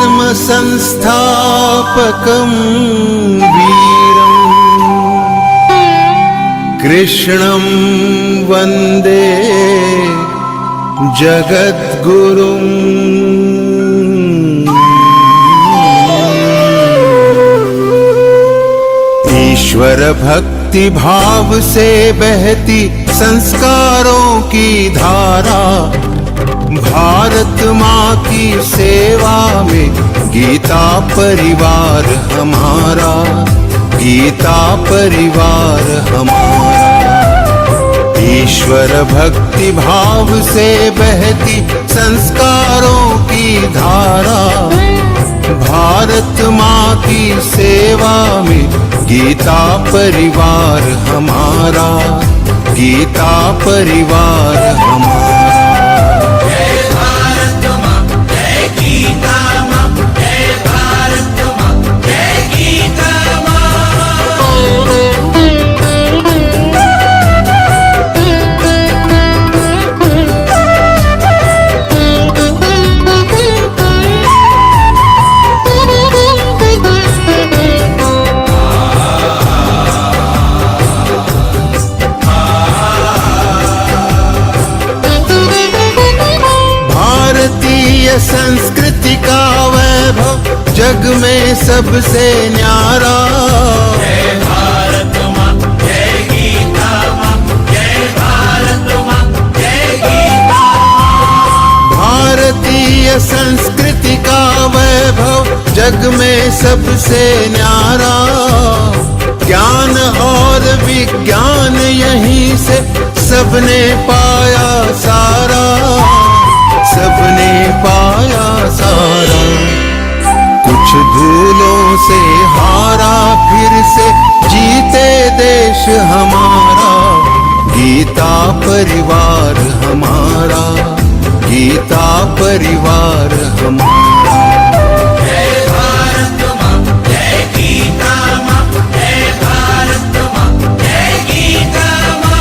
धर्म संस्थापकं वीरम् कृष्णं वन्दे जगद्गुरुम्। ईश्वर भक्ति भाव से बहती संस्कारों की धारा, भारत माँ की सेवा में गीता परिवार हमारा, गीता परिवार हमारा। ईश्वर भक्ति भाव से बहती संस्कारों की धारा, भारत माँ की सेवा में गीता परिवार हमारा, गीता परिवार हमारा। संस्कृति का वैभव जग में सबसे न्यारा, जय भारत माँ जय गीता माँ, जय भारत माँ जय गीता माँ। भारतीय संस्कृति का वैभव जग में सबसे न्यारा, ज्ञान और विज्ञान यहीं से सबने पाया सारा, सबने पाया सारा। कुछ धूलों से हारा फिर से जीते देश हमारा, गीता परिवार हमारा, गीता परिवार हमारा। जय भारत माँ जय गीता माँ, जय भारत माँ जय गीता माँ।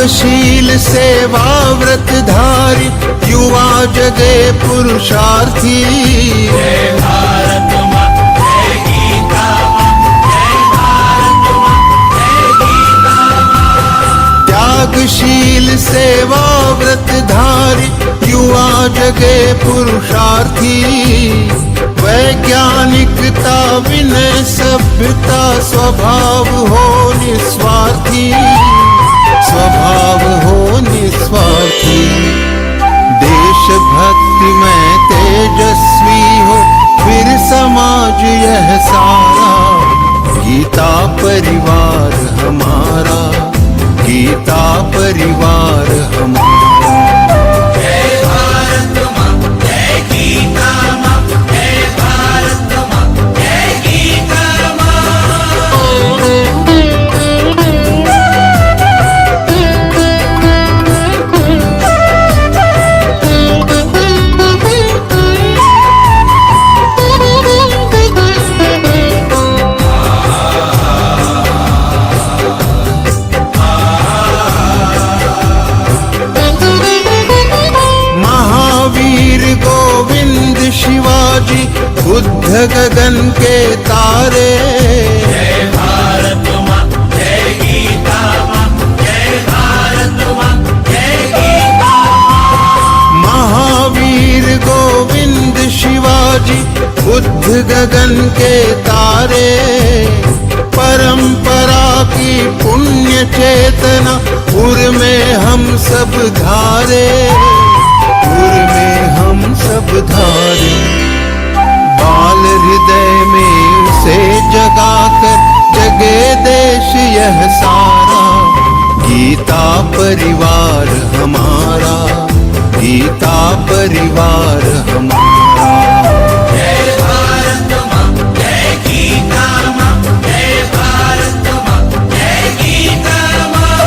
शील सेवा व्रतधारी युवा जगे पुरुषार्थी, जय भारत माँ जय गीता माँ, जय भारत माँ जय गीता माँ। त्यागशील सेवा व्रतधारी युवा जगे पुरुषार्थी, वैज्ञानिकता विनय सभ्यता स्वभाव हो निस्वार्थी, स्वभाव हो निस्वार्थी। देशभक्ति में तेजस्वी हो फिर समाज यह सारा, गीता परिवार हमारा, गीता परिवार हमारा। जय भारत माँ जय गीता माँ, जय भारत माँ जय गीता माँ। शिवाजी बुद्ध गगन के तारे, जय भारत माँ जय गीता माँ, जय भारत माँ जय गीता माँ। महावीर गोविंद शिवाजी बुद्ध गगन के तारे, परंपरा की पुण्य चेतना पुर में हम सब धारे, पुर में हम सब धारे। बाल हृदय में उसे जगाकर जगे देश यह सारा, गीता परिवार हमारा, गीता परिवार हमारा। जय भारत माँ जय गीता माँ, जय भारत माँ जय गीता माँ।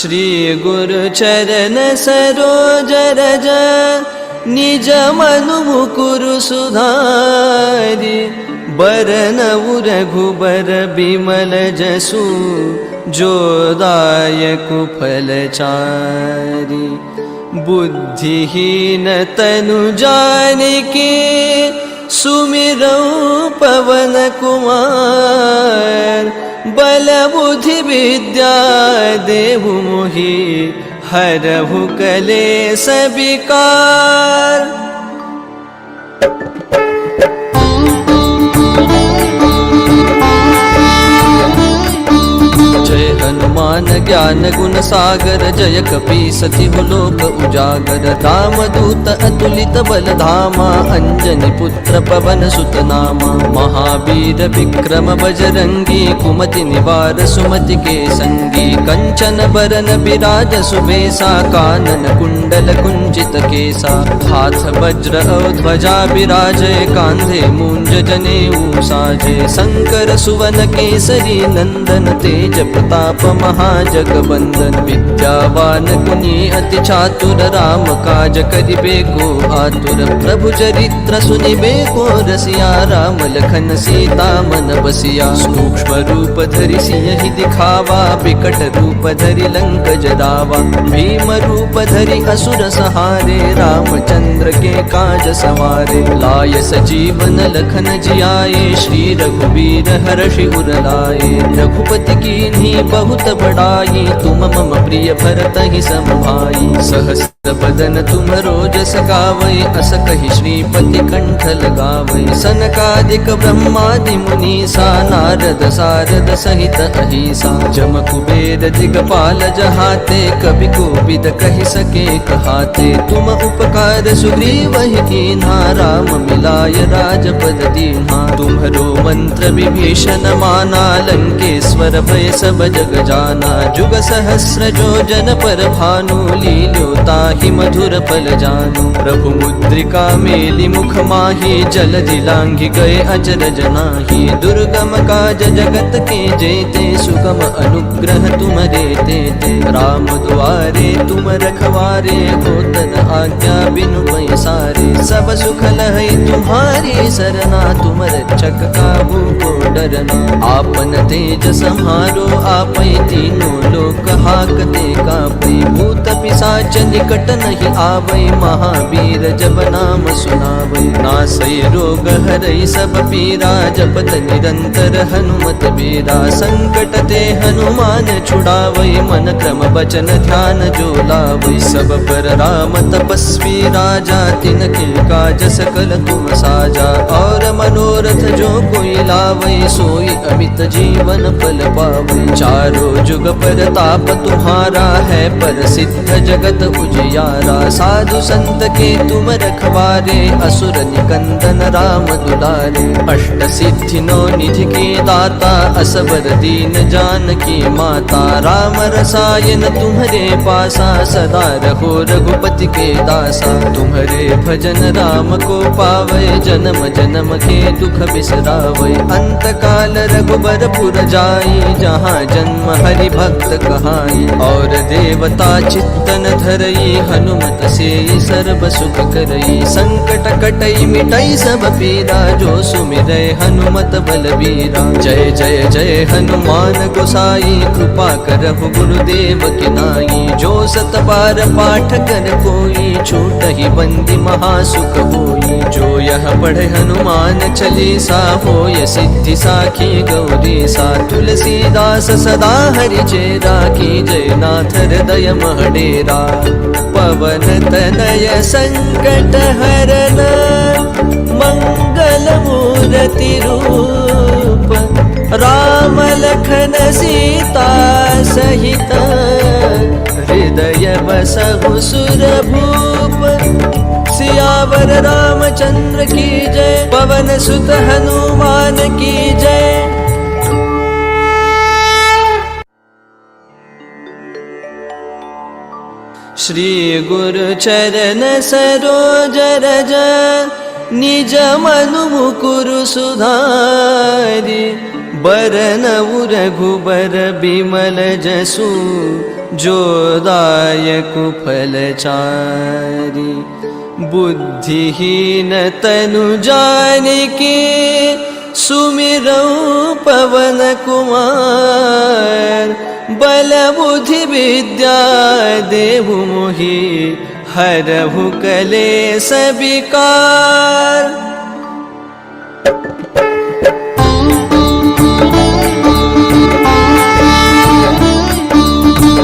श्री गुरु चरण सरोज रज निज मनु मुकुरु सुधारि बरनउ रघुबर बिमल जसु जो दायक फल चारि बुद्धिहीन तनु जानिके सुमिरौ पवन कुमार बल बुद्धि विद्या देहु मोहि हरहु कलेस विकार। जय हनुमान ज्ञान गुण सागर जय कपीसति लोक उजागर रामदूत अतुलित बल धामा अंजनी पुत्र पवन सुत नामा महावीर विक्रम बजरंगी कुमति निवार सुमति के संगी कंचन बरन बिराज सुबेसा कानन कुंडल कुंचित केसा हाथ वज्र और ध्वजा बिराजे कांधे मूंज जनेऊ साजे शंकर सुवन केसरी नंदन तेज प्रताप महाजगबंदन विद्यावान गुणी अति चातुर राम काज करिबे को आतुर प्रभु चरित्र सुनिबे को रसिया राम लखन सीता मन बसिया सूक्ष्म रूप धरि सियहि दिखावा विकट रूप धरि लंक जरावा भीम रूप धरि असुर सहारे रामचंद्र के काज सवारे लाय सजीवन लखन जियाए श्री रघुवीर हर्षि उर लाए रघुपति कीन्ही बहुत बड़ाई तुम मम प्रिय भरत ही सम भाई सहस्र बदन तुम रोजस गावै अस कहि श्रीपति कंठ लगावै सनकादिक ब्रह्मादि मुनीसा नारद सारद सहित अहिसा जम कुबेर दिगपाल जहाते कवि कोविद कहि सके कहाते तुम उपकार सुग्रीवहि कीन्हा राम मिलाय राजपद दीन्हा तुम्हरो मंत्र विभीषण माना लंकेश्वर भय सब जग जाना जुग सहस्र जो जन पर भानु लील्यो ताहि मधुर फल जानू प्रभु मुद्रिका मेलि मुख माहि जलधि लांघि गए अचरज नाहि दुर्गम काज जगत के जेते सुगम अनुग्रह तुमरे तेते राम दुआरे तुम रखवारे होतन आज्ञा बिनु पैसारे सब सुख लहै तुम्हारी सरना तुम रक्षक काहू को डरना आपन तेज सम्हारो आपै तीनों लोक हाकते कापै भूत पिशाच निकट नहीं आवै महावीर जब नाम सुनावै नासै रोग हरै सब पीरा जपत निरंतर हनुमत बीरा संकट ते हनुमान छुड़ावै मन क्रम बचन ध्यान जो लावै सब पर राम तपस्वी राजा तिनके काज सकल तुम साजा और मनोरथ जो कोई लावै सोई अमित जीवन फल पावै चारों जुग परताप तुम्हारा है प्रसिद्ध जगत उजियारा साधु संत के तुम रखवारे असुर निकंदन राम दुलारे अष्ट सिद्धि नौ निधि के दाता असबर दीन जानकी माता राम रसायन तुम्हारे पासा सदा रहो रघुपति के दासा तुम्हारे भजन राम को पावे जन्म जन्म के दुख बिसरावे अंत काल रघुबर पुर जाई जहाँ जन्म हरि भक्त कहाई और देवता चित्तन धरई हनुमत से सर्व सुख करई संकट कटई मिटई सब पीरा जो सुमिरै हनुमत बलबीरा जय जय जय हनुमान गोसाई कृपा करहु गुरुदेव की नाई जो सत बार पाठ कर कोई छूटहि बंदी महासुख होई जो यह पढ़े हनुमान चालीसा होय सिद्धि साखी गौरी सा तुलसीदास सदा हरि चेरा की जय नाथ हृदय महडेरा पवन तनय संकट हरन मंगल मूर्ति रूप राम लखन सीता सहित हृदय बसहु सुर भूप सियावर रामचंद्र की जय पवन सुत हनुमान की जय। श्री गुरु चरण सरोज रज निज मनु मुकुरु सुधारि बरनउ रघुबर बिमल जसु जोदायक फलचारी बुद्धिहीन तनु जानिके सुमिरौ पवन कुमार बल बुद्धि विद्या देहु मोहि हरहु कलेश विकार।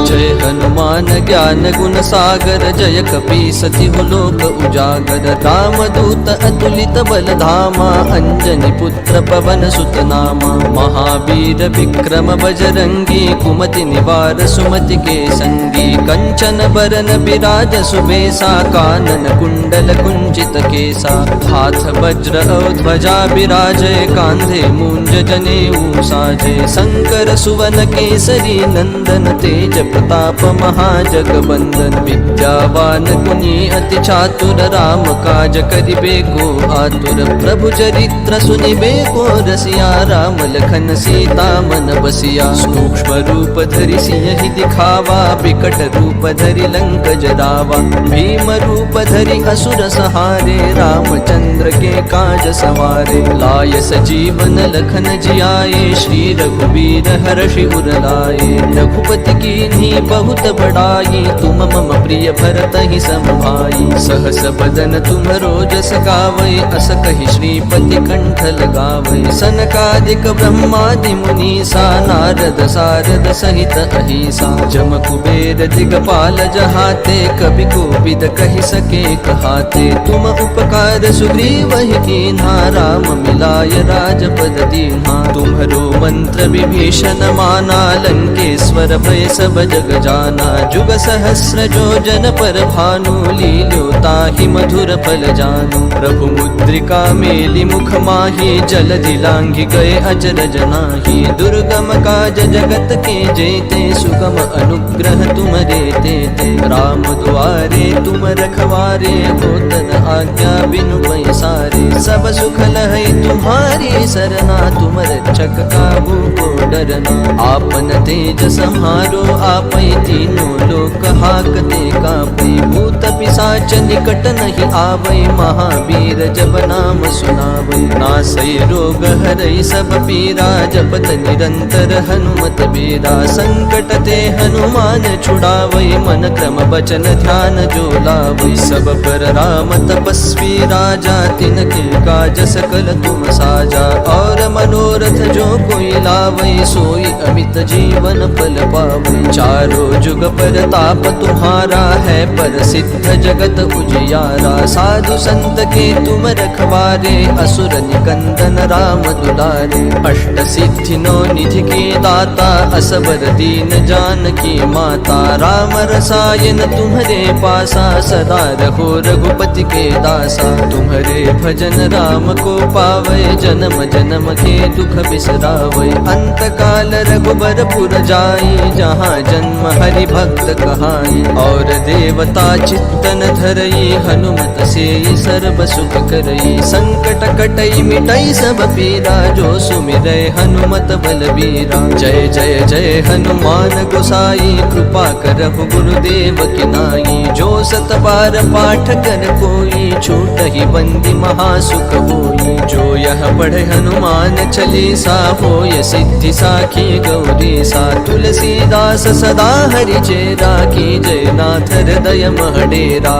जय हनुमान ज्ञान गुण सागर जय कपीसति लोक उजागर रामदूत अतुलित बल धामा अंजनी पुत्र पवन सुत नामा महावीर विक्रम बजरंगी कुमति निवार सुमति के संगी कंचन बरन बिराज सुबेसा कानन कुंडल कुंचित केसा हाथ वज्र और ध्वजा बिराजय कांधे मूंज जनेऊ साजय शंकर सुवन केसरी नंदन तेज प्रताप महाजगबंदन विद्यावान गुणी अति चातुर राम काज करिबे को आतुर प्रभु चरित्र सुनिबे को रसिया राम लखन सीता मन बसिया सूक्ष्म रूप धरि सियहि दिखावा विकट रूप धरि लंक जरावा भीम रूप धरि असुर सहारे रामचंद्र के काज सवारे लाय सजीवन लखन जियाए श्री रघुबीर हर्षि उर लाए रघुपति कीन्ही बहुत बड़ाई तुम मम प्रिय भरत ही सम भाई सहस बदन तुम रोजस गावै अस कहि श्रीपति कंठ लगावै सनकादिक ब्रह्मादि मुनीसा नारद सारद सहित अहिसा जम कुबेर दिगपाल जहाते कवि कोविद कहि सके कहाते तुम उपकार सुग्रीवहि कीन्हा राम मिलाय राजपद दीन्हा तुम्हरो मंत्र विभीषण माना लंकेश्वर भय सब जग जाना जुग सहस्र जो जन पर भानु लील्यो ताहि मधुर फल जानू प्रभु मुद्रिका मेलि मुख माहि जलधि लांघि गए अचरज नाही दुर्गम काज जगत के जेते सुगम अनुग्रह तुमरे तेते राम द्वारे तुम रखवारे होतन आज्ञा बिनु पैसारे सब सुख लहै तुम्हारी सरना तुम रक्षक काहू को डरना आपन तेज सम्हारो आपै तीनों लोक हाकते कापै भूत पिशाच निकट नहीं आवै महावीर जब नाम सुनावै नासै रोग हरै सब पीरा जपत निरंतर हनुमत बीरा संकट ते हनुमान छुड़ावै मन क्रम बचन ध्यान जो लावै सब पर राम तपस्वी राजा तिनके काज सकल तुम साजा और मनोरथ जो कोई लावै सोई अमित जीवन फल पावै चारों जुग परताप तुम्हारा है प्रसिद्ध जगत उजियारा साधु संत के तुम रखवारे असुर निकंदन राम दुलारे अष्ट सिद्धि नौ निधि के दाता असबर दीन जानकी माता राम रसायन तुम्हारे पासा सदा रहो रघुपति के दासा तुम्हारे भजन राम को पावे जन्म जन्म के दुख बिसरावे अंत काल रघुबर पुर जाई जहाँ जन्म हरि भक्त कहाई और देवता चित्तन धरई हनुमत से सर्व सुख करई संकट कटई मिटई सब पीरा जो सुमिरै हनुमत बलबीरा जय जय जय हनुमान गोसाई कृपा करहु गुरुदेव की नाई जो सत बार पाठ कर कोई छूटहि बंदी महासुख होई जो यह पढ़े हनुमान चालीसा होय सिद्धि साखी गौरी सा तुलसीदास सदा हरि चेरा की जय नाथ हृदय महडेरा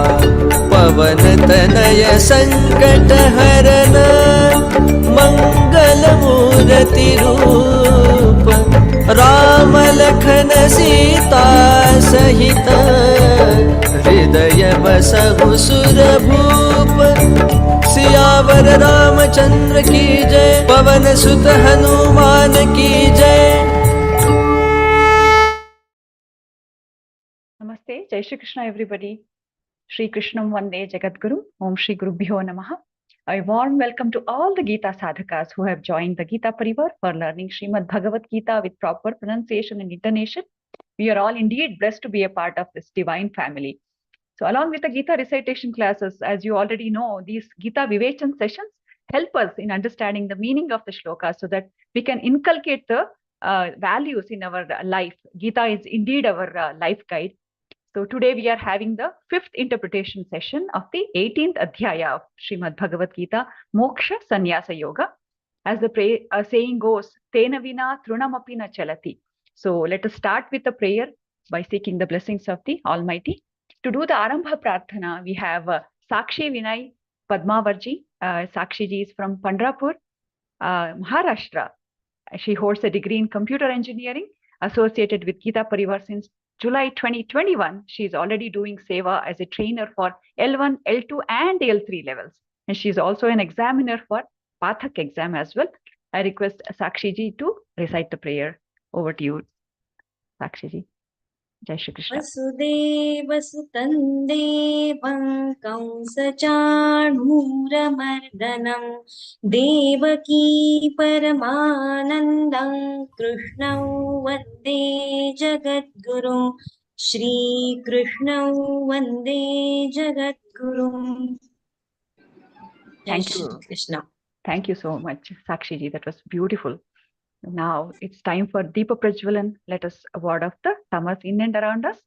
पवन तनय संकट हरन मंगल मूर्ति रूप राम लखन सीता सहित हृदय बसहु सुर भूप सियावर रामचंद्र की जय पवन सुत हनुमान की जय। Namaste, Jai Shri Krishna everybody. Shri Krishnam Vande Jagadguru. Om Shri Gurubhyo Namaha. A warm welcome to all the Geeta sadhakas who have joined the Geeta Pariwar for learning Śrīmad-Bhagavadgītā with proper pronunciation and intonation. We are all indeed blessed to be a part of this divine family. So along with the Geeta recitation classes, as you already know, these Geeta Vivechan sessions help us in understanding the meaning of the shlokas so that we can inculcate the values in our life. Gita is indeed our life guide. So today we are having the 5th interpretation session of the 18th Adhyaya of Śrīmad-Bhagavadgītā, Moksha Sannyasa Yoga. As the saying goes, Tena vina trunamapi na chalati. So let us start with the prayer by seeking the blessings of the Almighty. To do the Arambha Prarthana, we have Sakshi Vinay Padmavarji. Sakshi ji is from Pandrapur, Maharashtra. She holds a degree in computer engineering associated with Geeta Pariwar since July 2021. She is already doing seva as a trainer for L1, L2 and L3 levels. And she is also an examiner for Pathak exam as well. I request Sakshi ji to recite the prayer. Over to you, Sakshi ji. Jai Shri Krishna. वसुदेवसुतं देवं कंसचाणूरमर्दनं देवकी परमानन्दं कृष्णं वन्दे जगद्गुरुं श्रीकृष्णं वन्दे जगद्गुरुम् Thank you. Krishna. Thank you so much, Sakshi ji. That was beautiful. Now it's time for Deepa Prajwalan. Let us ward off the tamas in and around us.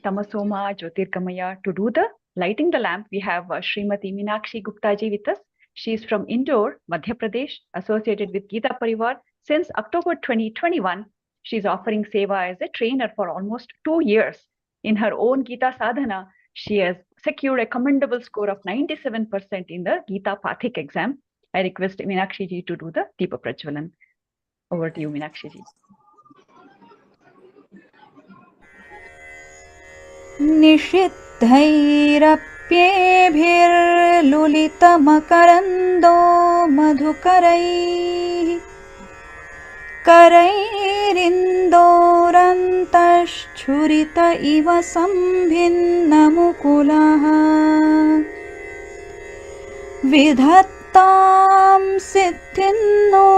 Tamasoma Jyotirgamaya. To do the lighting the lamp, we have Srimati Meenakshi Gupta ji with us. She is from Indore, Madhya Pradesh, associated with Geeta Pariwar since October 2021. She is offering seva as a trainer for almost 2 years. In her own Geeta sadhana, she has secured a commendable score of 97% in the Geeta Pathik exam. I request Meenakshi ji to do the Deepa Prajwalan. Over to you, Meenakshi ji. निषिद्धैरप्येभिर्लुलितमकरन्दो मधुकरैः करैरिन्दोरन्तश्छुरित इव सम्भिन्नमुकुलः विधत्तां सिद्धिन्नो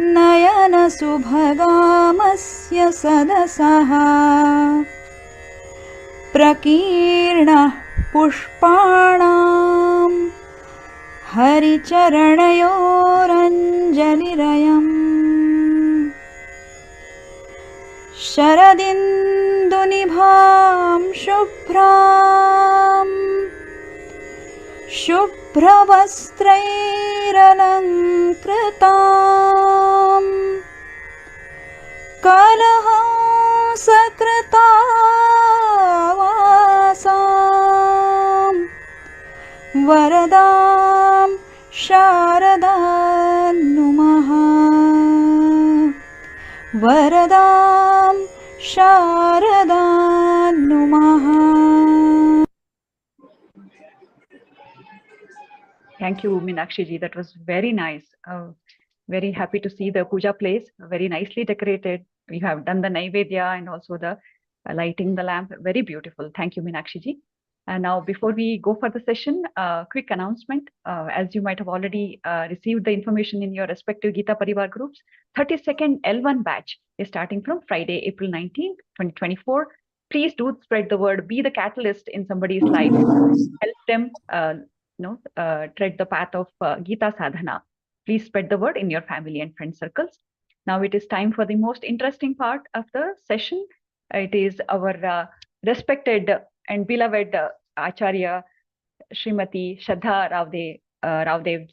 नयनसुभगामस्य सदसः प्रकीर्णः पुष्पाणां हरिचरणयोरञ्जलिरयम् शरदिन्दुनिभां शुभ्रां शुभ्रवस्त्रैरलङ्कृतां कलहंसकृतावासां वरदां शारदां नुमः वरदां शारदां नुमः. Thank you, Meenakshi ji. That was very nice. Very happy to see the puja place, very nicely decorated. We have done the Naivedya and also the lighting the lamp. Very beautiful. Thank you, Meenakshi ji. And now, before we go for the session, quick announcement. As you might have already received the information in your respective Geeta Pariwar groups, 32nd L1 batch is starting from Friday, April 19th, 2024. Please do spread the word. Be the catalyst in somebody's life. Help them tread the path of Geeta sadhana. Please spread the word in your family and friend circles. Now it is time for the most interesting part of the session. It is our respected and beloved Acharya Srimati Shraddha Raodeo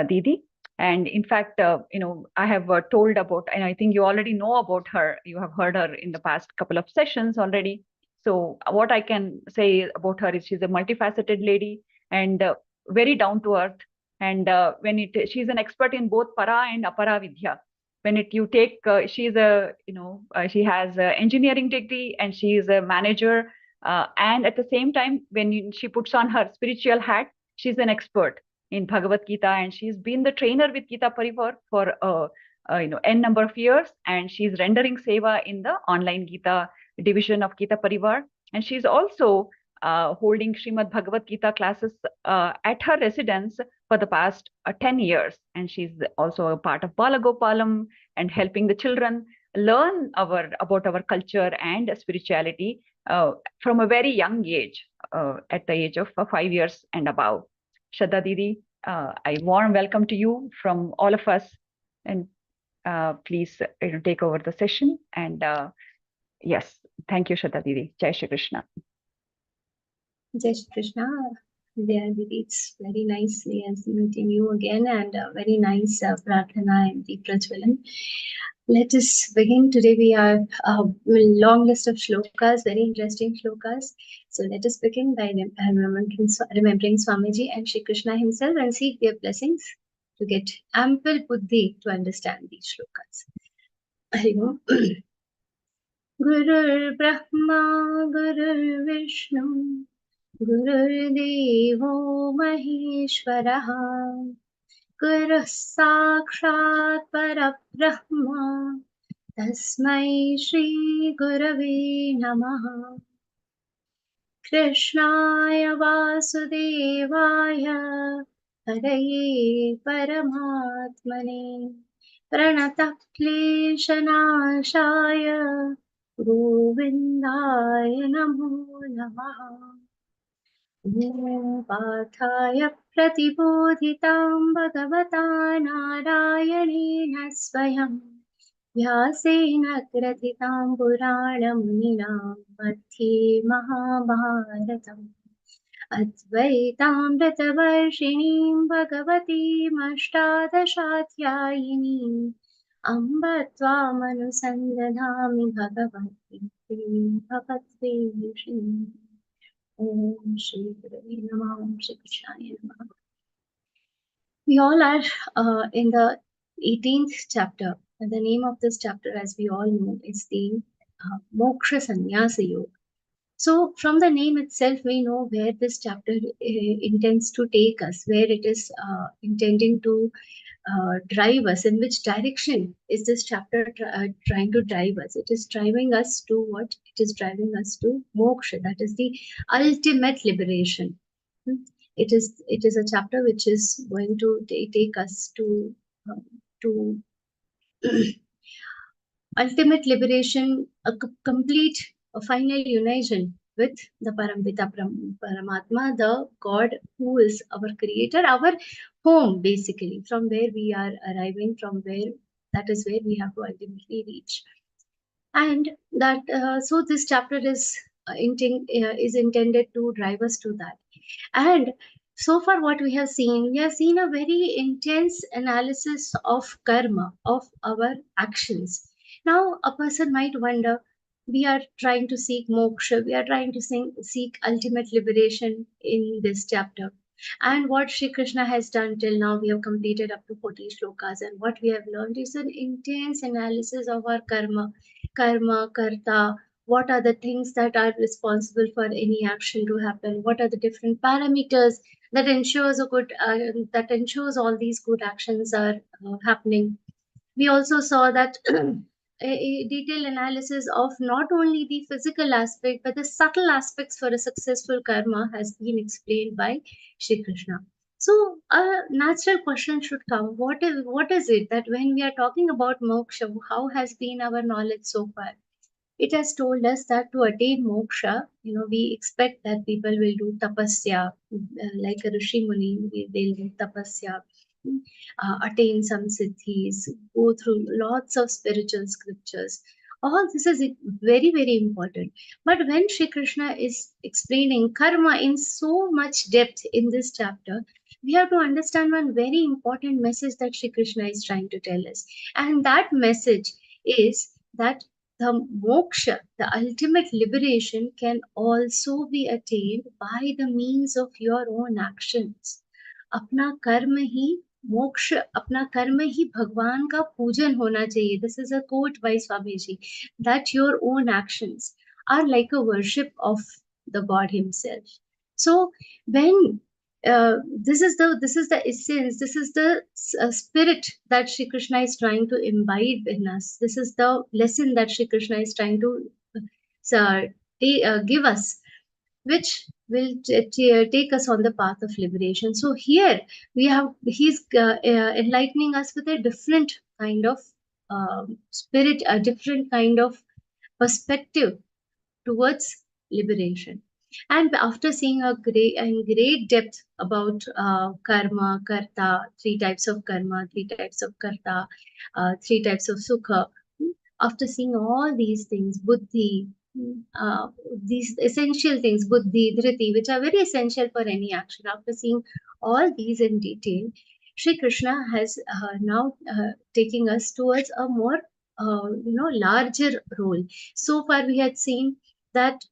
Didi. And in fact, I have told about, and I think you already know about her. You have heard her in the past couple of sessions already. So what I can say about her is she's a multifaceted lady and very down to earth. And she's an expert in both para and apara vidya. When you take, she's she has an engineering degree and she is a manager. And at the same time, when she puts on her spiritual hat, she's an expert in Bhagavad Gita, and she's been the trainer with Geeta Pariwar for n number of years, and she's rendering seva in the online Gita division of Geeta Pariwar, and she's also holding Śrīmad-Bhagavadgītā classes at her residence for the past 10 years, and she's also a part of Balagopalam and helping the children learn about our culture and spirituality from a very young age, at the age of 5 years and above. Shraddha Didi, I warm welcome to you from all of us, and please take over the session. And yes, thank you, Shraddha Didi. Jai Shri Krishna. Jai Shri Krishna. Dear Didi, it's very nicely as meeting you again, and very nice Prarthana and deep Prajwalan. Let us begin. Today we are a long list of shlokas, very interesting shlokas. So let us begin by remembering Swamiji and Shri Krishna himself and seek their blessings to get ample buddhi to understand these shlokas. Hari Om. Gurur Brahma, Gurur Vishnu, Gurur Devo Maheshwaraha, Guru Sakshat Parabrahma, Tasmai Shri Gurave Namaha. Krishnaya Vasudevaya, Haraye Paramatmane, Pranatah Kleshanashaya, Govindaya Namo Namaha. Om Pathaya Pratibodhitam Bhagavata Narayanena Swayam Vyasena Kratitam Puranamunina Madhye Mahabharatam Advaitam Ratavarshiniam Bhagavatim Ashtadashatyayinim Amba Tvam Anusandadhami Bhagavati Bhavatveshini. Om Shri Gurave Namaha, Om Shri Krishnaya Namaha. We all are in the 18th chapter. And the name of this chapter, as we all know, is the Moksha Sannyasa Yoga. So from the name itself, we know where this chapter intends to take us, where it is intending to drive us, in which direction is this chapter trying to drive us. It is driving us to what? It is driving us to moksha, that is the ultimate liberation. It is a chapter which is going to take us to ultimate liberation, a complete, a final unison with the Parampita Paramatma, the God who is our creator, our home, basically, from where we are arriving, from where, that is where we have to ultimately reach. And that, so this chapter is intended to drive us to that. And so far what we have seen a very intense analysis of karma, of our actions. Now a person might wonder, we are trying to seek moksha, we are trying to seek ultimate liberation in this chapter. And what Shri Krishna has done till now, we have completed up to 40 shlokas, and what we have learned is an intense analysis of our karma, karta, what are the things that are responsible for any action to happen, what are the different parameters that ensures that ensures all these good actions are happening. We also saw that a detailed analysis of not only the physical aspect but the subtle aspects for a successful karma has been explained by Shri Krishna. So a natural question should come, what is it that when we are talking about moksha, how has been our knowledge so far? It has told us that to attain moksha, we expect that people will do tapasya, like a Rishi Muni, they'll do tapasya, attain some siddhis, go through lots of spiritual scriptures. All this is very, very important. But when Shri Krishna is explaining karma in so much depth in this chapter, we have to understand one very important message that Shri Krishna is trying to tell us. And that message is that the moksha, the ultimate liberation, can also be attained by the means of your own actions. अपना कर्म ही मोक्ष, अपना कर्म ही भगवान का पूजन होना चाहिए. This is a quote by Swamiji, that your own actions are like a worship of the God himself. So when this is the essence, this is the spirit that Shri Krishna is trying to imbibe in us. This is the lesson that Shri Krishna is trying to give us, which will take us on the path of liberation. So here he's enlightening us with a different kind of spirit, a different kind of perspective towards liberation. And after seeing in great depth about karma, karta, three types of karma, three types of karta, three types of sukha, after seeing all these things, buddhi, uh, these essential things, buddhi, dhriti, which are very essential for any action, after seeing all these in detail, Sri Krishna has now taking us towards a more larger role. So far we had seen that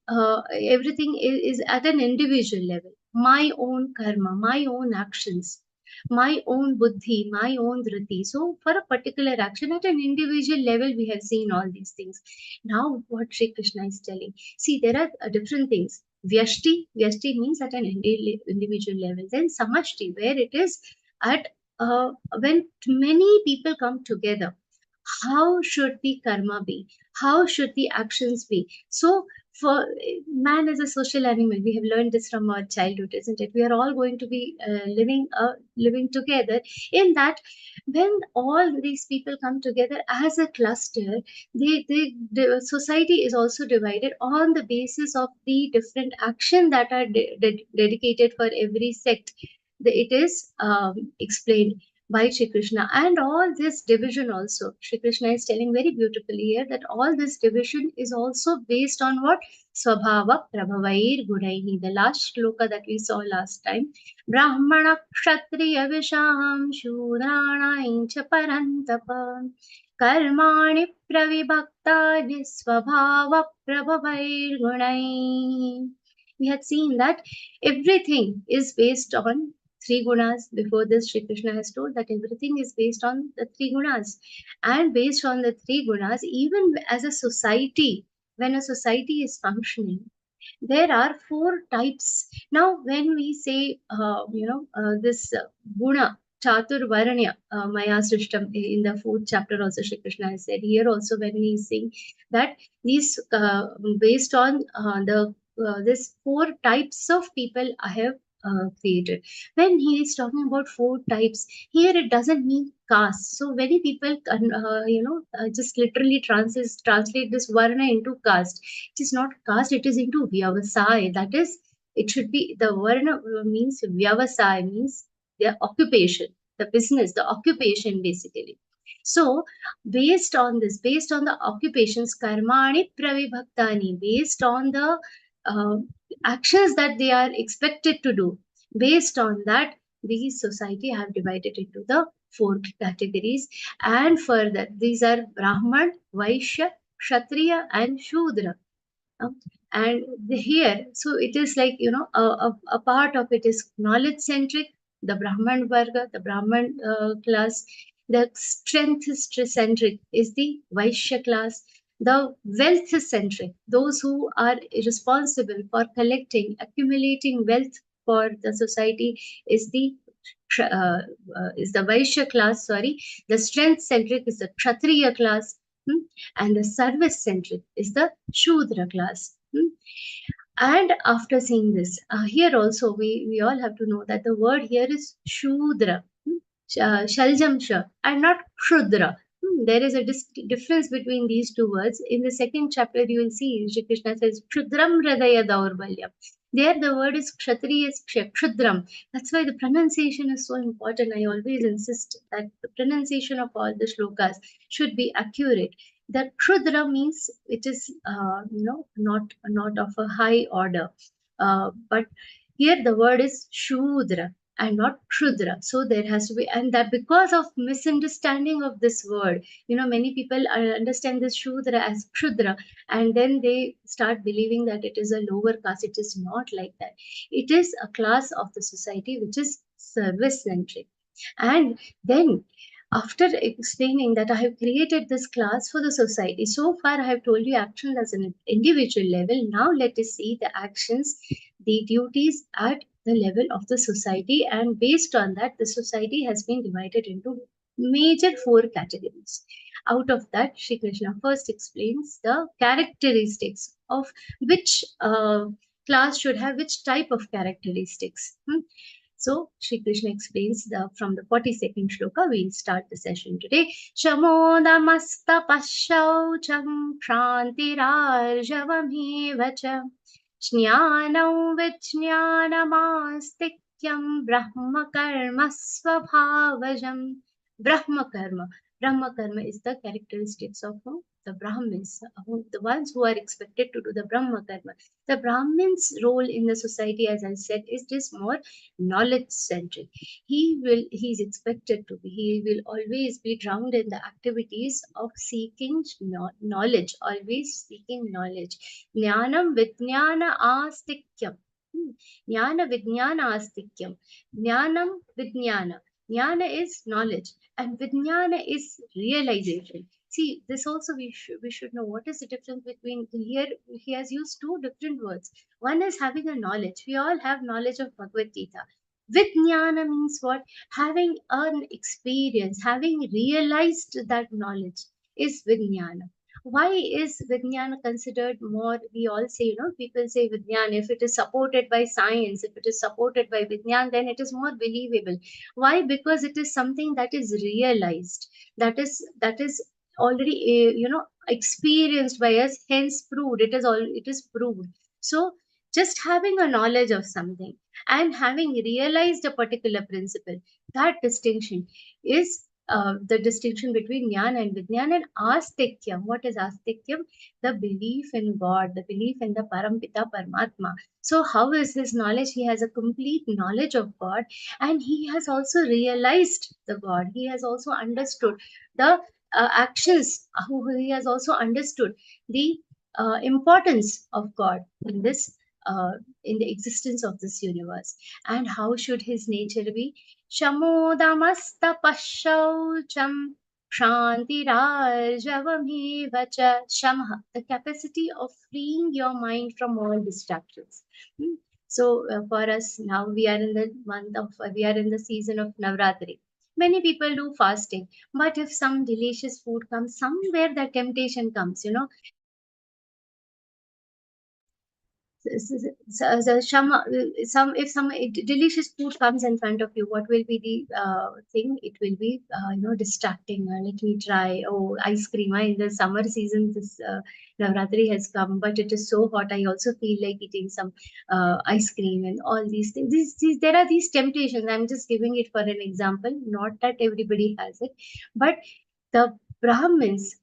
everything is at an individual level. My own karma, my own actions, my own buddhi, my own dhriti. So for a particular action at an individual level, we have seen all these things. Now what Sri Krishna is telling, see, there are different things. Vyashti means at an individual level. Then samashti, where it is at when many people come together. How should the karma be? How should the actions be? So for man is a social animal. We have learned this from our childhood, isn't it? We are all going to be living together. In that, when all these people come together as a cluster, the society is also divided on the basis of the different action that are dedicated for every sect. It is explained by Shri Krishna. And all this division also, Shri Krishna is telling very beautifully here that all this division is also based on what? Swabhava Prabhavair Gudaihi. The last shloka that we saw last time. Brahmana Kshatriya Visham Shudrana Cha Parantapa Karmani Pravibhaktani Swabhava Prabhavair Gudaihi. We had seen that everything is based on three gunas. Before this, Shri Krishna has told that everything is based on the three gunas. And based on the three gunas, even as a society, when a society is functioning, there are four types. Now, when we say, this guna, Chatur Varanya, Maya Srishtam, in the fourth chapter also Shri Krishna has said, here also when we is saying that these, based on this four types of people I have created. When he is talking about four types, here it doesn't mean caste. So many people just literally translate this varna into caste. It is not caste, it is into vyavasai. That is, it should be, the varna means vyavasai, means their occupation, the business, the occupation basically. So based on this, based on the occupations, karmani pravibhaktani, based on the actions that they are expected to do, based on that, the society have divided into the four categories. And further, these are Brahman, Vaishya, Kshatriya and Shudra. And here, so it is like, a part of it is knowledge centric, the Brahman Varga, the Brahman class. The strength centric is the Vaishya class. The wealth centric, those who are responsible for collecting, accumulating wealth for the society, is the Vaishya class. Sorry, the strength centric is the Kshatriya class, and the service centric is the Shudra class. And after seeing this, here also we all have to know that the word here is Shudra, Shaljamsha, and not Shudra. There is a difference between these two words. In the second chapter, you will see Shri Krishna says Shudram Hridaya Daurbalyam. There the word is Kshatriya is Kshudram. That's why the pronunciation is so important. I always insist that the pronunciation of all the shlokas should be accurate. That Shudra means it is not of a high order, but here the word is Shudra and not Shudra. So there has to be, and that because of misunderstanding of this word, many people understand this Shudra as Shudra, and then they start believing that it is a lower caste. It is not like that. It is a class of the society which is service centric. And then after explaining that I have created this class for the society, so far I have told you actions as an individual level. Now let us see the actions, the duties at the level of the society, and based on that, the society has been divided into major four categories. Out of that, Shri Krishna first explains the characteristics of which class should have which type of characteristics. So Shri Krishna explains from the 42nd shloka. We'll start the session today. Shamodamasta Pashaucham Krantirarjavamhevacha Jnanam vijnanamastikyam Brahma karma svabhavajam. Brahma karma. Brahma karma is the characteristics of who? The Brahmins, the ones who are expected to do the Brahma karma. The Brahmin's role in the society, as I said, is just more knowledge centric. He is expected to be, he will always be drowned in the activities of seeking knowledge, always seeking knowledge. Jnanam vijnana astikyam. Jnana vijnana astikyam. Jnanam vijnana. Jnana is knowledge and vijnana is realization. See, this also we should know what is the difference between here. He has used two different words. One is having a knowledge. We all have knowledge of Bhagavad Gita. Vijnana means what? Having an experience, having realized that knowledge is Vijnana. Why is Vijnana considered more? We all say, people say Vijnana, if it is supported by science, if it is supported by Vijnana, then it is more believable. Why? Because it is something that is realized, that is already experienced by us, hence proved. It is proved. So just having a knowledge of something and having realized a particular principle, that distinction is the distinction between jnana and vijnana. And astikyam, what is astikyam? The belief in God, the belief in the Parampita Paramatma. So how is his knowledge? He has a complete knowledge of God, and he has also realized the God. He has also understood the actions. He has also understood the importance of God in this, in the existence of this universe. And how should his nature be? Shamodamastapashaucham Shantirajavamevacha. Shamaha, the capacity of freeing your mind from all distractions. So for us now, we are in the we are in the season of Navratri. Many people do fasting, but if some delicious food comes, somewhere the temptation comes, Shama, if some delicious food comes in front of you, what will be the thing? It will be distracting. Let me try. Oh, ice cream. In the summer season, this Navratri has come, but it is so hot. I also feel like eating some ice cream and all these things. There are these temptations. I'm just giving it for an example. Not that everybody has it, but the Brahmins,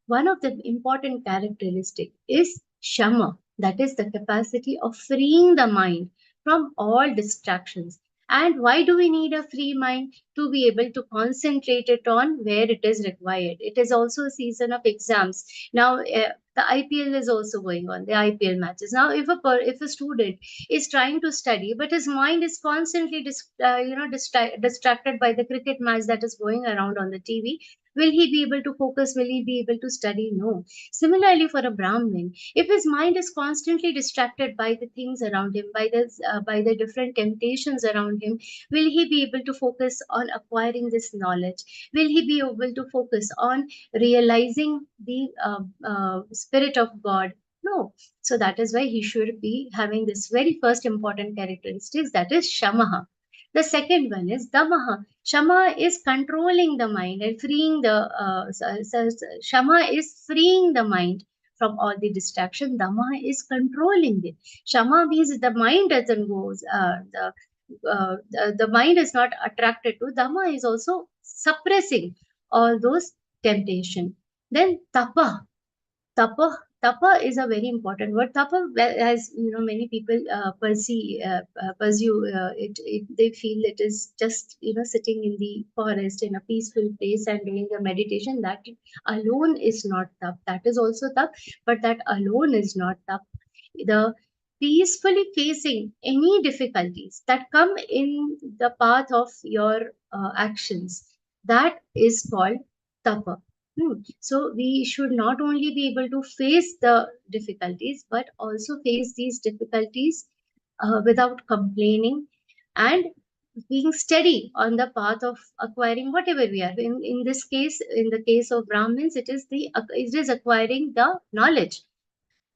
one of the important characteristic is Shama, that is the capacity of freeing the mind from all distractions. And why do we need a free mind? To be able to concentrate it on where it is required. It is also a season of exams. Now, the IPL is also going on, the IPL matches. Now, if a student is trying to study, but his mind is constantly distracted by the cricket match that is going around on the TV, will he be able to focus? Will he be able to study? No. Similarly, for a Brahmin, if his mind is constantly distracted by the things around him, by the different temptations around him, will he be able to focus on acquiring this knowledge? Will he be able to focus on realizing the spirit of God? No. So that is why he should be having this very first important characteristics, that is Shamaha. The second one is Damaha. Shama is controlling the mind and freeing the Shama is freeing the mind from all the distraction. Dama is controlling it. Shama means the mind doesn't go, the mind is not attracted to. Dama is also suppressing all those temptation. Then tapa. Tapa is a very important word. Tapa, as many people pursue it. They feel it is just sitting in the forest in a peaceful place and doing the meditation. That alone is not tap. That is also tap, but that alone is not tap. The peacefully facing any difficulties that come in the path of your actions, that is called tapa. So we should not only be able to face the difficulties, but also face these difficulties without complaining and being steady on the path of acquiring whatever we are. In this case, in the case of Brahmins, it is acquiring the knowledge.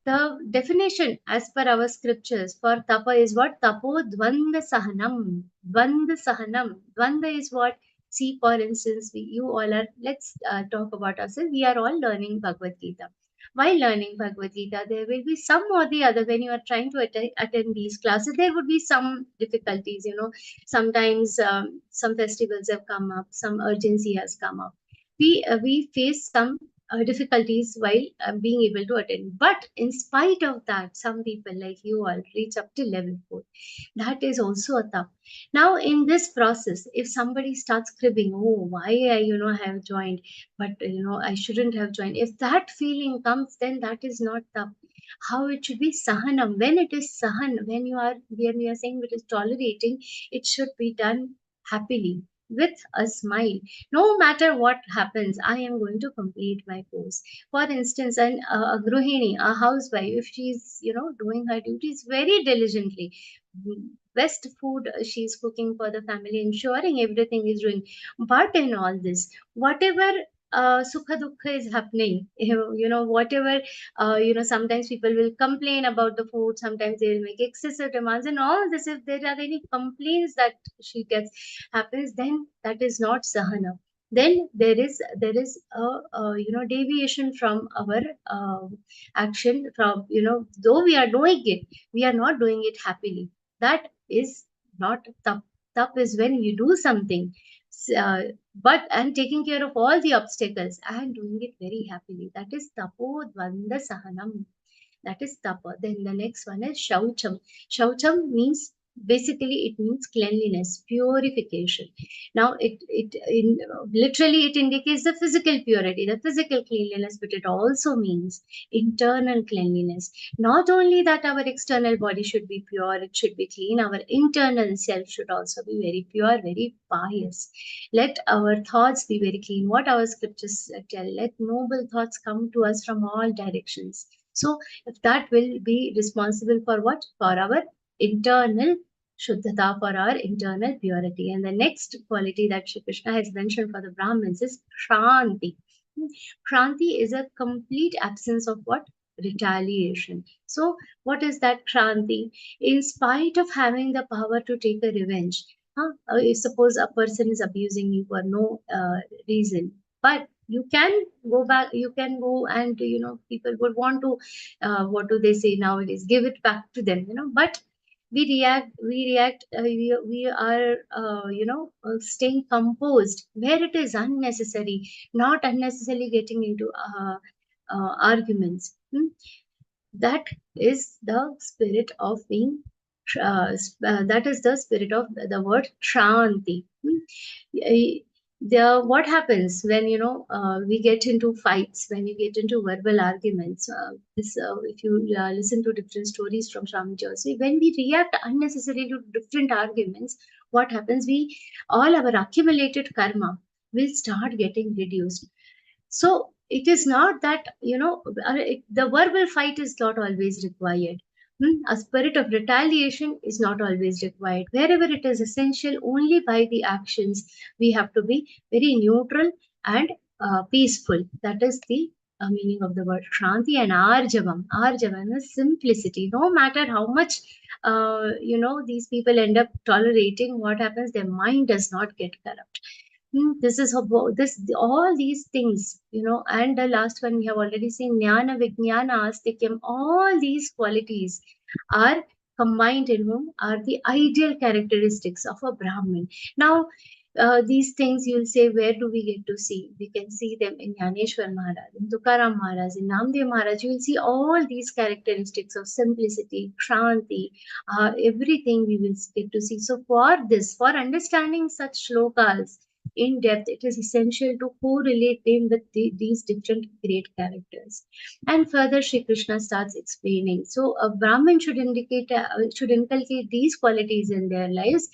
The definition as per our scriptures for tapa is what? Tapo dvanda sahanam. Dvanda sahanam. Dvanda is what? See, for instance, you all are, let's talk about ourselves. We are all learning Bhagavad Gita. While learning Bhagavad Gita, there will be some or the other, when you are trying to attend these classes, there would be some difficulties, sometimes some festivals have come up, some urgency has come up. We face some difficulties while being able to attend. But in spite of that, some people like you all reach up to level 4. That is also a tap. Now, in this process, if somebody starts cribbing, oh, why I have joined, but I shouldn't have joined. If that feeling comes, then that is not tap. How it should be sahanam. When it is sahan, when you are saying it is tolerating, it should be done happily with a smile. No matter what happens, I am going to complete my course. For instance, a gruhini, a housewife, if she's doing her duties very diligently, best food she's cooking for the family, ensuring everything is doing. But in all this, whatever sukha dukkha is happening, whatever, sometimes people will complain about the food, sometimes they will make excessive demands, and all this, if there are any complaints that she gets happens, then that is not sahana. Then there is a deviation from our action, from though we are doing it, we are not doing it happily. That is not tap. Tap is when you do something, but and taking care of all the obstacles and doing it very happily. That is tapo dvanda sahanam. That is tapa. Then the next one is shaucham. Shaucham means, basically it means cleanliness, purification. Now literally it indicates the physical purity, the physical cleanliness, but it also means internal cleanliness. Not only that our external body should be pure, it should be clean, our internal self should also be very pure, very pious. Let our thoughts be very clean. What our scriptures tell, let noble thoughts come to us from all directions. So if that will be responsible for what? For our internal Shuddhata, for our internal purity. And the next quality that Shri Krishna has mentioned for the Brahmins is Kranti. Kranti is a complete absence of what? Retaliation. So what is that Kranti? In spite of having the power to take a revenge, if suppose a person is abusing you for no reason, but you can go back, you can go, and people would want to, what do they say nowadays, give it back to them, but we are staying composed where it is unnecessary, not unnecessarily getting into arguments. That is the spirit of being that is the spirit of the word Shanti. What happens when we get into fights, when we get into verbal arguments, if you listen to different stories from Swami Joshi, when we react unnecessarily to different arguments, what happens? All our accumulated karma will start getting reduced. So it is not that the verbal fight is not always required. A spirit of retaliation is not always required. Wherever it is essential, only by the actions, we have to be very neutral and peaceful. That is the meaning of the word Shanti. And Arjavam. Arjavam is simplicity. No matter how much these people end up tolerating, what happens? Their mind does not get corrupt. This is about this, all these things, and the last one we have already seen, Jnana, Vijnana, Astikyam. All these qualities are combined in whom are the ideal characteristics of a Brahmin. Now, these things you'll say, where do we get to see? We can see them in Jnaneshwar Maharaj, in Tukaram Maharaj, in Namdev Maharaj. You will see all these characteristics of simplicity, Kranti, everything we will get to see. So for this, for understanding such shlokas in depth, it is essential to correlate them with these different great characters. And further, Shri Krishna starts explaining. So a Brahmin should inculcate these qualities in their lives.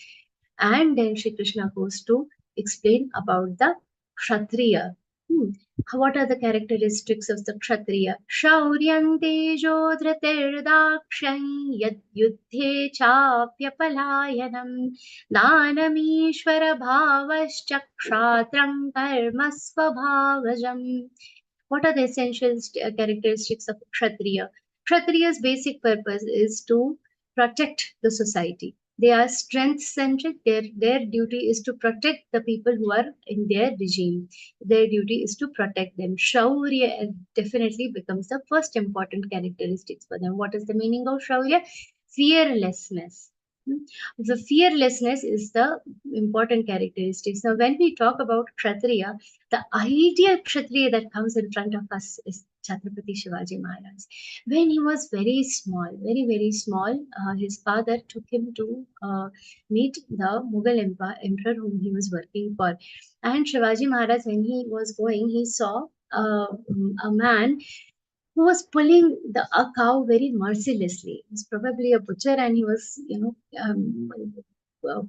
And then Shri Krishna goes to explain about the Kshatriya. What are the characteristics of the Kshatriya? Shauryan tejo dhritirdakshan yad yuddhe chapya palayanam danamishvara bhavascha kshatram karma svabhavajam. What are the essential characteristics of Kshatriya? Kshatriya's basic purpose is to protect the society. They are strength centric. Their duty is to protect the people who are in their regime. Their duty is to protect them. Shaurya definitely becomes the first important characteristics for them. What is the meaning of Shaurya? Fearlessness. The fearlessness is the important characteristics. Now, when we talk about Kshatriya, the ideal Kshatriya that comes in front of us is Chhatrapati Shivaji Maharaj. When he was very small, very small, his father took him to meet the Mughal emperor whom he was working for. And Shivaji Maharaj, when he was going, he saw a man who was pulling a cow very mercilessly. He was probably a butcher, and he was,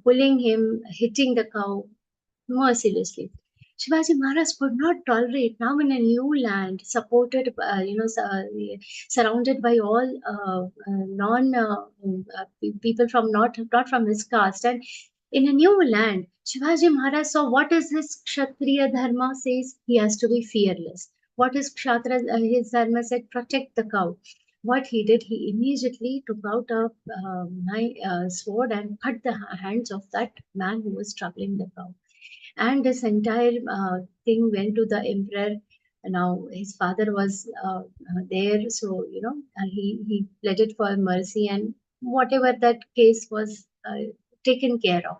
pulling him, hitting the cow mercilessly. Shivaji Maharaj could not tolerate, now in a new land, supported, surrounded by all non people from not from his caste, and in a new land, Shivaji Maharaj saw what is his Kshatriya Dharma says he has to be fearless. What is Kshatriya, his Dharma said, protect the cow. What he did, he immediately took out a sword and cut the hands of that man who was troubling the cow. And this entire thing went to the emperor. Now his father was there, so he pleaded for mercy, and whatever that case was taken care of,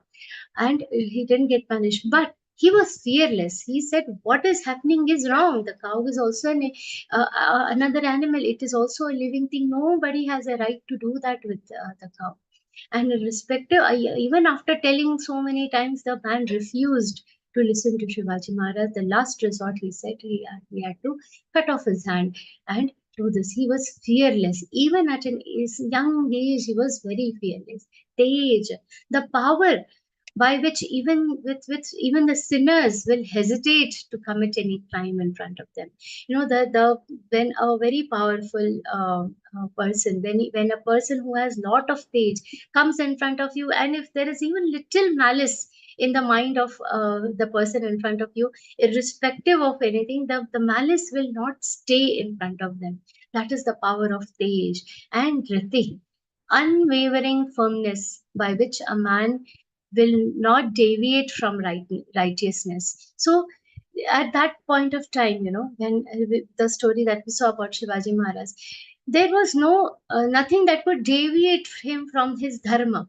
and he didn't get punished. But he was fearless. He said, "What is happening is wrong. The cow is also another animal. It is also a living thing. Nobody has a right to do that with the cow." And irrespective, even after telling so many times, the man refused to listen to Shivaji Maharaj. The last resort, he said, he had to cut off his hand and do this. He was fearless. Even at his young age, he was very fearless. Tej, the power by which even the sinners will hesitate to commit any crime in front of them. The when a very powerful person, when a person who has lot of tej comes in front of you, and if there is even little malice in the mind of the person in front of you, irrespective of anything, the malice will not stay in front of them. That is the power of tej. And riti, unwavering firmness by which a man will not deviate from righteousness. So at that point of time, when the story that we saw about Shivaji Maharaj, there was nothing that could deviate him from his dharma.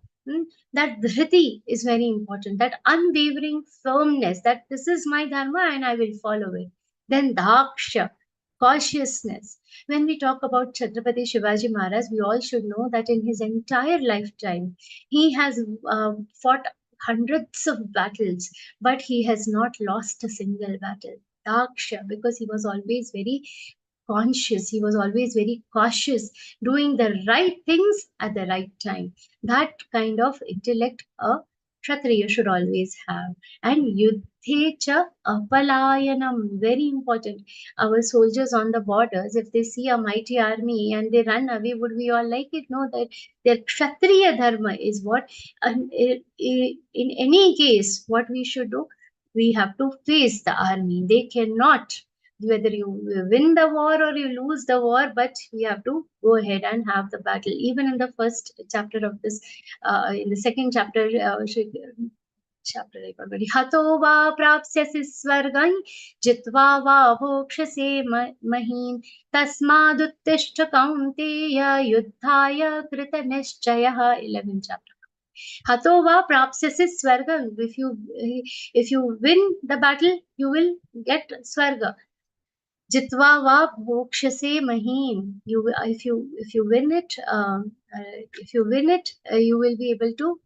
That dhriti is very important, that unwavering firmness, that this is my dharma and I will follow it. Then daksha, cautiousness. When we talk about Chhatrapati Shivaji Maharaj, we all should know that in his entire lifetime, he has fought hundreds of battles, but he has not lost a single battle. Daksha, because he was always very conscious, he was always very cautious, doing the right things at the right time. That kind of intellect a Kshatriya should always have. And Yuddhecha Apalayanam, very important. Our soldiers on the borders, if they see a mighty army and they run away, would we all like it? No, that their Kshatriya Dharma is what, in any case, what we should do, we have to face the army. They cannot, whether you win the war or you lose the war, but we have to go ahead and have the battle. Even in the first chapter of this, in the second chapter, Hato va prapsyasi swargan jitva va bhokshase mahim tasmaduttishta kaunteya yuddhaya krita nischayah. 11th chapter. Hato va prapsyasi swargan. If you win the battle, you will get swarga. Jitva va bhokshase mahim. If you win it, you will be able to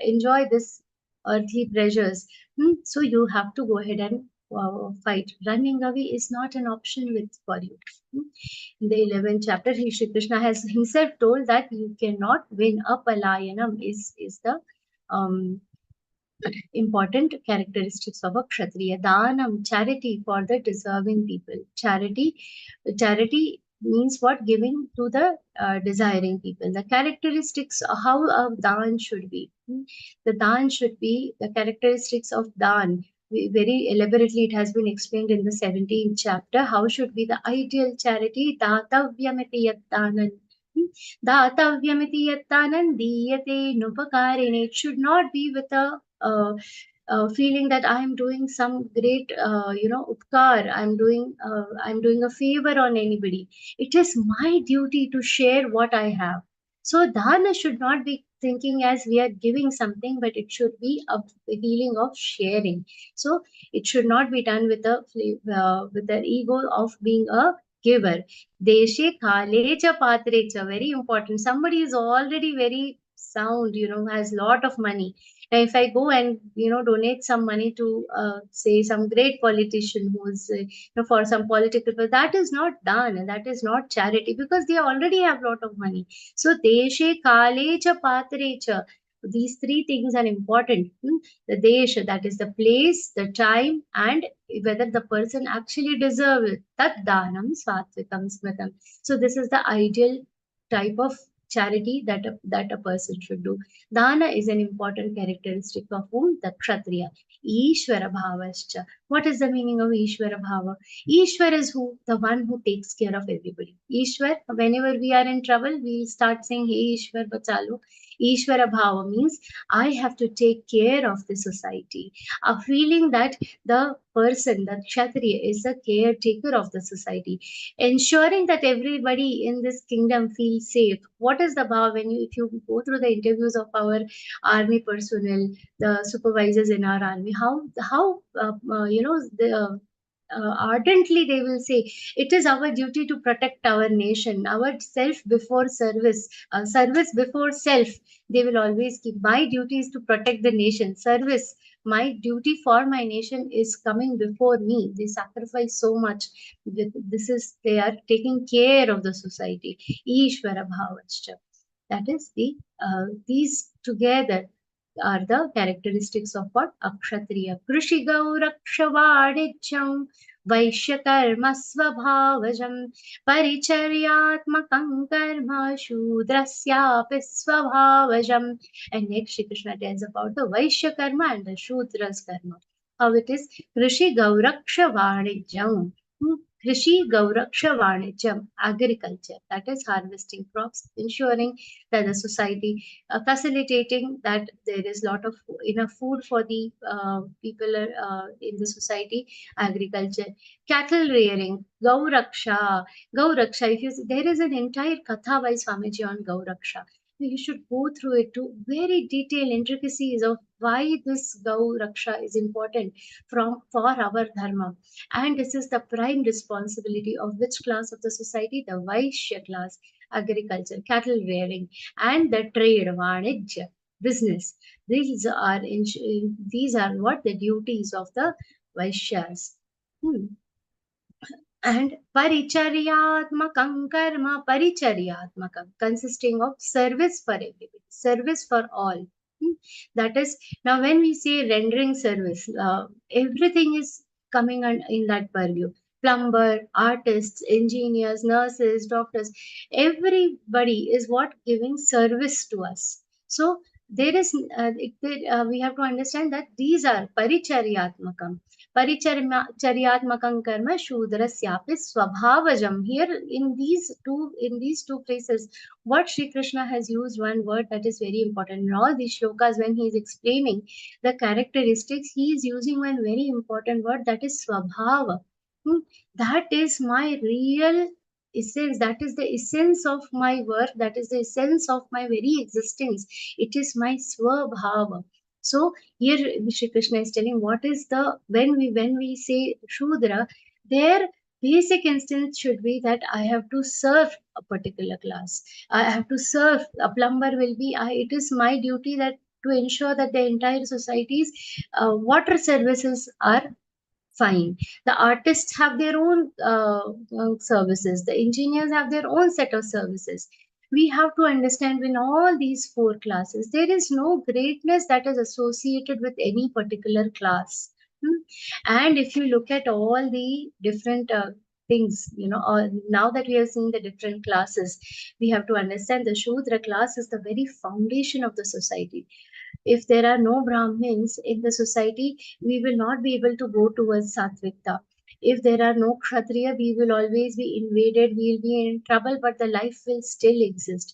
enjoy this earthly pleasures. So you have to go ahead and fight. Running away is not an option for you. In the 11th chapter, Shri Krishna has himself told that you cannot win. Apalayanam is the important characteristics of a Kshatriya. Danam, charity for the deserving people. Charity means what? Giving to the desiring people. The characteristics of how a dan should be. The dan should be the characteristics of dan. Very elaborately it has been explained in the 17th chapter. How should be the ideal charity? Datavyamiti yad danan Datavyamiti yattanandiyate nupakarini. It should not be with a feeling that I am doing some great, upkar. I'm doing a favor on anybody. It is my duty to share what I have. So dana should not be thinking as we are giving something, but it should be a feeling of sharing. So it should not be done with with the ego of being a giver. Deshe khale cha patre cha, very important. Somebody is already very sound, has lot of money. Now, if I go and donate some money to say some great politician who's for some political, but that is not done, and that is not charity because they already have lot of money. So deshe kale cha patre cha. These three things are important. The desha, that is the place, the time, and whether the person actually deserves it. Tat danam svatvikam smritam. So this is the ideal type of charity that a person should do. Dana is an important characteristic of whom? The Kshatriya. Ishvara bhavascha. What is the meaning of Ishvara bhava? Ishwar is who? The one who takes care of everybody. Ishwar, whenever we are in trouble, we start saying, Hey Ishwar bachalo. Ishvara bhava means I have to take care of the society. A feeling that the person, the Kshatriya, is the caretaker of the society, ensuring that everybody in this kingdom feels safe. What is the bhav when if you go through the interviews of our army personnel, the supervisors in our army, how the ardently they will say it is our duty to protect our nation, our self before service, service before self. They will always keep, my duty is to protect the nation, service, my duty for my nation is coming before me. They sacrifice so much. This is, they are taking care of the society. Ishvara bhavascha. That is these together are the characteristics of what? Akshatriya. Krishi Gaurakshavadichyam Vaishya Karma Svabhavajam Paricharyatmakam Karma Shudrasyapi Svabhavajam. And next Shri Krishna tells about the Vaishya Karma and the Shudra's Karma. How it is? Krishi Gaurakshavadichyam. Krishi Gauraksha Vanijam, agriculture, that is harvesting crops, ensuring that the society, facilitating that there is lot of enough food for the people in the society, agriculture, cattle rearing, Gauraksha. Gauraksha, if you see, there is an entire katha by Swamiji on Gauraksha. You should go through it to very detailed intricacies of why this Gauraksha is important for our dharma. And this is the prime responsibility of which class of the society? The Vaishya class, agriculture, cattle rearing, and the trade, Vanijya, business. These are what the duties of the Vaishyas. And paricharyatmakam karma, paricharyatmakam, consisting of service for everybody, service for all. That is, now when we say rendering service, everything is coming in that purview. Plumber, artists, engineers, nurses, doctors, everybody is what? Giving service to us. So there is, we have to understand that these are paricharyatmakam. Paricharyatmakam karma Shudrasyapi Swabhavajam. Here in these two places, what Sri Krishna has used one word that is very important. In all these shlokas, when he is explaining the characteristics, he is using one very important word, that is Swabhava. That is my real essence. That is the essence of my work. That is the essence of my very existence. It is my Swabhava. So here Shri Krishna is telling what is the, when we say Shudra, their basic instinct should be that I have to serve a particular class. I have to serve. A plumber will be, it is my duty that to ensure that the entire society's water services are fine. The artists have their own services. The engineers have their own set of services. We have to understand in all these four classes, there is no greatness that is associated with any particular class. And if you look at all the different things, now that we have seen the different classes, we have to understand the Shudra class is the very foundation of the society. If there are no Brahmins in the society, we will not be able to go towards Satvikta. If there are no Kshatriya, we will always be invaded, we will be in trouble, but the life will still exist.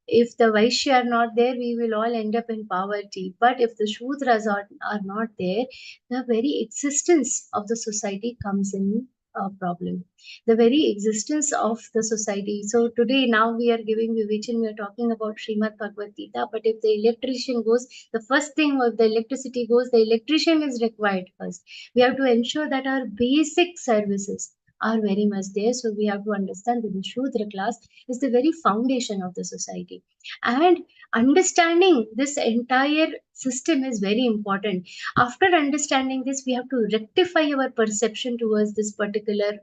If the Vaishya are not there, we will all end up in poverty. But if the Shudras are not there, the very existence of the society comes in a problem. The very existence of the society. So today, now we are giving Vivechan, we are talking about Śrīmad-Bhagavadgītā. But if the electrician goes, the first thing, if the electricity goes, the electrician is required first. We have to ensure that our basic services are very much there. So we have to understand that the Shudra class is the very foundation of the society. And understanding this entire system is very important. After understanding this, we have to rectify our perception towards this particular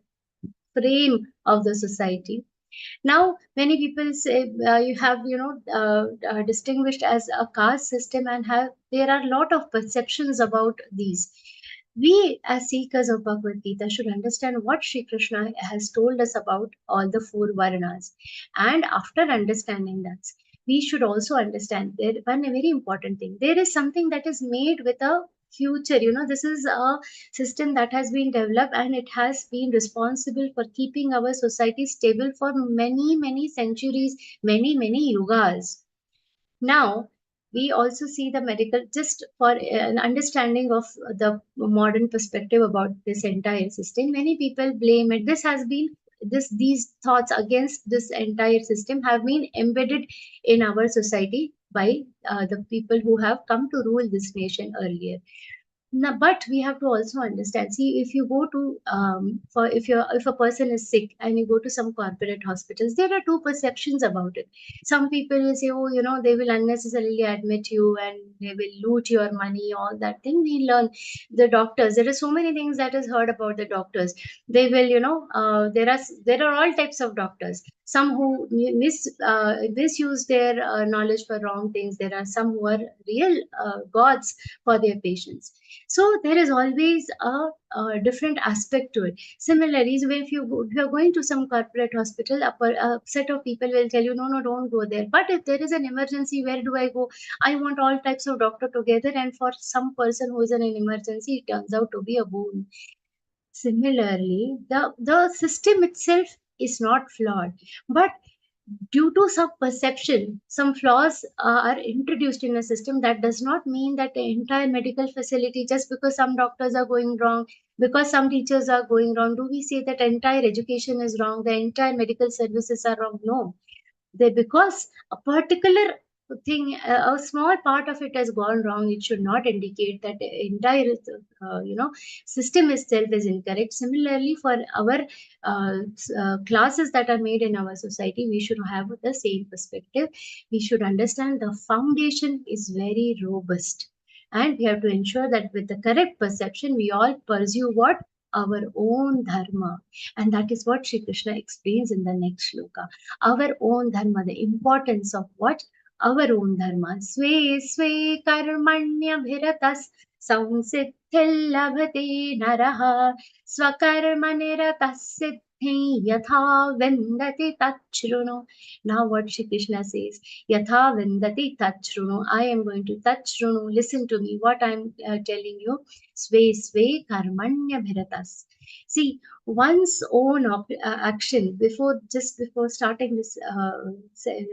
frame of the society. Now, many people say you have, distinguished as a caste system, and there are a lot of perceptions about these. We, as seekers of Bhagavad Gita, should understand what Sri Krishna has told us about all the four varnas. And after understanding that, we should also understand that one very important thing. There is something that is made with a future. This is a system that has been developed, and it has been responsible for keeping our society stable for many, many centuries, many, many yugas. Now, we also see the medical, just for an understanding of the modern perspective about this entire system. Many people blame it. These thoughts against this entire system have been embedded in our society by the people who have come to rule this nation earlier. Now, but we have to also understand. See, if you go to if a person is sick and you go to some corporate hospitals, there are two perceptions about it. Some people will say, oh, they will unnecessarily admit you and they will loot your money, all that thing. We learn the doctors. There are so many things that is heard about the doctors. They will, there are all types of doctors. Some who misuse their knowledge for wrong things. There are some who are real gods for their patients. So there is always a different aspect to it. Similarly, so if you're going to some corporate hospital, a set of people will tell you, no, don't go there. But if there is an emergency, where do I go? I want all types of doctor together, and for some person who is in an emergency, it turns out to be a boon. Similarly, the system itself is not flawed, but due to some perception, some flaws are introduced in a system. That does not mean that the entire medical facility, just because some doctors are going wrong, because some teachers are going wrong, do we say that entire education is wrong, the entire medical services are wrong? No. Because a particular thing, a small part of it has gone wrong, it should not indicate that the entire system itself is incorrect. Similarly, for our classes that are made in our society, we should have the same perspective. We should understand the foundation is very robust, and we have to ensure that with the correct perception, we all pursue what? Our own dharma. And that is what Sri Krishna explains in the next shloka. Our own dharma, the importance of what? Our own dharma. Sve sve karmanya bhiratas samsiddhil labhate naraha swakarma niratas siddhi yatha vendati tachrunu. Now what Shri Krishna says, yatha vendati tachrunu. I am going to tachrunu. Listen to me, what I am telling you. Sve sve karmanya bhiratas. See, one's own action, before starting this,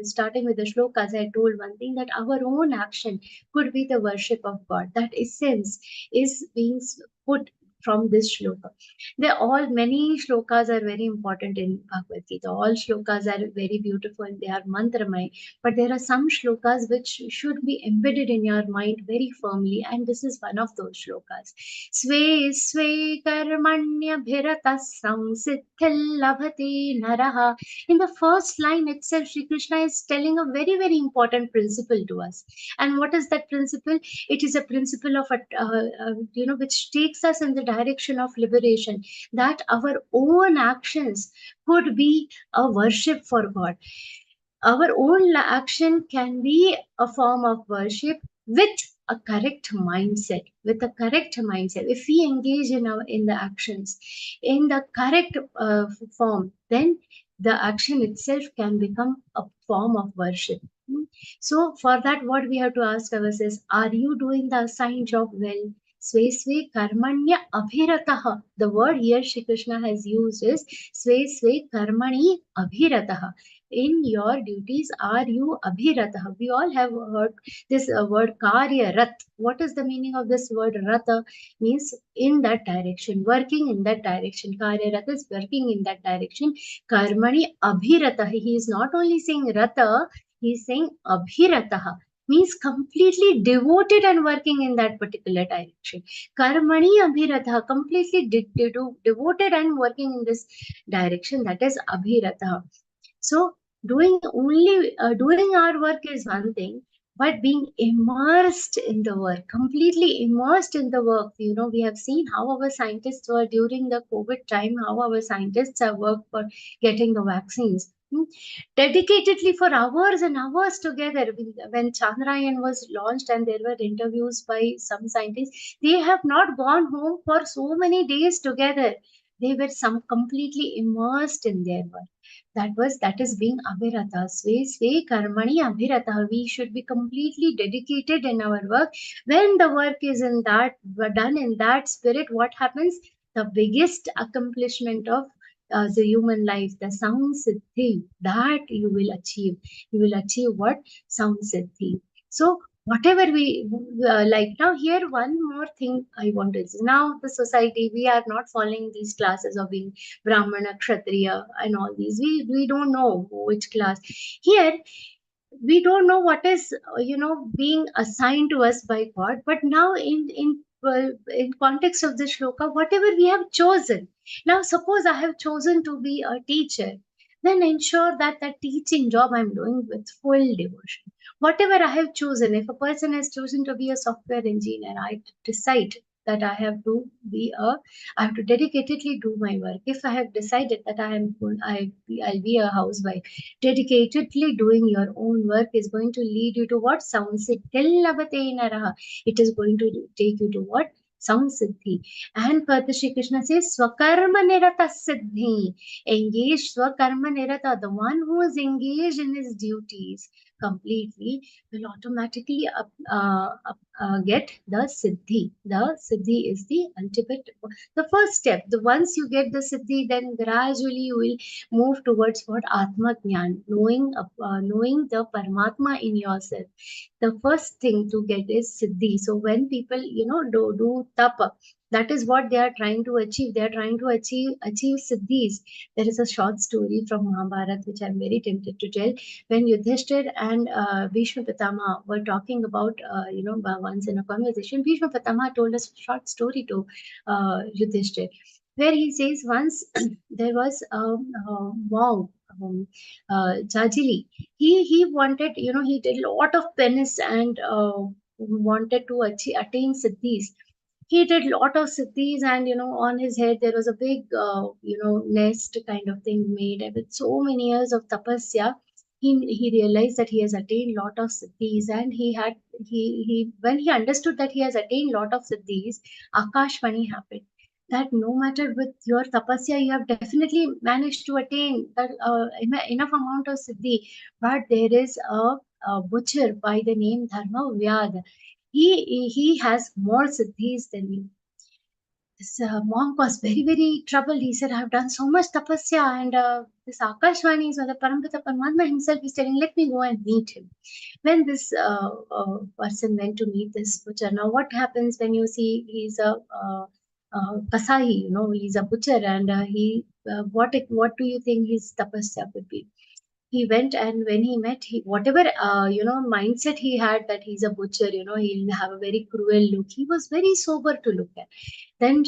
starting with the shlokas, I told one thing, that our own action could be the worship of God. That essence is being put from this shloka. Many shlokas are very important in Bhagavad Gita. All shlokas are very beautiful. They are mantramay. But there are some shlokas which should be embedded in your mind very firmly. And this is one of those shlokas. Sve sve karmanya bhiratas samsiddhil labhate naraha. In the first line itself, Shri Krishna is telling a very, very important principle to us. And what is that principle? It is a principle of which takes us in the direction of liberation, that our own actions could be a worship for God. Our own action can be a form of worship with a correct mindset. With a correct mindset, if we engage in the actions in the correct form, then the action itself can become a form of worship. So for that, what we have to ask ourselves, are you doing the assigned job well? Sve sve karmanya abhiratah. The word here Shri Krishna has used is sve sve karmani abhiratah. In your duties are you abhiratah. We all have heard this word karya rat. What is the meaning of this word rata? Means in that direction, working in that direction. Karya rat is working in that direction. Karmani abhiratah. He is not only saying rata, he is saying abhiratah, means completely devoted and working in that particular direction. Karmani abhiratha, completely devoted and working in this direction, that is abhiratha. So doing our work is one thing, but being immersed in the work, completely immersed in the work. We have seen how our scientists were during the COVID time, how our scientists have worked for getting the vaccines. Dedicatedly for hours and hours together. When Chandrayaan was launched and there were interviews by some scientists, they have not gone home for so many days together. They were completely immersed in their work. That is being abhirata. Sve sve karmani abhirata. We should be completely dedicated in our work. When the work is done in that spirit, what happens? The biggest accomplishment of the human life, the sound siddhi, that you will achieve. You will achieve what? Sound siddhi. So whatever we like. Now here one more thing I want to say. Now the society, we are not following these classes of being Brahmana, Kshatriya and all these. We don't know which class. Here we don't know what is being assigned to us by God. But now in context of this shloka, whatever we have chosen. Now suppose I have chosen to be a teacher, then ensure that the teaching job I'm doing with full devotion. Whatever I have chosen, if a person has chosen to be a software engineer, I decide that I have to dedicatedly do my work. If I have decided that I'll be a housewife, dedicatedly doing your own work is going to lead you to what? Sound siddhi. It is going to take you to what? Sound siddhi. And further Shri Krishna says, Swakarma nirata siddhi. Engaged Swakarma nirata. The one who is engaged in his duties completely will automatically get the siddhi. The siddhi is the ultimate, the first step. Once you get the siddhi, then gradually you will move towards what? Atma Jnana, knowing the Paramatma in yourself. The first thing to get is siddhi. So when people do tapa, that is what they are trying to achieve. They are trying to achieve siddhis. There is a short story from Mahabharata which I am very tempted to tell. When Yudhishthir and Bhishma Pitama were talking about once in a conversation, Bhishma Pitama told a short story to Yudhishthir, where he says once there was a monk, Jajili. He wanted, he did a lot of penance and wanted to attain siddhis. He did a lot of siddhis, and on his head there was a big nest kind of thing made, and with so many years of tapasya, he realized that he has attained lot of siddhis, and he when he understood that he has attained lot of siddhis, Akashvani happened. That no matter with your tapasya, you have definitely managed to attain that enough amount of siddhi, but there is a butcher by the name Dharma Vyad. He has more siddhis than you. This monk was very, very troubled. He said, I have done so much tapasya, and this Akashvani, so the Parampita Paramatma himself is telling, let me go and meet him. When this person went to meet this butcher, now what happens when you see he's a Kasahi, he's a butcher, and what do you think his tapasya could be? He went, and when he met, whatever mindset he had that he's a butcher, he'll have a very cruel look. He was very sober to look at. Then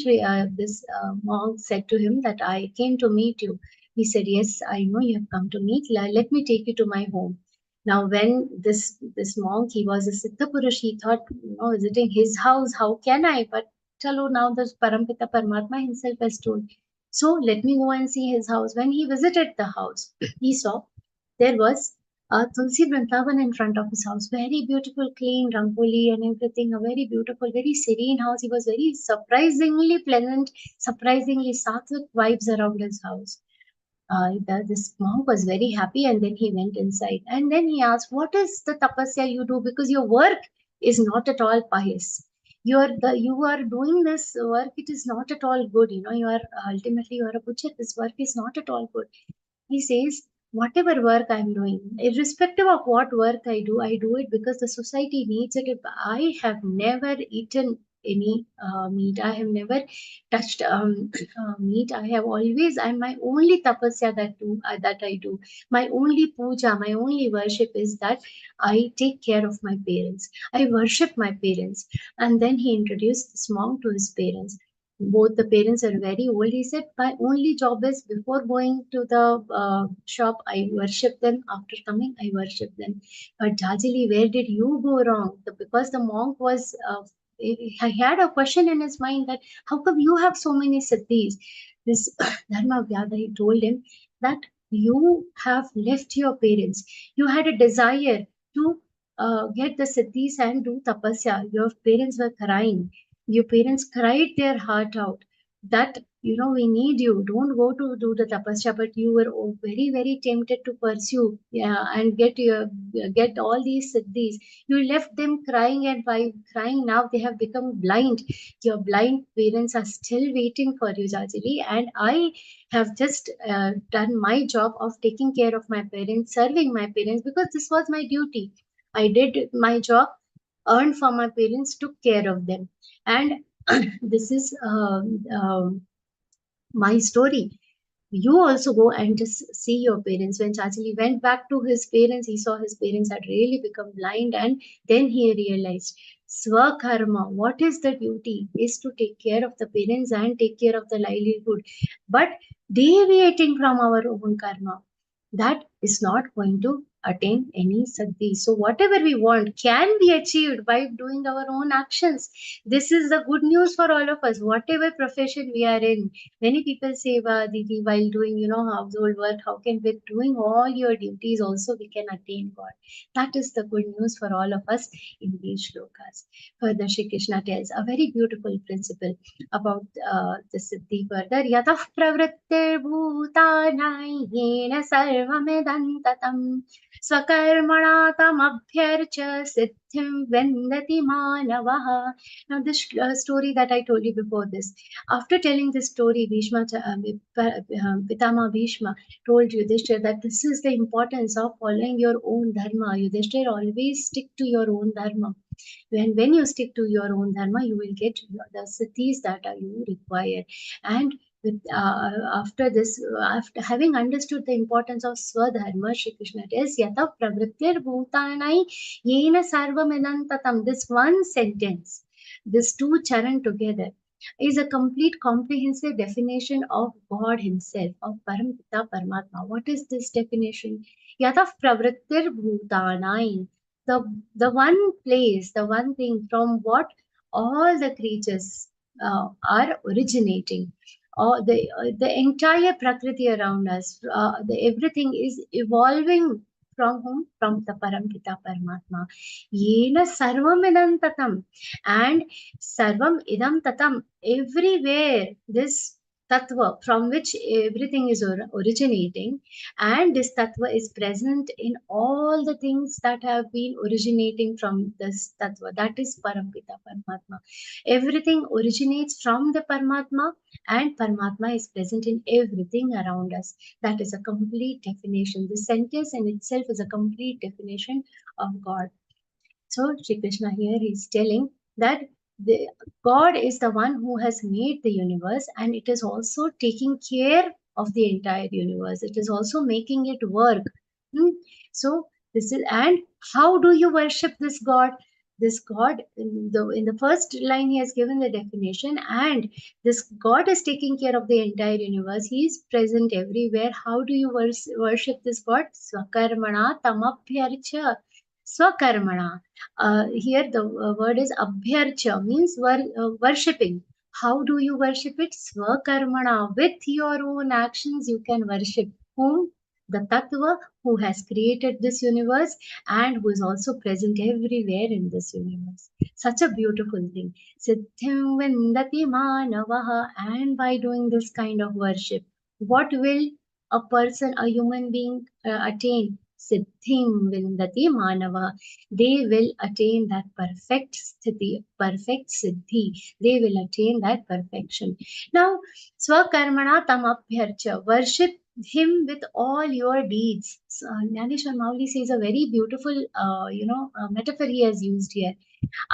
this monk said to him that I came to meet you. He said, yes, I know you have come to meet. Let me take you to my home. Now, when this monk, he was a Siddha Purush, he thought, visiting his house, how can I? But chalo, now the Parampita Paramatma himself has told. So let me go and see his house. When he visited the house, he saw there was a Tulsi Vrindavan in front of his house. Very beautiful, clean rangoli and everything. A very beautiful, very serene house. He was very surprisingly pleasant, surprisingly sattvic vibes around his house. This monk was very happy, and then he went inside. And then he asked, what is the tapasya you do? Because your work is not at all pious. You are doing this work, it is not at all good. You are ultimately, you are a butcher. This work is not at all good. He says, whatever work I'm doing, irrespective of what work I do it because the society needs it. If I have never eaten any meat, I have never touched meat. I have always, and my only tapasya that I do, my only puja, my only worship is that I take care of my parents. I worship my parents. And then he introduced this monk to his parents. Both the parents are very old. He said, my only job is before going to the shop, I worship them. After coming, I worship them. But Jajili, where did you go wrong? Because the monk was, he had a question in his mind that how come you have so many siddhis? This Dharma Vyada, he told him that you have left your parents. You had a desire to get the siddhis and do tapasya. Your parents were crying. Your parents cried their heart out that, we need you. Don't go to do the tapasya, but you were very, very tempted to pursue, and get all these siddhis. You left them crying, and by crying now they have become blind. Your blind parents are still waiting for you, Jajili, and I have just done my job of taking care of my parents, serving my parents, because this was my duty. I did my job, earned for my parents, took care of them. And this is my story. You also go and just see your parents. When Chachili went back to his parents, he saw his parents had really become blind, and then he realized Swakarma, what is the duty, is to take care of the parents and take care of the livelihood. But deviating from our own karma, that is not going to attain any siddhi. So whatever we want can be achieved by doing our own actions. This is the good news for all of us, whatever profession we are in. Many people say, Didi, while doing, household work, how can with doing all your duties also we can attain God? That is the good news for all of us in these shlokas. Further, Shri Krishna tells a very beautiful principle about the Siddhi further. Yatah pravrittir bhutanai yena sarvamedam tatam swakarmana tamabhyarcha siddhim vendati manavaha. Now, this story that I told you before this, after telling this story, Pitama Bhishma told Yudhishthira that this is the importance of following your own dharma. Yudhishthira, always stick to your own dharma. When you stick to your own dharma, you will get the siddhis that you require. And after this, after having understood the importance of Swadharma, Shri Krishna tells, Yata pravrittir bhutanai yena sarvamedam. This one sentence, this two charan together, is a complete comprehensive definition of God Himself, of Parampita Paramatma. What is this definition? Yata pravrittir bhutanai. The one place, the one thing from what all the creatures are originating, or the entire prakriti around us, everything is evolving from whom? From the Parampita Paramatma. Yena sarvam idam tatam. And sarvam idam tatam, everywhere this tattva from which everything is originating, and this tattva is present in all the things that have been originating from this tattva, that is Parampita Paramatma. Everything originates from the Paramatma, and Paramatma is present in everything around us. That is a complete definition. This sentence in itself is a complete definition of God. So Shri Krishna here is telling that God is the one who has made the universe, and it is also taking care of the entire universe. It is also making it work. So this is, and how do you worship this God? This God, in the first line, he has given the definition, and this God is taking care of the entire universe. He is present everywhere. How do you worship this God? Swakarmana tamabhyarcha. Swakarmana. Here the word is abhyarcha, means worshipping. How do you worship it? Swakarmana. With your own actions, you can worship whom? The Tattva who has created this universe and who is also present everywhere in this universe. Such a beautiful thing. Siddhim vindati manavaha. And by doing this kind of worship, what will a person, a human being attain? siddhim vindati manava. They will attain that perfect sthiti, perfect siddhi. They will attain that perfection. Now, swakarmana tamabhyarcha, worship him with all your deeds. So, Jnaneshwar Mauli says a very beautiful, metaphor he has used here.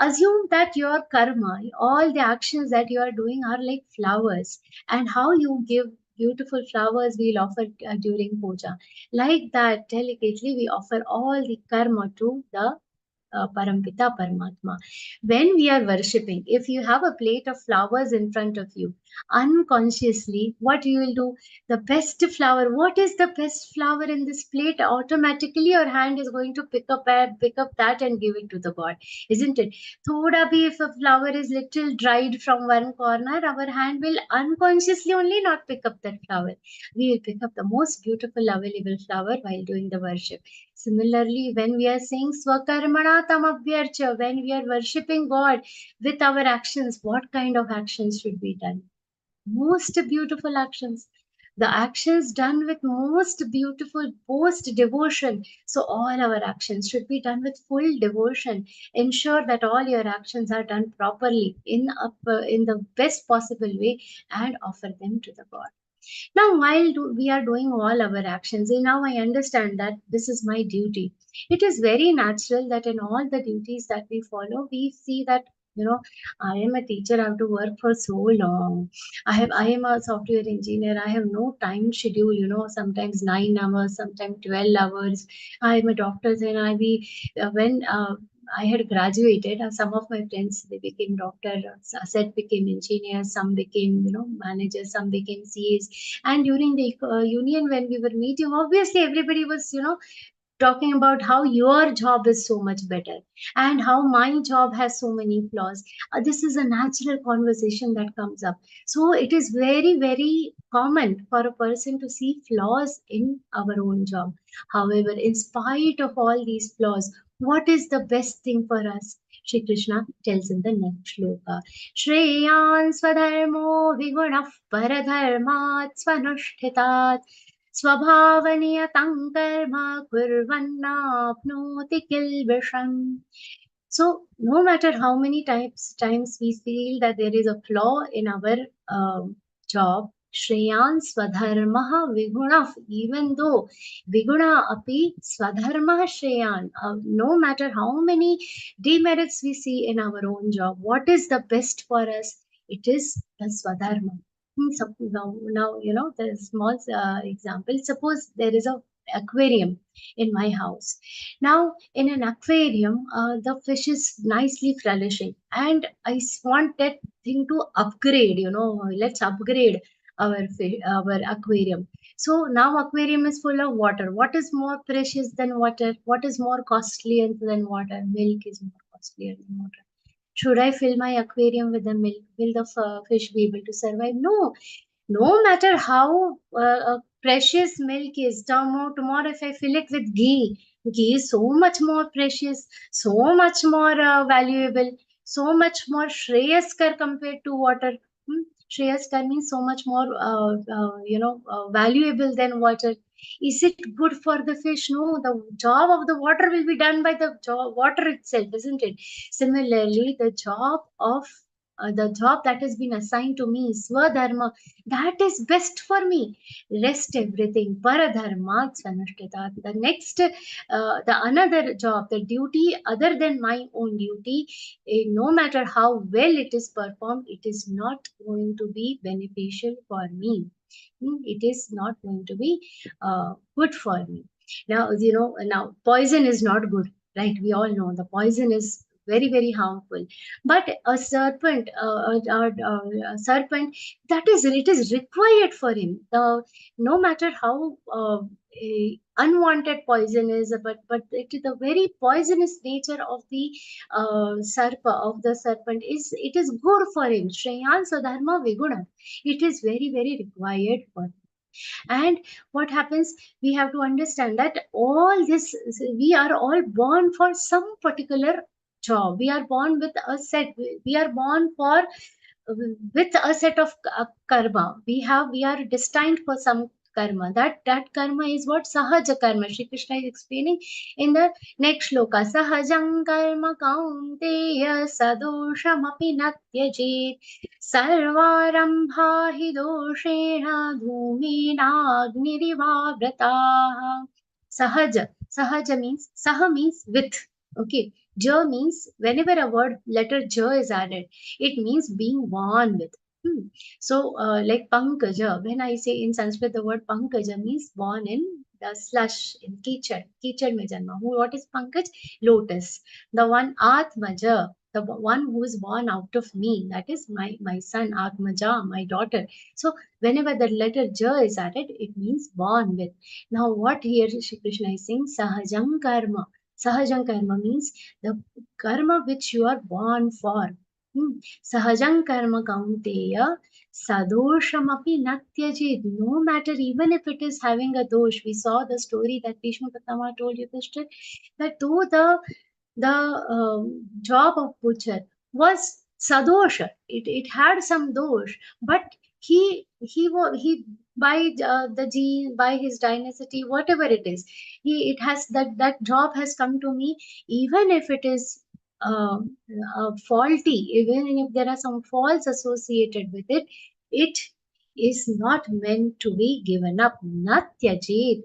Assume that your karma, all the actions that you are doing are like flowers, and how you give beautiful flowers we'll offer during puja. Like that, delicately, we offer all the karma to the Parampita Paramatma. When we are worshipping, if you have a plate of flowers in front of you, unconsciously, what you will do? The best flower. What is the best flower in this plate? Automatically, your hand is going to pick up that and give it to the God, isn't it? Thoda bhi, if a flower is little dried from one corner, our hand will unconsciously only not pick up that flower. We will pick up the most beautiful available flower while doing the worship. Similarly, when we are saying Swakarmana Tamabhyarcha, when we are worshipping God with our actions, what kind of actions should be done? Most beautiful actions. The actions done with most beautiful post devotion. So all our actions should be done with full devotion. Ensure that all your actions are done properly in the best possible way, and offer them to the God. Now, while we are doing all our actions, and now I understand that this is my duty. It is very natural that in all the duties that we follow, we see that, I am a teacher, I have to work for so long. I am a software engineer, I have no time schedule, sometimes 9 hours, sometimes 12 hours. I am a doctor, and when I had graduated. Some of my friends, they became doctor, set became engineers, some became managers, some became CAs. And during the union, when we were meeting, obviously everybody was talking about how your job is so much better and how my job has so many flaws. This is a natural conversation that comes up. So it is very, very common for a person to see flaws in our own job. However, in spite of all these flaws, what is the best thing for us? Shri Krishna tells in the next shloka, Shreyan swadharmo vigunah paradharmat svanushthitat स्वभावनियतं कर्म कुर्वन्नाप्नोति किल्बिषम्. So no matter how many times we feel that there is a flaw in our job, Shreyan Swadharmaha Viguna, even though Viguna api Swadharmaha Shreyan, no matter how many demerits we see in our own job, what is the best for us? It is the Swadharma. Now, there's a small example. Suppose there is a aquarium in my house. Now, in an aquarium, the fish is nicely flourishing, and I want that thing to upgrade. Let's upgrade our aquarium. So now aquarium is full of water. What is more precious than water? What is more costly than water? Milk is more costlier than water. Should I fill my aquarium with the milk? Will the fish be able to survive? No. No matter how precious milk is, tomorrow if I fill it with ghee is so much more precious, so much more valuable, so much more shreyaskar compared to water. Shreyaskar means so much more, valuable than water. Is it good for the fish? No, the job of the water will be done by the water itself, isn't it? Similarly, the job that has been assigned to me, Swadharma, that is best for me. Rest everything, Paradharma Svanushtita. The next, the another job, the duty other than my own duty, no matter how well it is performed, it is not going to be beneficial for me. It is not going to be good for me. Now, now poison is not good, right? We all know the poison is very, very harmful. But a serpent, it is required for him. No matter how unwanted poison is, but the very poisonous nature of the serpent it is good for him. Shreyan Sadharma Viguna. It is very, very required for him. And what happens, we have to understand that all this, we are all born for some particular job. We are born with a set, we are born with a set of karma. We are destined for some karma. That karma is what? Sahaja karma. Shri Krishna is explaining in the next shloka. Sahajam karma kaunteya sadoshamapi natyajit sarvarambha hi doshena dhumena Sahaja. Sahaja means, saha means with. Okay. Ja means whenever a word letter ja is added, it means being born with. So, like Pankaja, when I say in Sanskrit the word Pankaja means born in the slush, in Kichad. Kichad mein janma. What is Pankaj? Lotus. The one Atmaja, the one who is born out of me, that is my son Atmaja, my daughter. So, whenever the letter Ja is added, it means born with. Now, what here Shri Krishna is saying? Sahajam karma. Sahajam karma means the karma which you are born for. Sahajam karma kaunteya sadoshamapi natyajid. No matter, even if it is having a dosh. We saw the story that Bhishma Pitama told you, that though the job of butcher was sadosha, it had some dosh, but he by the gene, by his dynasty, whatever it is, it has that job has come to me, even if it is uh, faulty, even if there are some faults associated with it, it is not meant to be given up. Natyajit.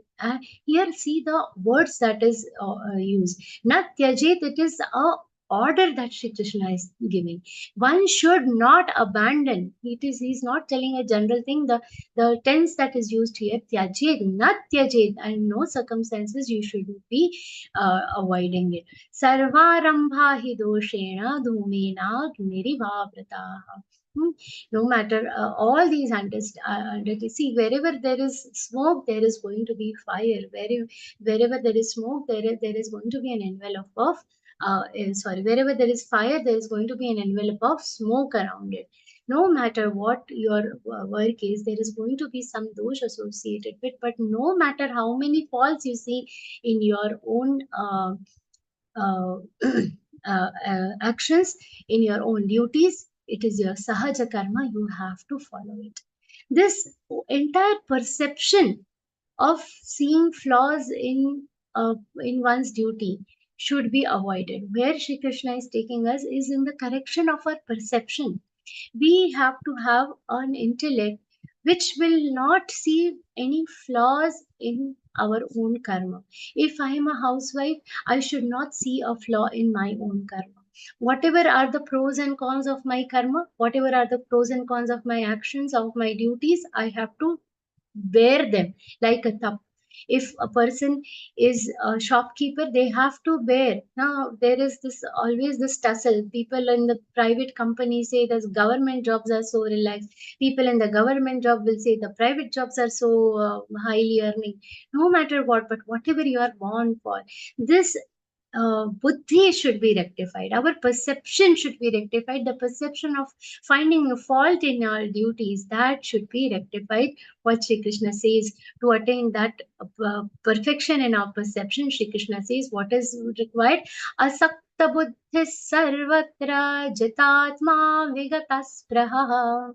Here see the words that is used. Natyajit, it is a order that Shri Krishna is giving. One should not abandon. He's not telling a general thing. The tense that is used here, tyajit, natyajit, and no circumstances you should be avoiding it. Sarvarambha hi doshena dhumena nirivāvrataha. No matter all these see, wherever there is smoke, there is going to be fire. Wherever there is smoke, there is going to be an envelope of wherever there is fire, there is going to be an envelope of smoke around it. No matter what your work is, there is going to be some dosh associated with. But no matter how many faults you see in your own actions, in your own duties, it is your sahaja karma. You have to follow it. This entire perception of seeing flaws in one's duty should be avoided. Where Shri Krishna is taking us is in the correction of our perception. We have to have an intellect which will not see any flaws in our own karma. If I am a housewife, I should not see a flaw in my own karma. Whatever are the pros and cons of my karma, whatever are the pros and cons of my actions, of my duties, I have to bear them like a tap. If a person is a shopkeeper, they have to bear. Now there is this always this tussle. People in the private company say that government jobs are so relaxed. People in the government job will say the private jobs are so highly earning. No matter what, but whatever you are born for, this buddhi should be rectified. Our perception should be rectified. The perception of finding a fault in our duties, that should be rectified. What Shri Krishna says, to attain that perfection in our perception, Shri Krishna says what is required. Asakta buddhi sarvatra jitatma vigataspraha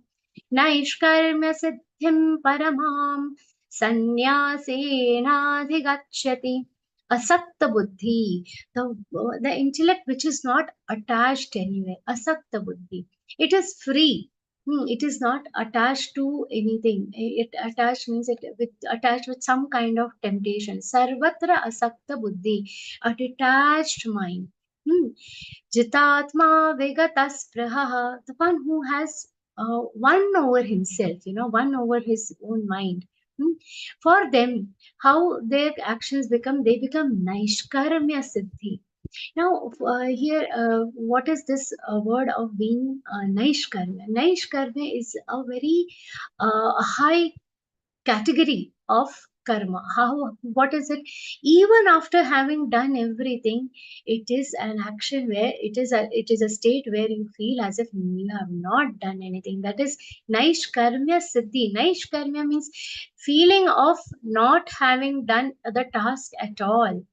naishkarmya siddhim paramam sanyasena adhigachyati. Asakta buddhi, the intellect which is not attached anywhere. Asakta buddhi, it is free. It is not attached to anything. It attached means attached with some kind of temptation. Sarvatra asakta buddhi, a detached mind. Jitatma vegataspraha, the one who has won over himself, won over his own mind. For them, how their actions become, they become naishkarmya siddhi. Now, here, what is this word of being naishkarmya? Naishkarmya is a very high category of karma. What is it? Even after having done everything, it is an action where it is a state where you feel as if you have not done anything. That is naishkarmya siddhi. Naishkarmya means feeling of not having done the task at all.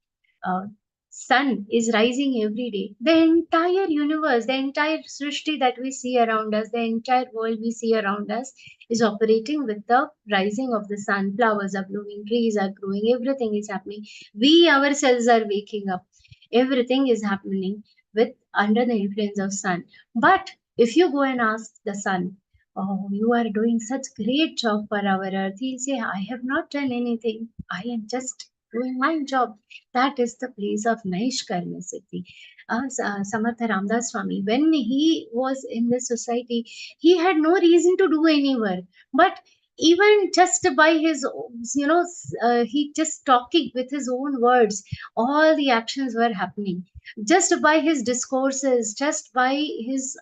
sun is rising every day, the entire universe, the entire Srishti that we see around us, the entire world we see around us is operating with the rising of the sun. Flowers are blooming, trees are growing, everything is happening. We ourselves are waking up. Everything is happening with under the influence of sun. But if you go and ask the sun, oh, you are doing such great job for our earth, he'll say, I have not done anything. I am just doing my job. That is the place of Naishkarma Siddhi. Samartha Ramdas Swami, when he was in this society, he had no reason to do any work. But even just by his, he just talking with his own words, all the actions were happening. Just by his discourses, just by his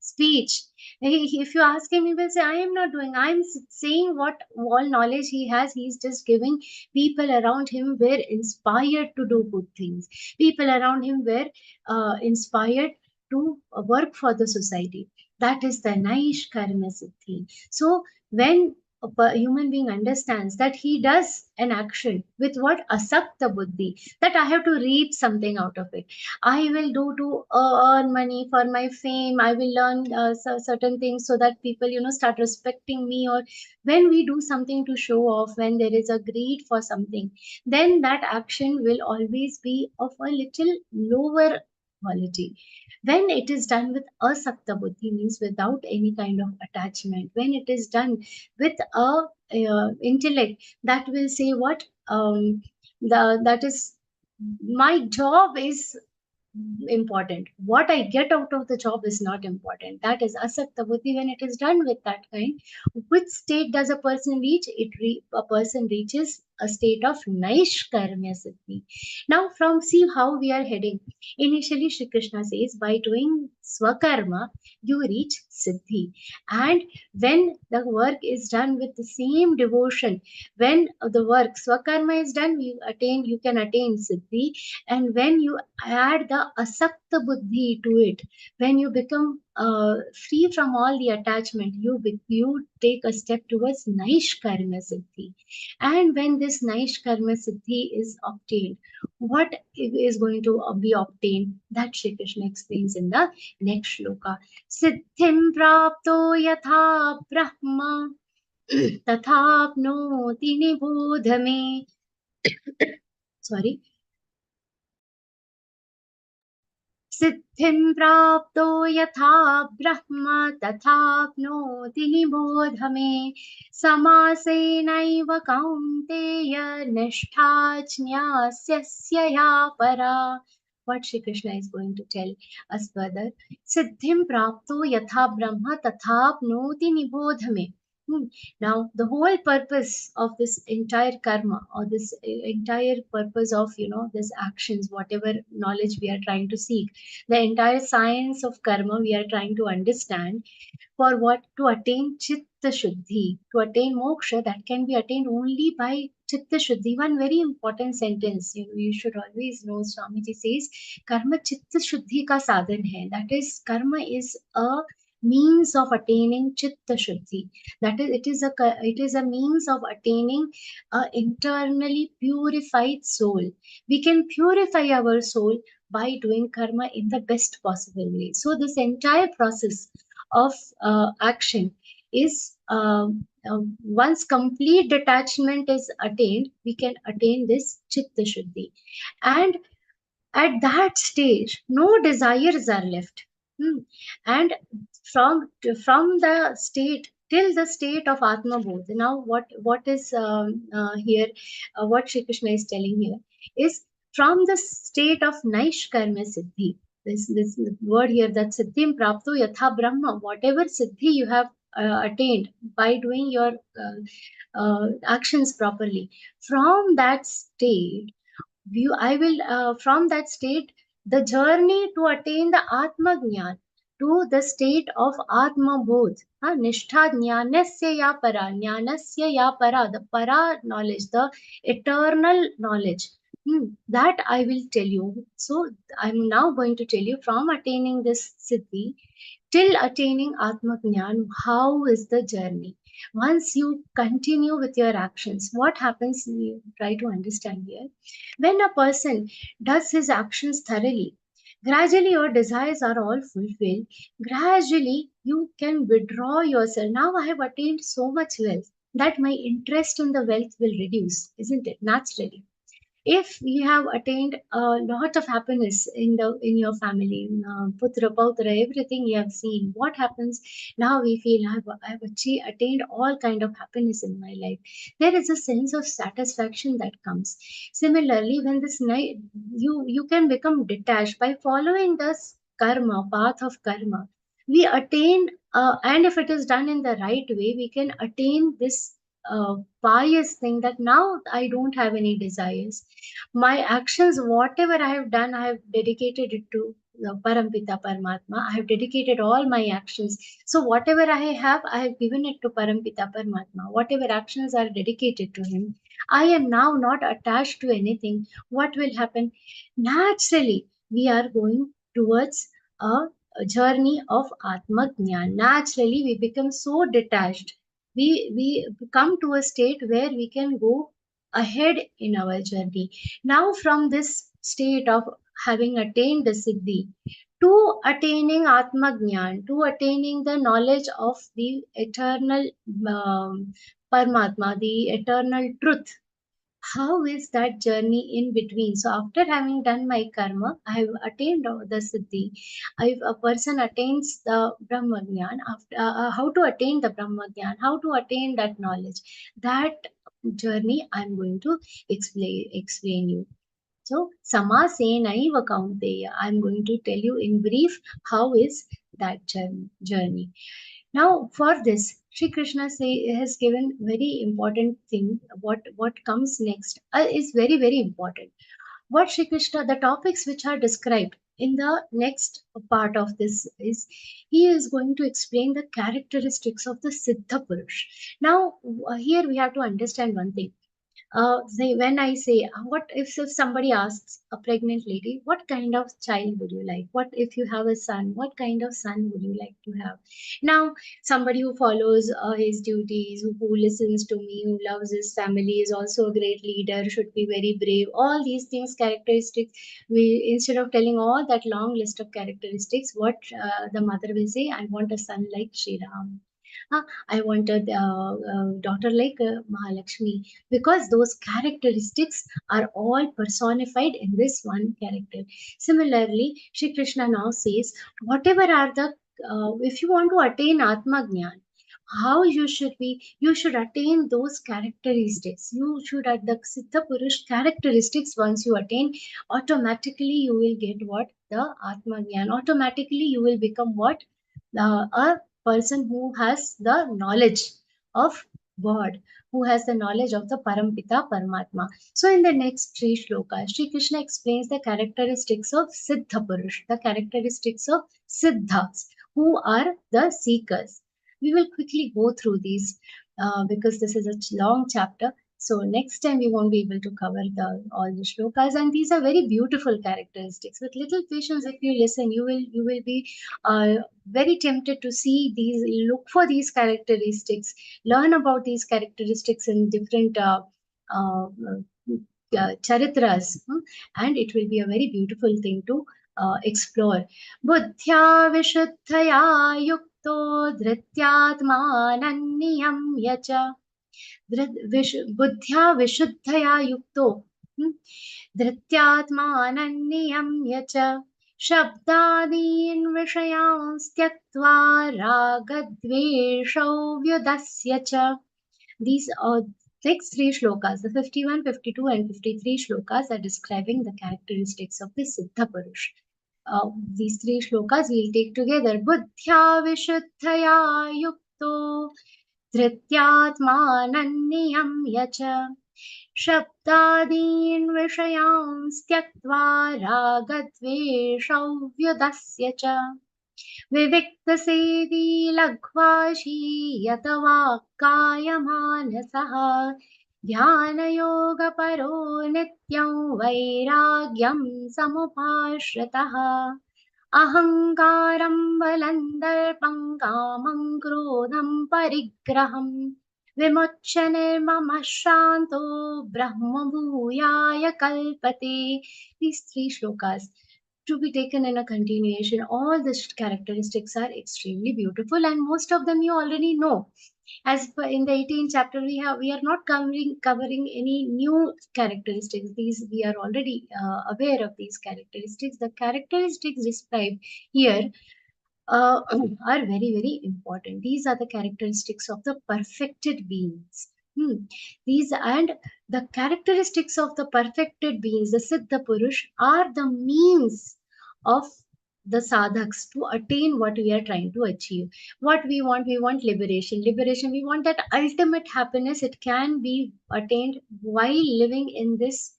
speech, if you ask him, he will say, I am not doing, I am saying what all knowledge he has, he is just giving. People around him were inspired to do good things. People around him were inspired to work for the society. That is the Naish Karma Siddhi. So when human being understands that he does an action with what asakta buddhi, that I have to reap something out of it, I will do to earn money for my fame, I will learn certain things so that people start respecting me, or when we do something to show off, when there is a greed for something, then that action will always be of a little lower quality. When it is done with asakta buddhi, means without any kind of attachment, when it is done with a intellect that will say what that is, my job is important, what I get out of the job is not important. That is asakta buddhi. When it is done with that kind, which state does a person reach? A person reaches a state of Naishkarmya Siddhi. Now, from see how we are heading. Initially, Shri Krishna says, by doing Swakarma, you reach Siddhi. And when the work is done with the same devotion, when the work Swakarma is done, you can attain Siddhi. And when you add the asakta buddhi to it, when you become free from all the attachment, you take a step towards Naishkarma Siddhi. And when this Naishkarma Siddhi is obtained, what is going to be obtained? That Shri Krishna explains in the next shloka. Siddhim prapto yatha brahma tathapnoti nibodhame. Sorry. सिद्धिं प्राप्तो यथा ब्रह्म तथाप्नोति निबोध मे समासेनैव कौन्तेय निष्ठा ज्ञास्यस्य या परा. What Shri Krishna is going to tell us further. Siddhim prapto yatha brahma tathapnoti nibodh me. Now, the whole purpose of this entire karma, or this entire purpose of, this actions, whatever knowledge we are trying to seek, the entire science of karma we are trying to understand, for what? To attain chitta shuddhi, to attain moksha, that can be attained only by chitta shuddhi. One very important sentence, you should always know, Swamiji says, karma chitta shuddhi ka sadhan hai. That is, karma is a means of attaining chitta shuddhi. That is, it is a means of attaining a internally purified soul. We can purify our soul by doing karma in the best possible way. So this entire process of action is once complete detachment is attained, we can attain this chitta shuddhi. And at that stage, no desires are left. And from the state till the state of Atma Bodh. Now, what is here? What Shri Krishna is telling here is, from the state of Naishkarma Siddhi. This word here, that Siddhim prapto yatha brahma. Whatever Siddhi you have attained by doing your actions properly, from that state, from that state, the journey to attain the Atma Jnana, to the state of Atma Bodh, Nishtha Jnanasya ya para, Jnanasya ya para, the para knowledge, the eternal knowledge, that I will tell you. So I'm now going to tell you, from attaining this Siddhi till attaining Atma Jnana, how is the journey. Once you continue with your actions, what happens? You try to understand here. When a person does his actions thoroughly, gradually your desires are all fulfilled. Gradually you can withdraw yourself. Now I have attained so much wealth that my interest in the wealth will reduce, isn't it? Naturally, if you have attained a lot of happiness in your family, putra pautra, everything you have seen, what happens now? We feel I've attained all kind of happiness in my life. There is a sense of satisfaction that comes. Similarly, when this night, you can become detached by following this karma path of karma. We attain, and if it is done in the right way, we can attain this pious thing, that now I don't have any desires. My actions, whatever I have done, I have dedicated it to the Parampita Paramatma. I have dedicated all my actions. So whatever I have given it to Parampita Paramatma. Whatever actions are dedicated to him, I am now not attached to anything. What will happen? Naturally, we are going towards a journey of Atma Jnana. Naturally, we become so detached. We come to a state where we can go ahead in our journey. Now, from this state of having attained the Siddhi to attaining Atma Jnana, to attaining the knowledge of the eternal Paramatma, the eternal truth, how is that journey in between? So after having done my karma, I have attained the siddhi. If a person attains the brahma gyan, after how to attain the brahma gyan, how to attain that knowledge, that journey I'm going to explain you. So samasenaiva kaunteya, I'm going to tell you in brief how is that journey. Now, for this, Sri Krishna has given very important thing. What comes next is very very important. What Sri Krishna, the topics which are described in the next part of this is, he is going to explain the characteristics of the Siddha Purush. Now, here we have to understand one thing. When I say, what if somebody asks a pregnant lady, what kind of child would you like? What if you have a son? What kind of son would you like to have? Now, somebody who follows his duties, who listens to me, who loves his family, is also a great leader, should be very brave. All these things, characteristics. We, instead of telling all that long list of characteristics, what the mother will say, I want a son like Shri Ram. I wanted a daughter like Mahalakshmi, because those characteristics are all personified in this one character. Similarly, Shri Krishna now says, whatever are the, if you want to attain Atma Jnana, how you should be, you should attain those characteristics. You should at the Siddha Purush characteristics, once you attain, automatically you will get what? The Atma Jnana. Automatically you will become what? A person who has the knowledge of God, who has the knowledge of the Parampita Paramatma. So in the next three shlokas, Sri Krishna explains the characteristics of Siddha Purush, the characteristics of Siddhas, who are the seekers. We will quickly go through these because this is a long chapter. So next time we won't be able to cover all the shlokas, and these are very beautiful characteristics. With little patience, if you listen, you will be very tempted to see these, look for these characteristics, learn about these characteristics in different charitras, and it will be a very beautiful thing to explore. Buddhya vishuddhaya yukto dhrityatmananniyamya cha. बुद्ध्या विशुद्धया युक्तो धृत्यात्मानन्नियम्य च शब्दादीन् विषयांस् त्यक्त्वा रागद्वेषौ व्युदस्य च. These next three shlokas, the 51, 52 and 53 shlokas are describing the characteristics of the Siddha Purush. These three shlokas we'll take together. Buddhya vishuddhaya yukto धृत्यात्मानन्नियम्य च शब्दादीन् विषयांस् त्यक्त्वा रागद्वेषौ व्युदस्य च विविक्तसेवी लघ्वाशी यत वाक्कायमानसः ध्यानयोगपरो नित्यं वैराग्यं समुपाश्रितः. Ahangaram balandalpam kamam krodham parigraham vimochane mama shanto brahma bhuyaya kalpate. These three shlokas to be taken in a continuation. All the characteristics are extremely beautiful, and most of them you already know. As per in the 18th chapter, we are not covering any new characteristics. These we are already aware of these characteristics. The characteristics described here are very very important. These are the characteristics of the perfected beings. These and the characteristics of the perfected beings, the Siddha Purush, are the means of the sadhaks to attain what we are trying to achieve. What we want liberation. Liberation, we want that ultimate happiness. It can be attained while living in this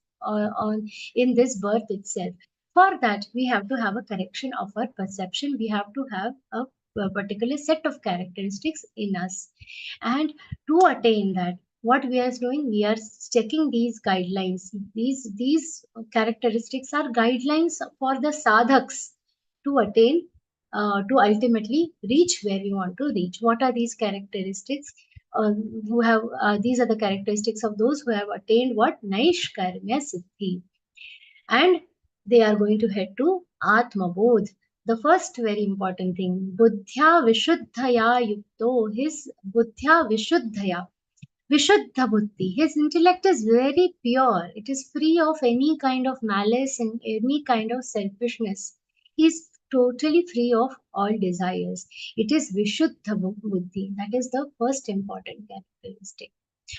in this birth itself. For that, we have to have a correction of our perception. We have to have a particular set of characteristics in us. And to attain that, what we are doing, we are checking these guidelines. These characteristics are guidelines for the sadhaks to attain, to ultimately reach where we want to reach. What are these characteristics? Who have These are the characteristics of those who have attained what? Naishkarmya Siddhi. And they are going to head to Atma Bodh. The first very important thing, Buddhya Vishuddhaya Yukto, his Buddhya Vishuddhaya, Vishuddha Buddhi, his intellect is very pure. It is free of any kind of malice and any kind of selfishness. He is totally free of all desires. It is Vishuddha Buddhi. That is the first important characteristic.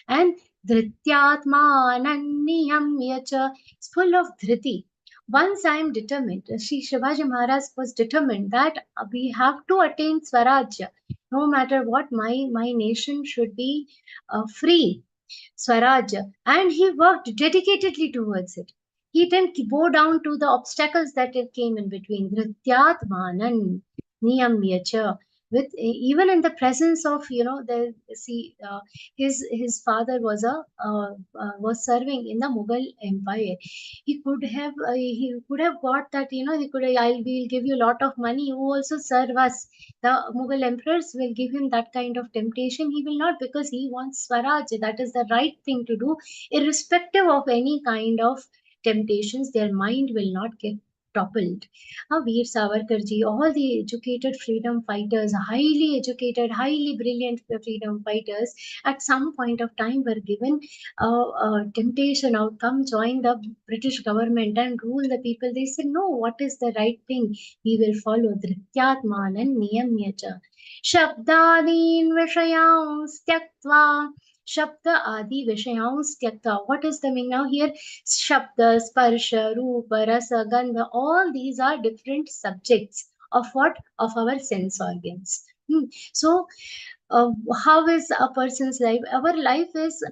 And dhrityatmananniyamya cha, is full of dhriti. Once I am determined, Sri Shivaji Maharaj was determined that we have to attain Swarajya. No matter what, my nation should be free, Swarajya. And he worked dedicatedly towards it. He didn't bow down to the obstacles that came in between. Dhrityatmanan niyamya cha. With even in the presence of his father was serving in the Mughal Empire. He could have got that, he could, we'll give you a lot of money, you also serve us. The Mughal emperors will give him that kind of temptation. He will not, because he wants Swaraj. That is the right thing to do, irrespective of any kind of temptations. Their mind will not get toppled. Veer Savarkarji, all the educated freedom fighters, highly educated, highly brilliant freedom fighters, at some point of time were given temptation of come join the British government and rule the people. They said, no, what is the right thing? We will follow Dhrityatmanan Niyamya cha. Shabdadin Vishayans Tyaktva. Shabda Adi Vishayans Tyakta. What is the meaning now here? Shabda, Sparsha, Rupa, Rasa, Gandha, all these are different subjects of what? Of our sense organs. So, how is a person's life? Our life is,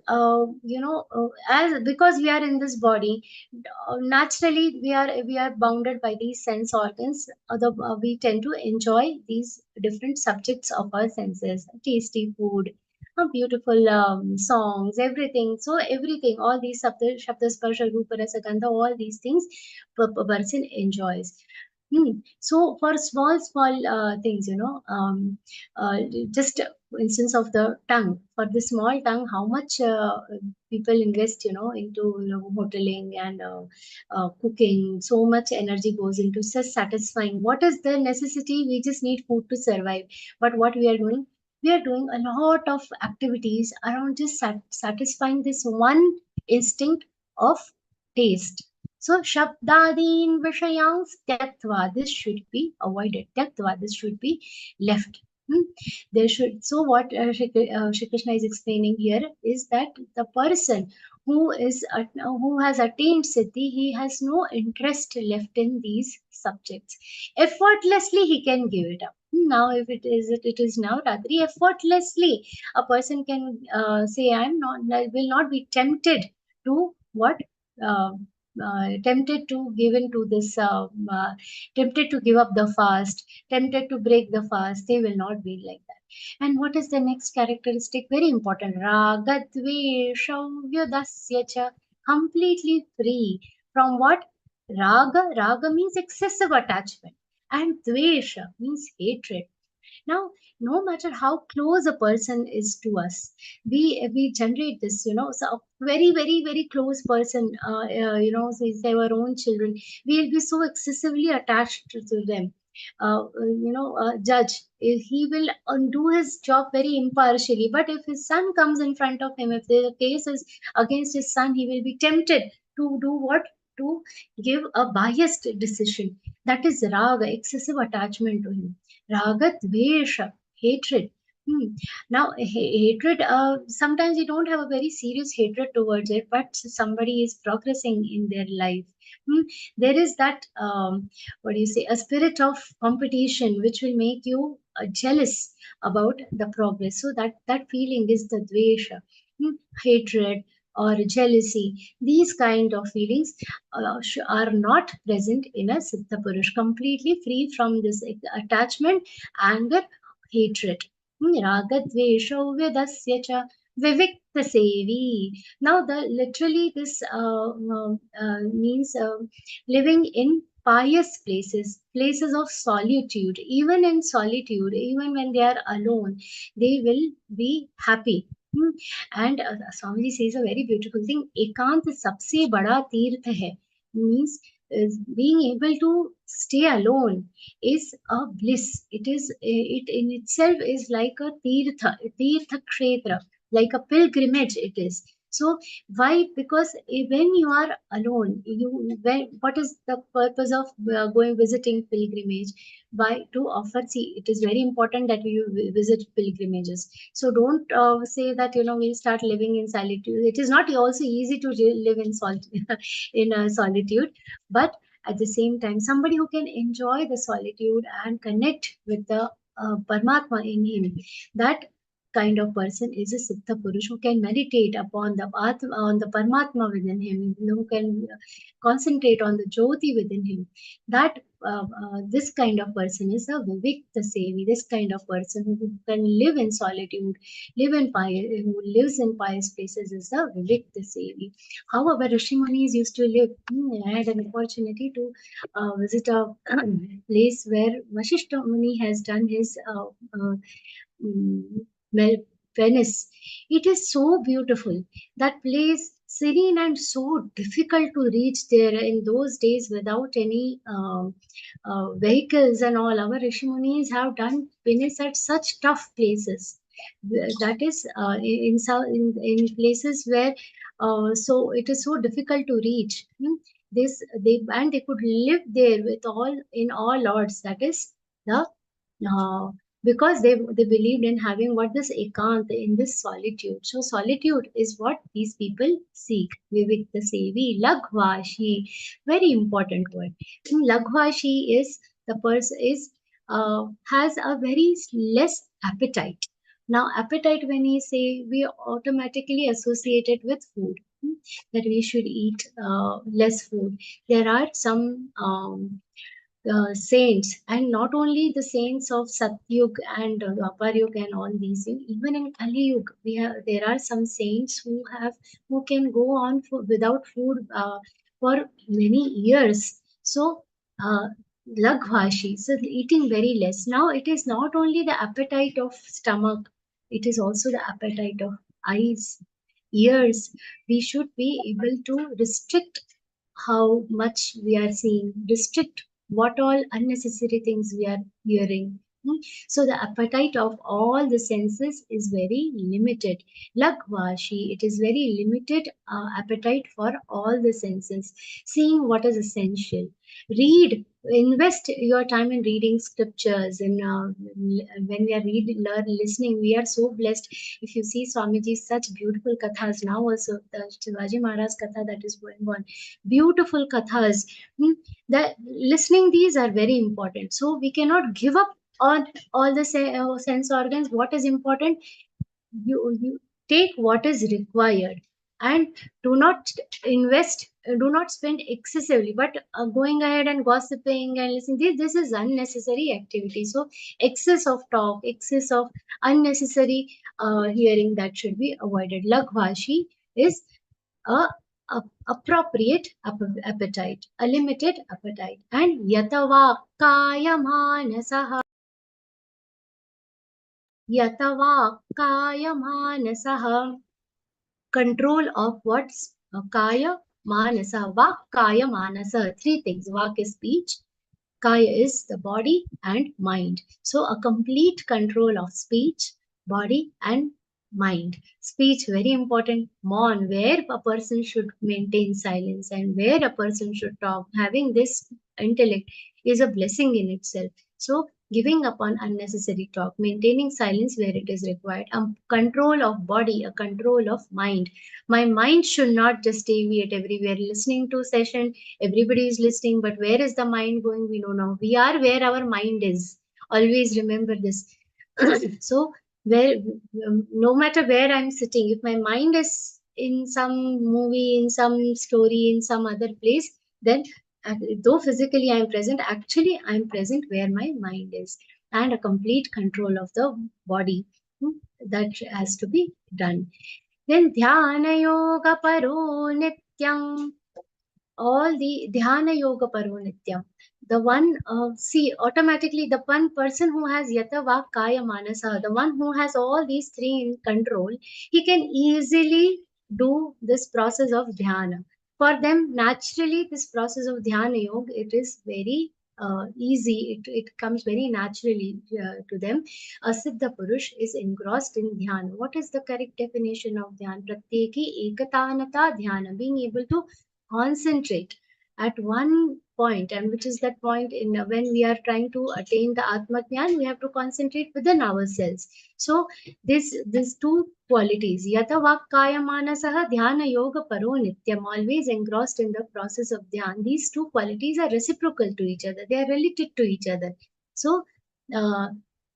as because we are in this body, naturally we are bounded by these sense organs. We tend to enjoy these different subjects of our senses, tasty food, beautiful songs, everything. So everything, all these shabda sparsha, rupa, rasa, gandha, all these things, person enjoys. So for small things, just instance of the tongue. For the small tongue, how much people invest, into hoteling and cooking. So much energy goes into just satisfying. What is the necessity? We just need food to survive. But what we are doing? We are doing a lot of activities around just satisfying this one instinct of taste. So Shabdadin Vishayans Tyaktva, this should be avoided. Tyaktva, this should be left. There should. So what Shri Krishna is explaining here is that the person who has attained Siddhi, he has no interest left in these subjects. Effortlessly he can give it up. Now if it is now Ratri, effortlessly a person can say, I will not be tempted to what? Tempted to give in to this, tempted to give up the fast, tempted to break the fast. They will not be like that. And what is the next characteristic? Very important. Ragadveshavyudasya cha. Completely free from what? Raga. Raga means excessive attachment. And dvesha means hatred. Now, no matter how close a person is to us, we generate this, so a very, very, very close person, say our own children, we'll be so excessively attached to them. Judge, he will do his job very impartially, but if his son comes in front of him, if the case is against his son, he will be tempted to do what? To give a biased decision. That is raga, excessive attachment to him. Raga, dvesha, hatred. Now, hatred, sometimes you don't have a very serious hatred towards it, but somebody is progressing in their life. There is that, what do you say, a spirit of competition which will make you jealous about the progress. So that feeling is the dvesha, hatred or jealousy. These kind of feelings are not present in a Siddha Purush, completely free from this attachment, anger, hatred. Raga dvesho vedasya cha vivikta sevi. Now, the literally this means living in pious places, places of solitude. Even in solitude, even when they are alone, they will be happy. And Swamiji says a very beautiful thing. Ekant sabse bada tirth hai. Means being able to stay alone is a bliss. It in itself is like a tirtha kshetra, like a pilgrimage. It is. So why? Because when you are alone, what is the purpose of going visiting pilgrimage? By to offer. See, it is very important that you visit pilgrimages. So don't say that we'll start living in solitude. It is not also easy to live in solitude, but at the same time, somebody who can enjoy the solitude and connect with the Paramatma in him, that kind of person is a Siddha Purush who can meditate upon the on the Paramatma within him, who can concentrate on the Jyoti within him. That this kind of person is a Vivikta Sevi. This kind of person who can live in solitude, who lives in pious places is a Vivikta Sevi. How our Rishi Munis used to live. I had an opportunity to visit a place where Vasishta Muni has done his mm, Venice. It is so beautiful. That place, serene and so difficult to reach there in those days without any vehicles and all. Our Rishimunis have done Venice at such tough places. That is in places where so it is so difficult to reach. They could live there with all odds. That is the uh, because they believed in having what this ekant, in this solitude. So solitude is what these people seek. Vivikta sevi laghvashi, very important word. Laghvashi is the person is has a very less appetite. Now, appetite, when we say, we automatically associate it with food, that we should eat less food. There are some saints, and not only the saints of Satyug and Dwapar and all these things. Even in Kali Yuga, there are some saints who can go on without food for many years. So, laghvashi, so eating very less. Now, it is not only the appetite of stomach; it is also the appetite of eyes, ears. We should be able to restrict how much we are seeing, restrict what all unnecessary things we are hearing. So the appetite of all the senses is very limited. Lagvashi, it is very limited appetite for all the senses. Seeing what is essential. Read, invest your time in reading scriptures. And when we are listening, we are so blessed. If you see Swamiji's such beautiful kathas now, also the Shivaji Maharaj katha that is going on, beautiful kathas. The listening, these are very important. So we cannot give up on all the sense organs. What is important? You take what is required, and do not do not spend excessively. But going ahead and gossiping and listening, this is unnecessary activity. So excess of talk, excess of unnecessary hearing, that should be avoided. Laghvashi is a appropriate appetite, a limited appetite. And yatava kaya manasaha, yatava kaya manasaha, control of what's kaya manasa, vak kaya manasa, three things. Vak is speech, kaya is the body, and mind. So a complete control of speech, body, and mind. Speech very important. Mon, where a person should maintain silence and where a person should talk. Having this intellect is a blessing in itself. So giving up on unnecessary talk, maintaining silence where it is required, control of body, a control of mind. My mind should not just deviate everywhere. Listening to session, everybody is listening, but where is the mind going? We don't know. We are where our mind is. Always remember this. So where, no matter where I'm sitting, if my mind is in some movie, in some story, in some other place, then though physically I'm present, actually I'm present where my mind is. And a complete control of the body, that has to be done. Then dhyana yoga paro nityam, all the dhyana yoga paro nityam. The one, see, automatically the one person who has yata vak kaya manasa, the one who has all these three in control, he can easily do this process of dhyana. For them, naturally, this process of dhyana yoga, it is very easy. It comes very naturally to them. A Siddha Purush is engrossed in dhyana. What is the correct definition of dhyana? Pratyeki ekatanata dhyana, being able to concentrate at one point, and which is that point in when we are trying to attain the atma jnana, we have to concentrate within ourselves. So these two qualities, yata vak kaya manasah dhyana yoga paro nityam, always engrossed in the process of dhyan, these two qualities are reciprocal to each other, they are related to each other. So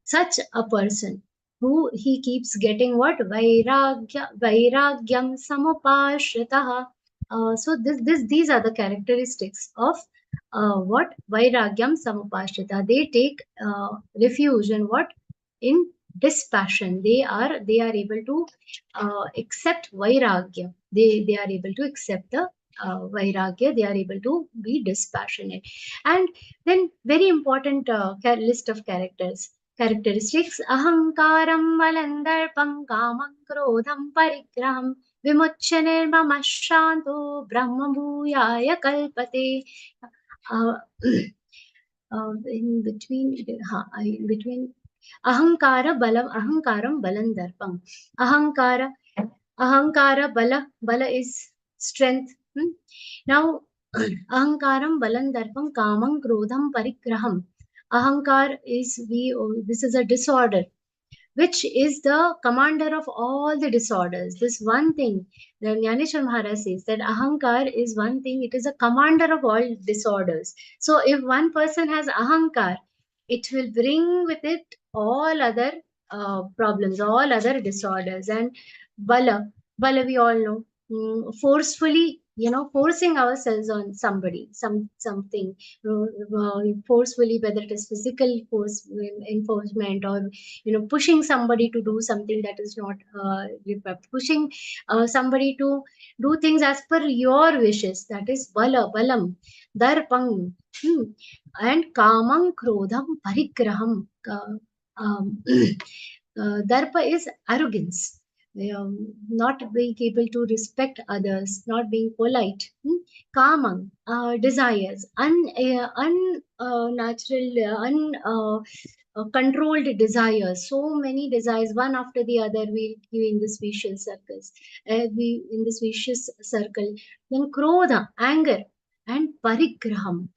such a person, who he keeps getting what? Vairagyam samupashritah. So these are the characteristics of what? Vairagyam samupashrita. They take refuge in what? In dispassion. They are able to accept vairagya. They are able to accept the vairagya. They are able to be dispassionate. And then very important list of characteristics: ahankaram valandarpam kamam krodham parigraham vimuchya nirmama shanto brahma bhuyaya kalpate. uh, in between ahankara balam, ahankaram balam darpam. Ahankara bala is strength. Now ahankaram balam darpam kamam krodham parigraham. Ahankar is this is a disorder, which is the commander of all the disorders. This one thing, the Jnaneshwar Maharaj says that ahankar is one thing, it is a commander of all disorders. So if one person has ahankar, it will bring with it all other problems, all other disorders. And bala we all know, forcefully, forcing ourselves on somebody, something, forcefully, whether it is physical force, enforcement, or pushing somebody to do something that is not pushing somebody to do things as per your wishes, that is balam, darpam, and kamam krodham parigraham. Darpa is arrogance, not being able to respect others, not being polite. Kamam, desires, controlled desires, so many desires, one after the other, we give in this vicious circles. In this vicious circle. Then krodha, anger, and parigraham.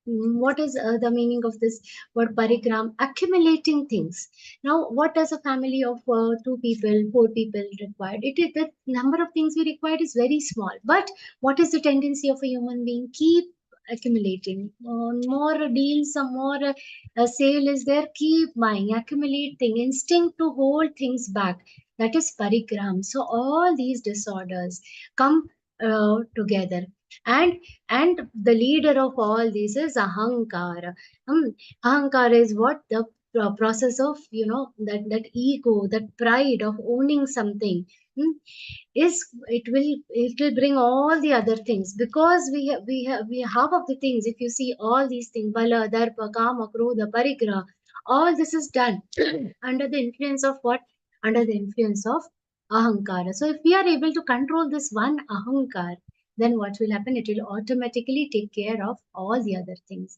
What is the meaning of this word parigram? Accumulating things. Now, what does a family of 2 people, 4 people required? It is the number of things we required is very small. But what is the tendency of a human being? Keep accumulating. More deals, some more sale is there. Keep buying, accumulate thing, instinct to hold things back. That is parigram. So all these disorders come together. And the leader of all these is ahankara. Ahankara is what? The process of that ego, that pride of owning something, is it will bring all the other things, because we half of the things, if you see all these things, bala, darpa, kama, krodha, parigraha, all this is done under the influence of what? Under the influence of ahankara. So if we are able to control this one ahankar, then what will happen? It will automatically take care of all the other things.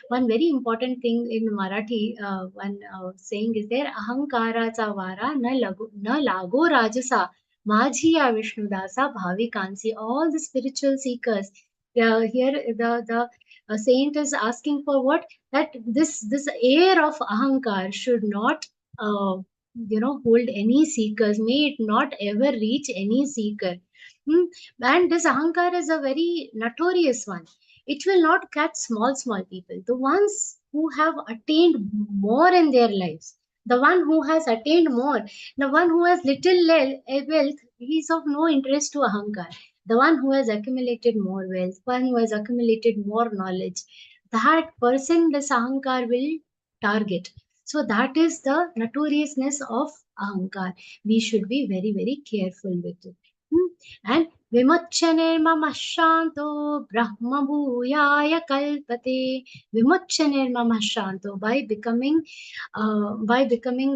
One very important thing in Marathi, one saying is there: ahankara cha vara na lago rajasa, majhiya vishnudasa bhavikansi. All the spiritual seekers, here the saint is asking for what? That this air of ahankar should not hold any seekers, may it not ever reach any seeker. Hmm? And this ahankar is a very notorious one. It will not catch small people, the ones who have attained more in their lives, the one who has attained more, the one who has little wealth, he is of no interest to ahankar. The one who has accumulated more wealth, one who has accumulated more knowledge, that person this ahankar will target. So that is the notoriousness of ahankar. We should be very, very careful with it. And vimuchanirmama shanto brahma bhuyaya kalpate. Vimuchanirmama shanto, by becoming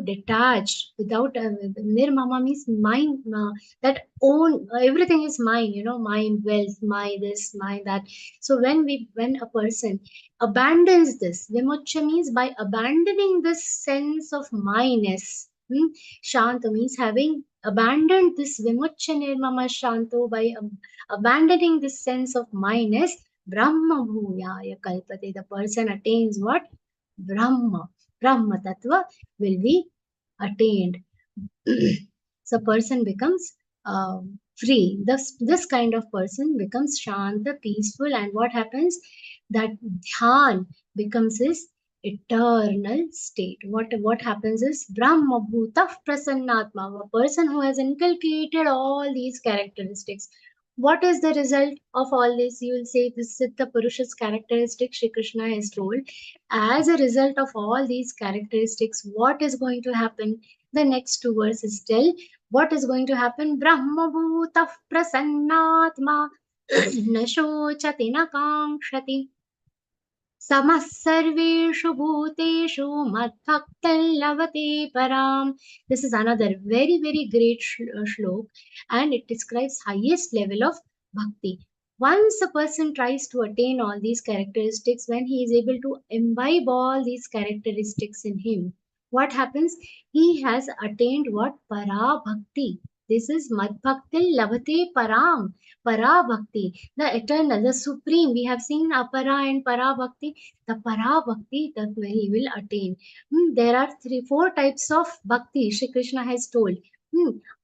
detached, without nirmama means mind, that own everything is mine, mine wealth, my this, my that. So when a person abandons this, vimucha means by abandoning this sense of myness. Shanta means having abandoned this vimucha nirmama shanto, by abandoning this sense of myness, brahma bhuyaya kalpate, the person attains what? Brahma tattva will be attained. So person becomes free. This kind of person becomes shanta, peaceful, and what happens? That dhyan becomes his eternal state. What happens is Brahma Bhuta Prasannatma, a person who has inculcated all these characteristics. What is the result of all this? You will say this is the Purusha's characteristics Shri Krishna has told. As a result of all these characteristics, what is going to happen? The next two verses tell what is going to happen. Brahma Bhuta Prasannatma Nashochati Nakangshati Samah sarveshu bhuteshu madbhaktilavate param. This is another very, very great shlok, and it describes highest level of bhakti. Once a person tries to attain all these characteristics, when he is able to imbibe all these characteristics in him, what happens? He has attained what? Para bhakti. This is madbhakti lavate param. Para bhakti, the eternal, the supreme. We have seen apara and para bhakti. The para bhakti that he will attain. There are 4 types of bhakti Shri Krishna has told.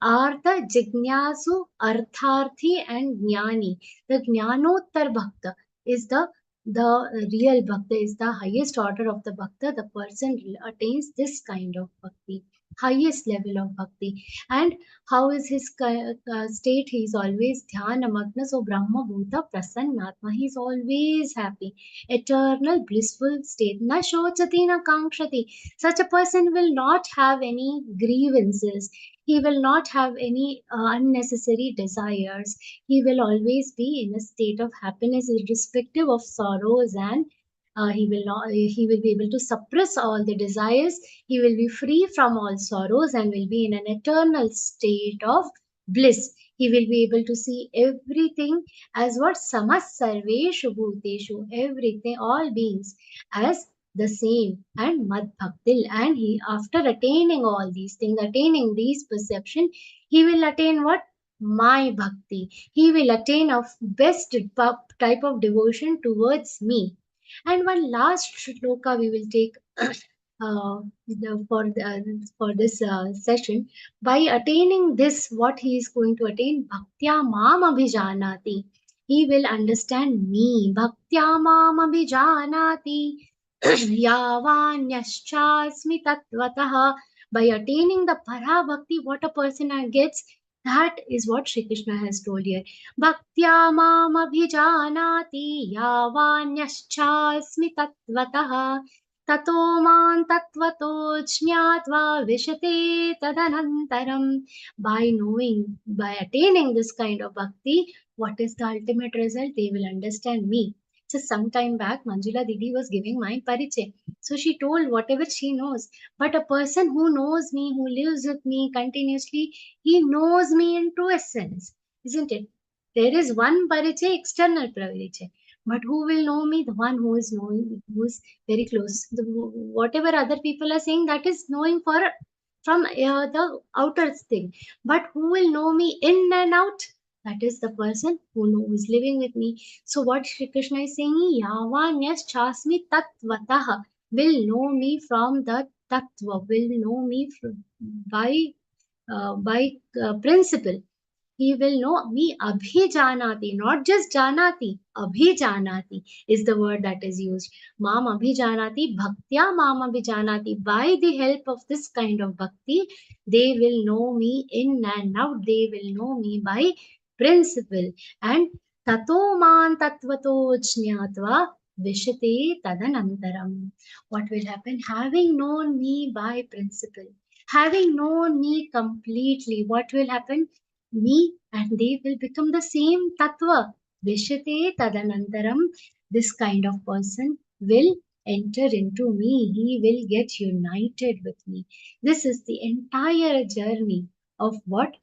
Artha, Jignasu, Artharthi, and Jnani. The Jnanottar Bhakta is the real Bhakta, is the highest order of the Bhakta. The person attains this kind of bhakti, highest level of bhakti. And how is his state? He is always dhyana magna, so Brahma Bhuta Prasannatma. He is always happy, eternal blissful state. Na shochati na kankshati. Such a person will not have any grievances. He will not have any unnecessary desires. He will always be in a state of happiness, irrespective of sorrows, and he will be able to suppress all the desires. He will be free from all sorrows and will be in an eternal state of bliss. He will be able to see everything as what? Samas sarveshu bhuteshu, everything, all beings as the same, and mad bhaktil. And he, after attaining all these things, attaining these perception, he will attain what? My bhakti. He will attain a best type of devotion towards me. And one last shloka we will take for this session. By attaining this, what he is going to attain? Bhaktya mam abhijanati. He will understand me. Bhaktya mam abhijanati. Yavanyaschasmi tatvataha. By attaining the para bhakti, what a person gets, that is what Shri Krishna has told here. Bhaktya mam abhijanati yavanyaschasmi tatvataha tato man tattvato jñātva vishate tadanantaram. By knowing, by attaining this kind of bhakti, what is the ultimate result? They will understand me. Just some time back, Manjula Didi was giving my parichay. So she told whatever she knows. But a person who knows me, who lives with me continuously, he knows me in true essence, isn't it? There is one parichay, external parichay. But who will know me? The one who is knowing, who is very close. Whatever other people are saying, that is knowing from the outer thing. But who will know me in and out? That is the person who is living with me. So what Shri Krishna is saying, Yavanyas chasmi tattvataha, will know me from the tattva, will know me by principle. He will know me abhijanati, not just janati. Abhijanati is the word that is used. Mam abhijanati, bhaktya mam abhijanati. By the help of this kind of bhakti, they will know me in and out. They will know me by principle. And tato man tattvato jñātva vishate tadanantaram. What will happen? Having known me by principle, having known me completely, what will happen? Me and they will become the same tattva. Vishate tadanantaram. This kind of person will enter into me. He will get united with me. This is the entire journey of what?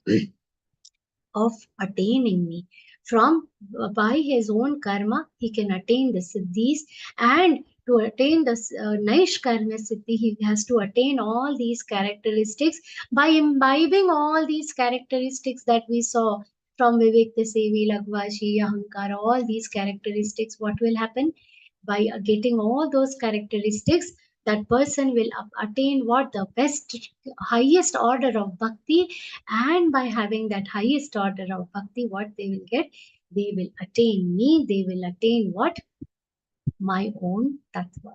Of attaining me. From by his own karma, he can attain the siddhis, and to attain the Naishkarma siddhi, he has to attain all these characteristics by imbibing all these characteristics that we saw from Vivekta Sevi, Lagvashi, Ahankara, all these characteristics. What will happen? By getting all those characteristics, that person will attain what? The best, highest order of bhakti. And by having that highest order of bhakti, what they will get? They will attain me. They will attain what? My own tattva.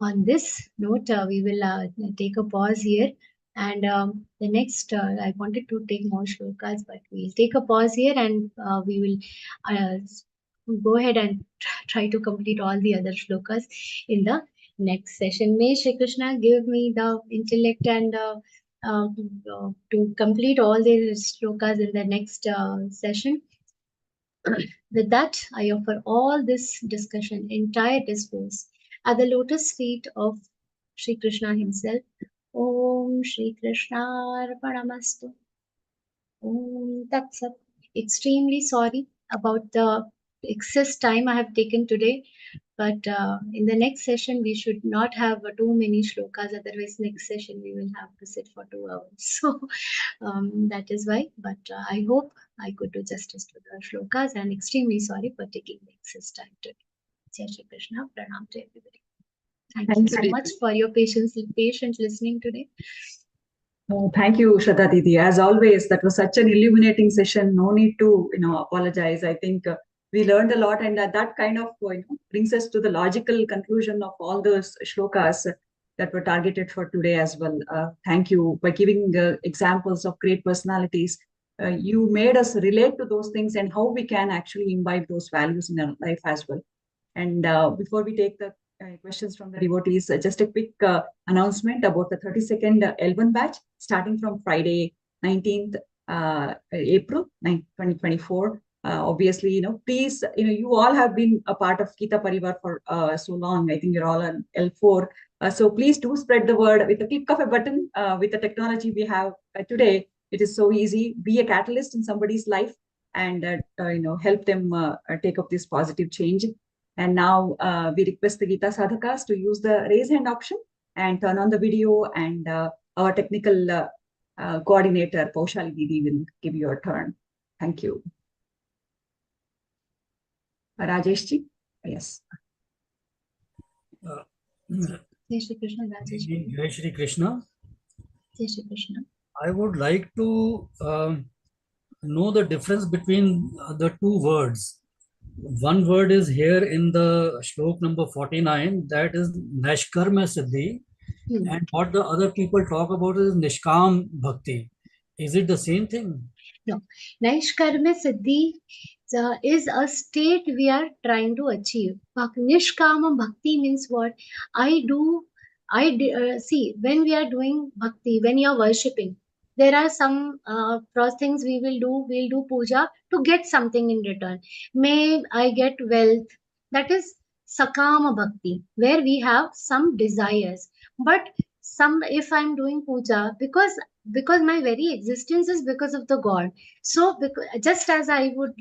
On this note, we will take a pause here. And the next, I wanted to take more shlokas, but we'll take a pause here and we will go ahead and try to complete all the other shlokas in the next session. May Shri Krishna give me the intellect and to complete all the shlokas in the next session. With that, I offer all this discussion, entire discourse, at the lotus feet of Shri Krishna himself. Om Shri Krishna Arpanamastu. Om Tat Sat. Extremely sorry about the excess time I have taken today, but in the next session we should not have too many shlokas, otherwise next session we will have to sit for 2 hours. So that is why, but I hope I could do justice to the shlokas, and extremely sorry for taking the excess time today. Jai Shri Krishna, pranam to everybody. Thank you so much for your patient listening today. Oh, thank you, Shraddha Didi. As always, that was such an illuminating session. No need to, apologize. I think we learned a lot, and that kind of brings us to the logical conclusion of all those shlokas that were targeted for today as well. Thank you by giving examples of great personalities. You made us relate to those things and how we can actually imbibe those values in our life as well. And before we take the questions from the devotees, just a quick announcement about the 32nd L1 batch starting from Friday 19th April 2024. Obviously, please, you all have been a part of Geeta Pariwar for so long. I think you're all on L4. So please do spread the word with the click of a button. With the technology we have today, it is so easy. Be a catalyst in somebody's life and help them take up this positive change. And now we request the Geeta Sadhakas to use the raise hand option and turn on the video, and our technical coordinator, Paushali Didi, will give you a turn. Thank you. Rajeshji? Yes. Jai Shri Krishna, Rajesh. Jai Shri Krishna. Jai Shri Krishna. I would like to know the difference between the two words. One word is here in the shlok number 49, that is Nashkarma Siddhi, and what the other people talk about is Nishkam Bhakti. Is it the same thing? No. Naishkarmya Siddhi is a state we are trying to achieve. Nishkama Bhakti means what? See, when we are doing bhakti, when you are worshipping, there are some things we will do. We'll do puja to get something in return. May I get wealth. That is Sakama Bhakti, where we have some desires. But if I'm doing puja, because my very existence is because of the God. So just as I would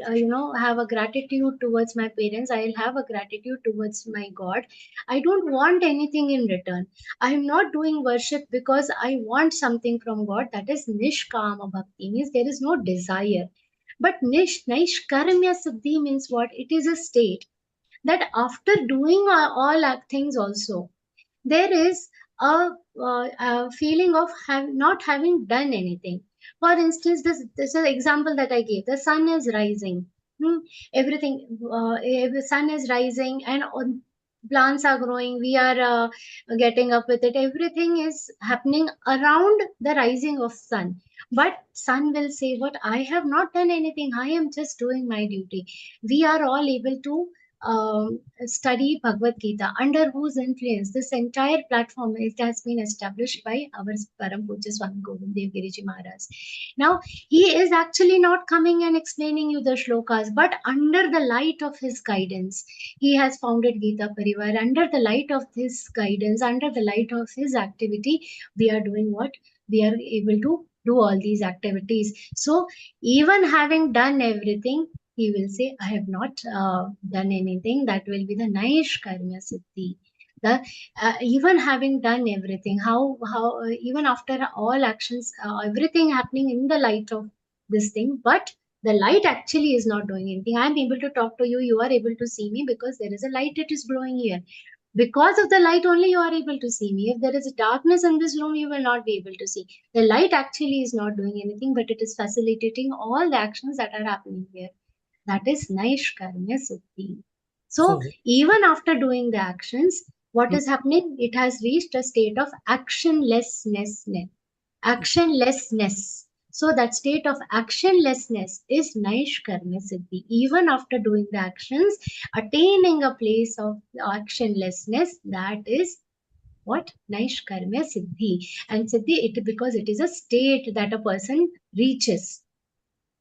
have a gratitude towards my parents, I'll have a gratitude towards my God. I don't want anything in return. I'm not doing worship because I want something from God. That is nishkama bhakti, means there is no desire. But nishkarmya siddhi means what? It is a state that after doing all things also, there is a feeling of not having done anything. For instance, this is an example that I gave. The sun is rising. Everything, the sun is rising, and plants are growing. We are getting up with it. Everything is happening around the rising of sun. But sun will say, "What? I have not done anything. I am just doing my duty." We are all able to study Bhagavad Gita, under whose influence this entire platform has been established by our Param Puja Swami Govind Dev Giriji Maharaj. Now, he is actually not coming and explaining you the shlokas, but under the light of his guidance, he has founded Gita Pariwar. Under the light of his guidance, under the light of his activity, we are doing what? We are able to do all these activities. So, even having done everything, he will say, I have not done anything. That will be the Naishkarmya Siddhi. Even having done everything, even after all actions, everything happening in the light of this thing, but the light actually is not doing anything. I am able to talk to you, you are able to see me because there is a light that is blowing here. Because of the light only you are able to see me. If there is a darkness in this room, you will not be able to see. The light actually is not doing anything, but it is facilitating all the actions that are happening here. That is Naishkarmya Siddhi. So, even after doing the actions, what is happening? It has reached a state of actionlessness. Actionlessness. So, that state of actionlessness is Naishkarmya Siddhi. Even after doing the actions, attaining a place of actionlessness, that is what? Naishkarmya Siddhi. And Siddhi, because it is a state that a person reaches.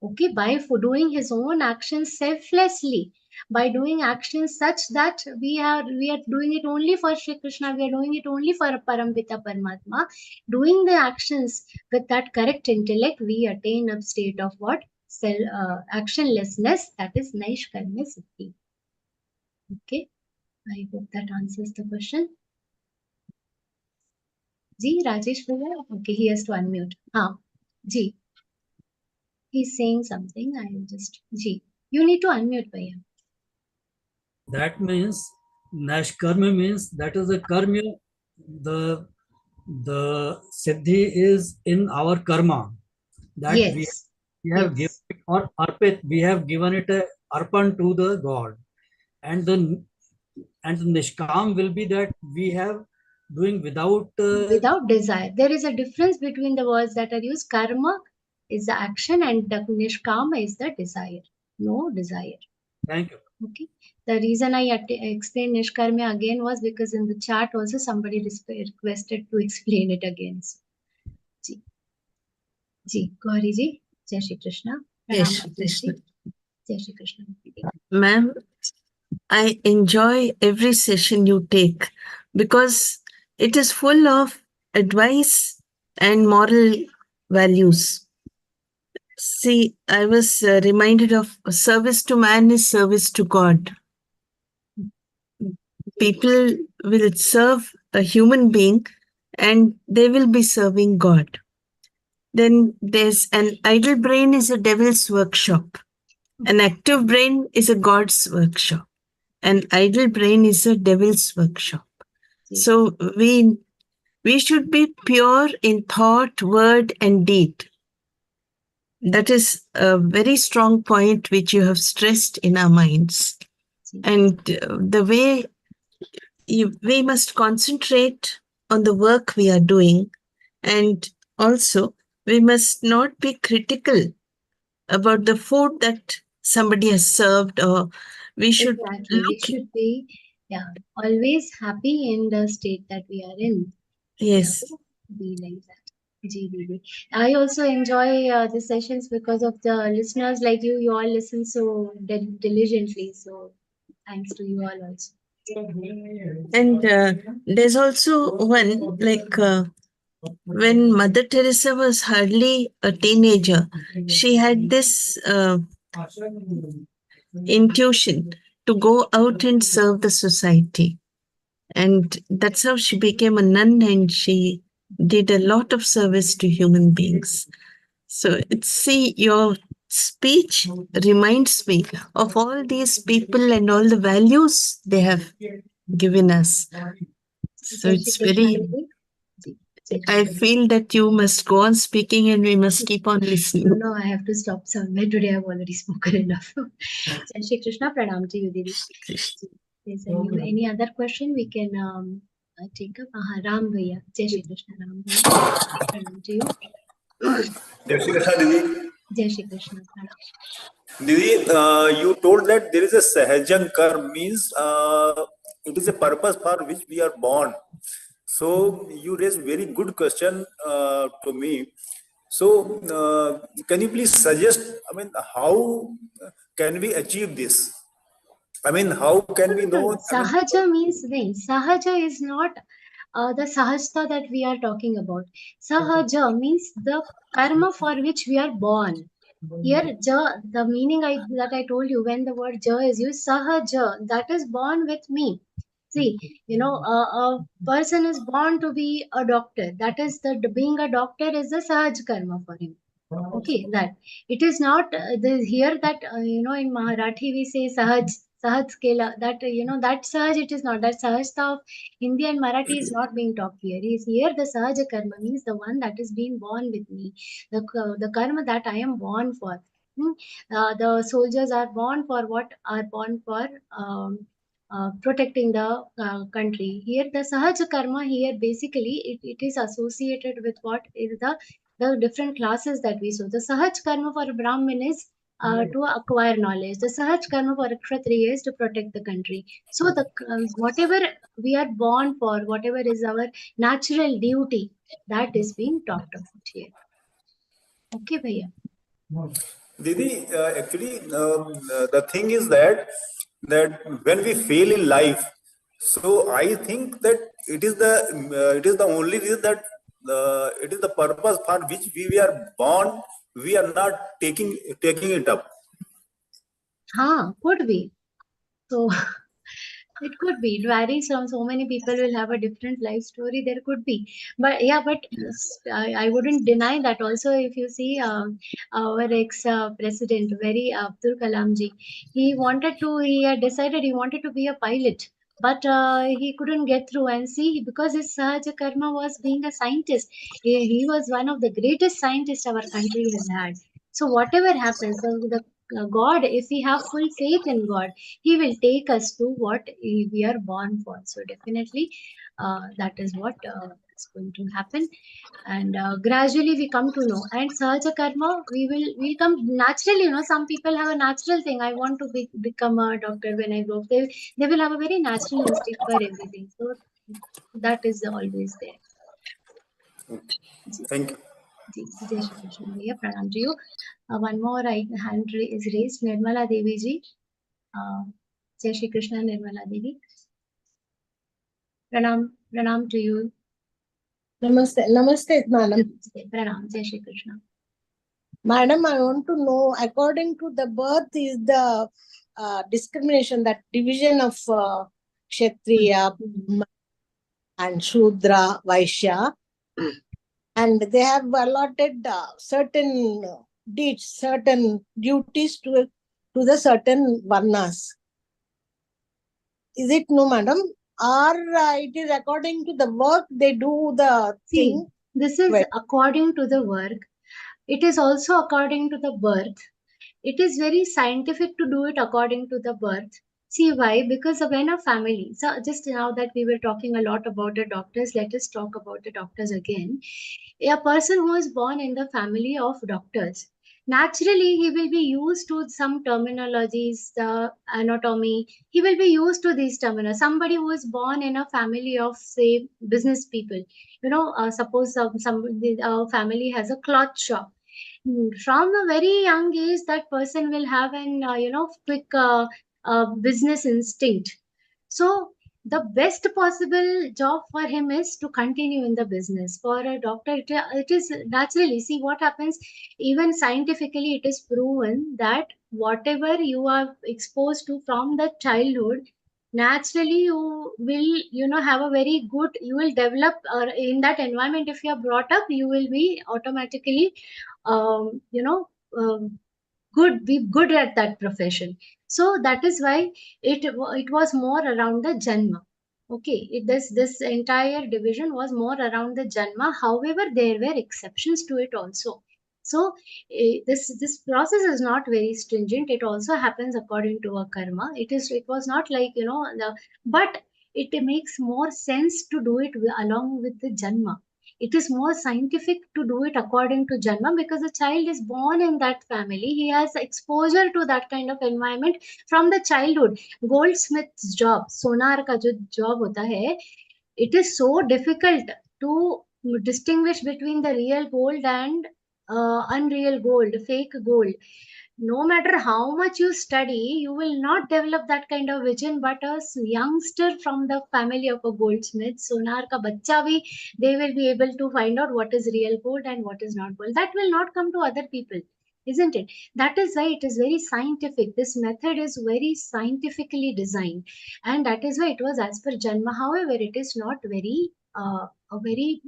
Okay, by doing his own actions selflessly, by doing actions such that we are doing it only for Shri Krishna, we are doing it only for Parambita Paramatma, doing the actions with that correct intellect, we attain a state of what? Actionlessness, that is Naishkarmya Siddhi. Okay, I hope that answers the question. Ji, Rajesh Bhaiya? Okay, he has to unmute. Ji. He's saying something. I am just you need to unmute, Bhaiya. That means Nashkarma means that is the karma. The siddhi is in our karma that Yes. we have given it, or arpit, we have given it a arpan to the God, and the nishkam will be that we have doing without desire. There is a difference between the words that are used. Karma is the action and the nishkama is the desire. No desire. Thank you. Okay. The reason I explained nishkarma again was because in the chat also somebody requested to explain it again. So, Ji, Gauri ji, Jai Shri Krishna. Yes, Krishna. Jai Shri Krishna. Ma'am, I enjoy every session you take because it is full of advice and moral values. See, I was reminded of service to man is service to God. People will serve a human being and they will be serving God. Then there's an idle brain is a devil's workshop. An active brain is a God's workshop. An idle brain is a devil's workshop. So we should be pure in thought, word, and deed. That is a very strong point which you have stressed in our minds. And the way we must concentrate on the work we are doing, and also we must not be critical about the food that somebody has served, or we should Exactly. We look. should be, always happy in the state that we are in. Yes. Be like that. Ji, Didi. I also enjoy the sessions because of the listeners like you. You all listen so diligently. So thanks to you all also. And there's also one, like when Mother Teresa was hardly a teenager, she had this intuition to go out and serve the society. And that's how she became a nun, and she did a lot of service to human beings. So see, your speech reminds me of all these people and all the values they have given us. So Jai it's Shri Krishna, very, Didi. Ji, I feel that you must go on speaking and we must keep on listening. No, I have to stop somewhere. Today I've already spoken enough. Jai Shri Krishna, pranam to you, Didi. Is any other question we can take up? Ram Bhaiya. Jai Shri Krishna, Ram Bhaiya. Pranam to you. Jai Shri Krishna, Didi. Jai Shri Krishna, pranam. Didi, you told that there is a sahajang karma, means it is a purpose for which we are born. So you raised very good question to me. So can you please suggest, I mean, how can we achieve this? I mean, how can we know? Sahaja means when? Sahaja is not the sahajta that we are talking about. Sahaja means the karma for which we are born. Here, ja, the meaning that I told you, when the word ja is used, sahaja, that is born with me. See, a person is born to be a doctor. That is being a doctor is the sahaj karma for him. Okay, that it is not here that in Marathi we say sahaj kela, that that sahaj, it is not that sahajta of Hindi and Marathi is not being talked here. Is here the sahaj karma means the one that is being born with me, the karma that I am born for. The soldiers are born for what? Are born for protecting the country. Here the sahaj karma here basically it is associated with what is the different classes that we saw. The sahaj karma for a Brahmin is to acquire knowledge. The sahaj karma for a Kshatriya is to protect the country. So the whatever we are born for, whatever is our natural duty, that is being talked about here. Okay, Bhaiya. Didi, actually, the thing is that when we fail in life, so I think that it is the only reason that it is the purpose for which we are born. We are not taking it up. Could be. So it could be. It varies from so many people will have a different life story. There could be, but I wouldn't deny that. Also, if you see our ex-president, very Abdul Kalam ji, he had decided he wanted to be a pilot, but he couldn't get through. And see, because his Sahaja Karma was being a scientist, he was one of the greatest scientists our country has had. So whatever happens, so the God, if we have full faith in God, He will take us to what we are born for. So definitely, that is what is going to happen. And gradually we come to know. And Sahaja Karma, we come naturally. Some people have a natural thing. I want to become a doctor when I grow up. They will have a very natural instinct for everything. So that is always there. Thank you. Jai Shri Krishna. Bhaiya, pranam to you. One more hand is raised. Nirmala Devi ji. Jai Shri Krishna, Nirmala Devi. Pranam to you. Namaste, madam. Pranam, Jai Shri Krishna. Madam, I want to know, according to the birth is the discrimination, that division of Kshatriya and Shudra, Vaishya, and they have allotted certain deeds, certain duties to the certain varnas. Is it no, madam? Or it is according to the work they do the thing? This is according to the work. It is also according to the birth. It is very scientific to do it according to the birth. See why? Because when a family, so just now that we were talking a lot about the doctors, let us talk about the doctors again. A person who is born in the family of doctors, naturally he will be used to some terminologies, the anatomy. He will be used to these terminologies. Somebody who is born in a family of, say, business people, suppose some family has a cloth shop. From a very young age, that person will have an quick business instinct. So the best possible job for him is to continue in the business. For a doctor, it is naturally, see what happens. Even scientifically it is proven that whatever you are exposed to from the childhood, naturally you will have a very good, you will develop in that environment. If you are brought up, you will be automatically um, you know um, be good at that profession. So that is why it was more around the janma. Okay, this entire division was more around the janma. However, there were exceptions to it also. So this process is not very stringent. It also happens according to a karma. It was not like but it makes more sense to do it along with the janma. It is more scientific to do it according to janma, because the child is born in that family. He has exposure to that kind of environment from the childhood. Goldsmith's job, sonar ka jo job hota hai, it is so difficult to distinguish between the real gold and unreal gold, fake gold. No matter how much you study, you will not develop that kind of vision. But a youngster from the family of a goldsmith, sonar ka bachcha bhi, they will be able to find out what is real gold and what is not gold. That will not come to other people, isn't it? That is why it is very scientific. This method is very scientifically designed, and that is why it was as per janma. However, it is not very a very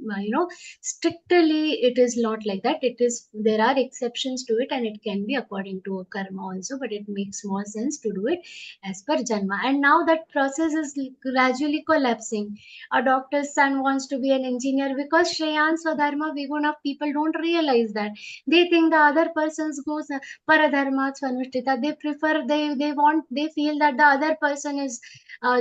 strictly, it is not like that. It is, there are exceptions to it, and it can be according to a karma also, but it makes more sense to do it as per janma. And now that process is gradually collapsing. A doctor's son wants to be an engineer because Shreyan Swadharma Viguna, people don't realize that. They think the other person's goes Paradharma Swanushtita. They prefer, they feel that the other person is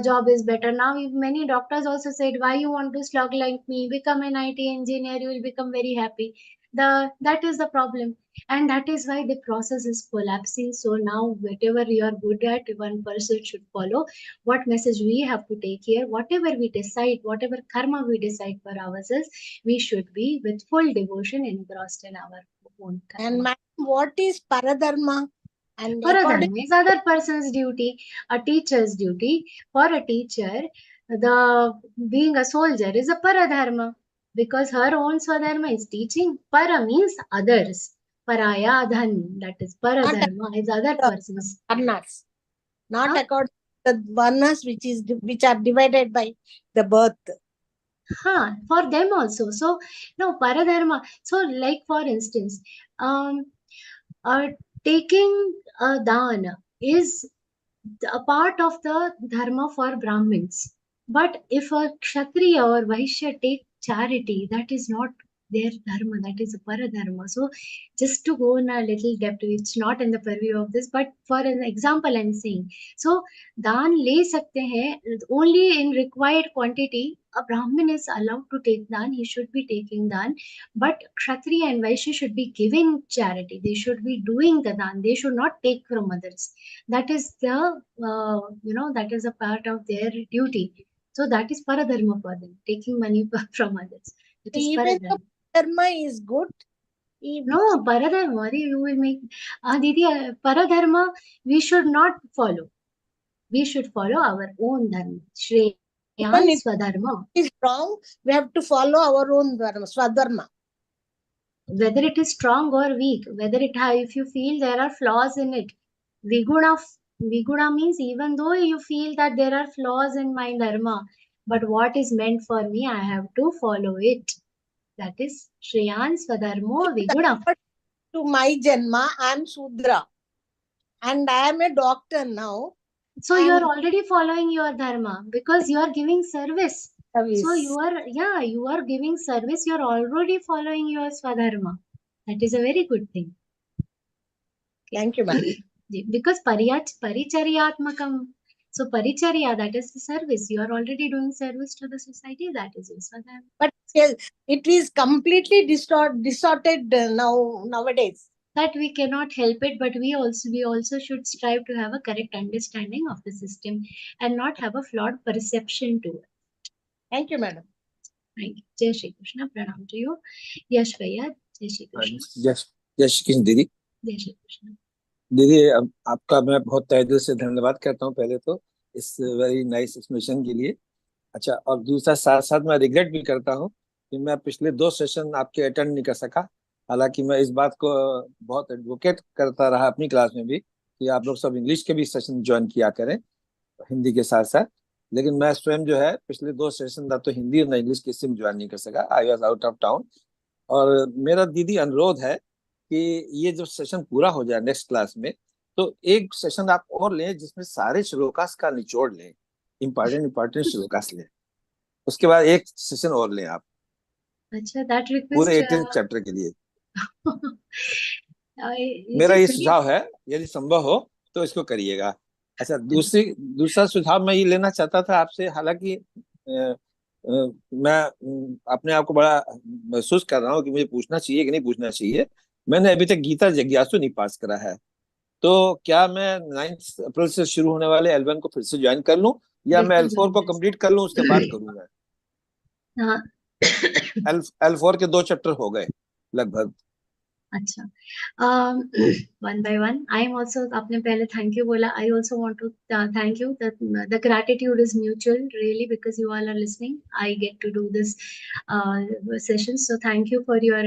job is better. Now many doctors also said, why you want to slug like me, become an IT engineer, you will become very happy. That is the problem, and that is why the process is collapsing. So now whatever you are good at, one person should follow. What message we have to take here, whatever we decide, whatever karma we decide for ourselves, we should be with full devotion engrossed in our own karma. And madam, what is paradharma? And Paradharma is other person's duty, a teacher's duty. For a teacher, the being a soldier is a paradharma, because her own swadharma is teaching. Para means others. Paraya dhan, that is paradharma, is other persons. varnas, not according to the varnas which are divided by the birth. For them also. So no, paradharma. So like for instance, taking a dana is a part of the dharma for Brahmins. But if a Kshatriya or Vaishya take charity, that is not their dharma, that is a paradharma. So just to go in a little depth, it's not in the purview of this, but for an example I'm saying. So daan le sakte hain only in required quantity. A Brahmin is allowed to take daan, he should be taking daan, but Kshatriya and Vaishya should be giving charity. They should be doing the daan. They should not take from others. That is the that is a part of their duty. So that is paradharma for them, taking money from others. It is Even paradharma. the dharma is good. No, paradharma, you will make Didi, paradharma we should not follow. We should follow our own dharma. Even Shreyan if Swadharma. it is wrong, we have to follow our own dharma, swadharma. Whether it is strong or weak, whether if you feel there are flaws in it, Viguna means even though you feel that there are flaws in my dharma, but what is meant for me, I have to follow it. That is Shreyan Swadharmo Viguna. To my janma, I am Shudra. And I am a doctor now. So you are already following your dharma because you are giving service. So you are giving service, you are already following your Swadharma. That is a very good thing. Thank you, ma'am. Because paricharyatmakam. So paricharya, that is the service. You are already doing service to the society. That is your Swadharma. But it is completely distorted nowadays. that we cannot help it, but we also should strive to have a correct understanding of the system and not have a flawed perception to it. Thank you, madam. Thank you. Jai Shri Krishna. Pranam to you. Yash Bhaiya. Jai Shri Krishna. जय श्री कृष्ण दीदी। Jai Shri Krishna. दीदी आपका मैं बहुत तहे दिल से धन्यवाद करता हूँ पहले तो इस वेरी नाइस एक्सप्लेनेशन के लिए। अच्छा, और दूसरा साथ साथ मैं रिग्रेट भी करता हूँ कि मैं पिछले 2 सेशन आपके अटेंड नहीं कर सका। हालांकि मैं इस बात को बहुत एडवोकेट करता रहा अपनी क्लास में भी कि आप लोग सब इंग्लिश के भी सेशन ज्वाइन किया करें हिंदी के साथ साथ, लेकिन मैं स्वयं जो है पिछले 2 सेशन ना तो हिंदी और ना इंग्लिश किसी में ज्वाइन नहीं कर सका। I was out of town. और मेरा दीदी अनुरोध है कि ये जो सेशन पूरा हो जाए नेक्स्ट क्लास में, तो एक सेशन आप और लें जिसमें सारे श्लोकास का निचोड़ लें, इम्पोर्टेंट श्लोकास लें, उसके बाद एक सेशन और लें आप अच्छा, that पूरे request 18 चैप्टर के लिए। it मेरा is ये very सुझाव है, यदि संभव हो तो इसको करिएगा। अच्छा, दूसरा सुझाव मैं ये लेना चाहता था आपसे। हालांकि मैं अपने आप को बड़ा महसूस कर रहा हूँ कि मुझे पूछना चाहिए कि नहीं पूछना चाहिए। मैंने अभी तक गीता जिज्ञासु नहीं पास करा है, तो क्या मैं 9 अप्रैल से शुरू होने वाले L1 को फिर से ज्वाइन कर लूं या मैं बिल्कुल L4 को जरूर। कंप्लीट कर लूं उसके बाद करूंगा? हाँ, L4 के 2 चैप्टर हो गए लगभग। अच्छा, one by one. I am also, आपने पहले thank you बोला. I also want to thank you that the gratitude is mutual really, because you all are listening. I get to do this session, so thank you for your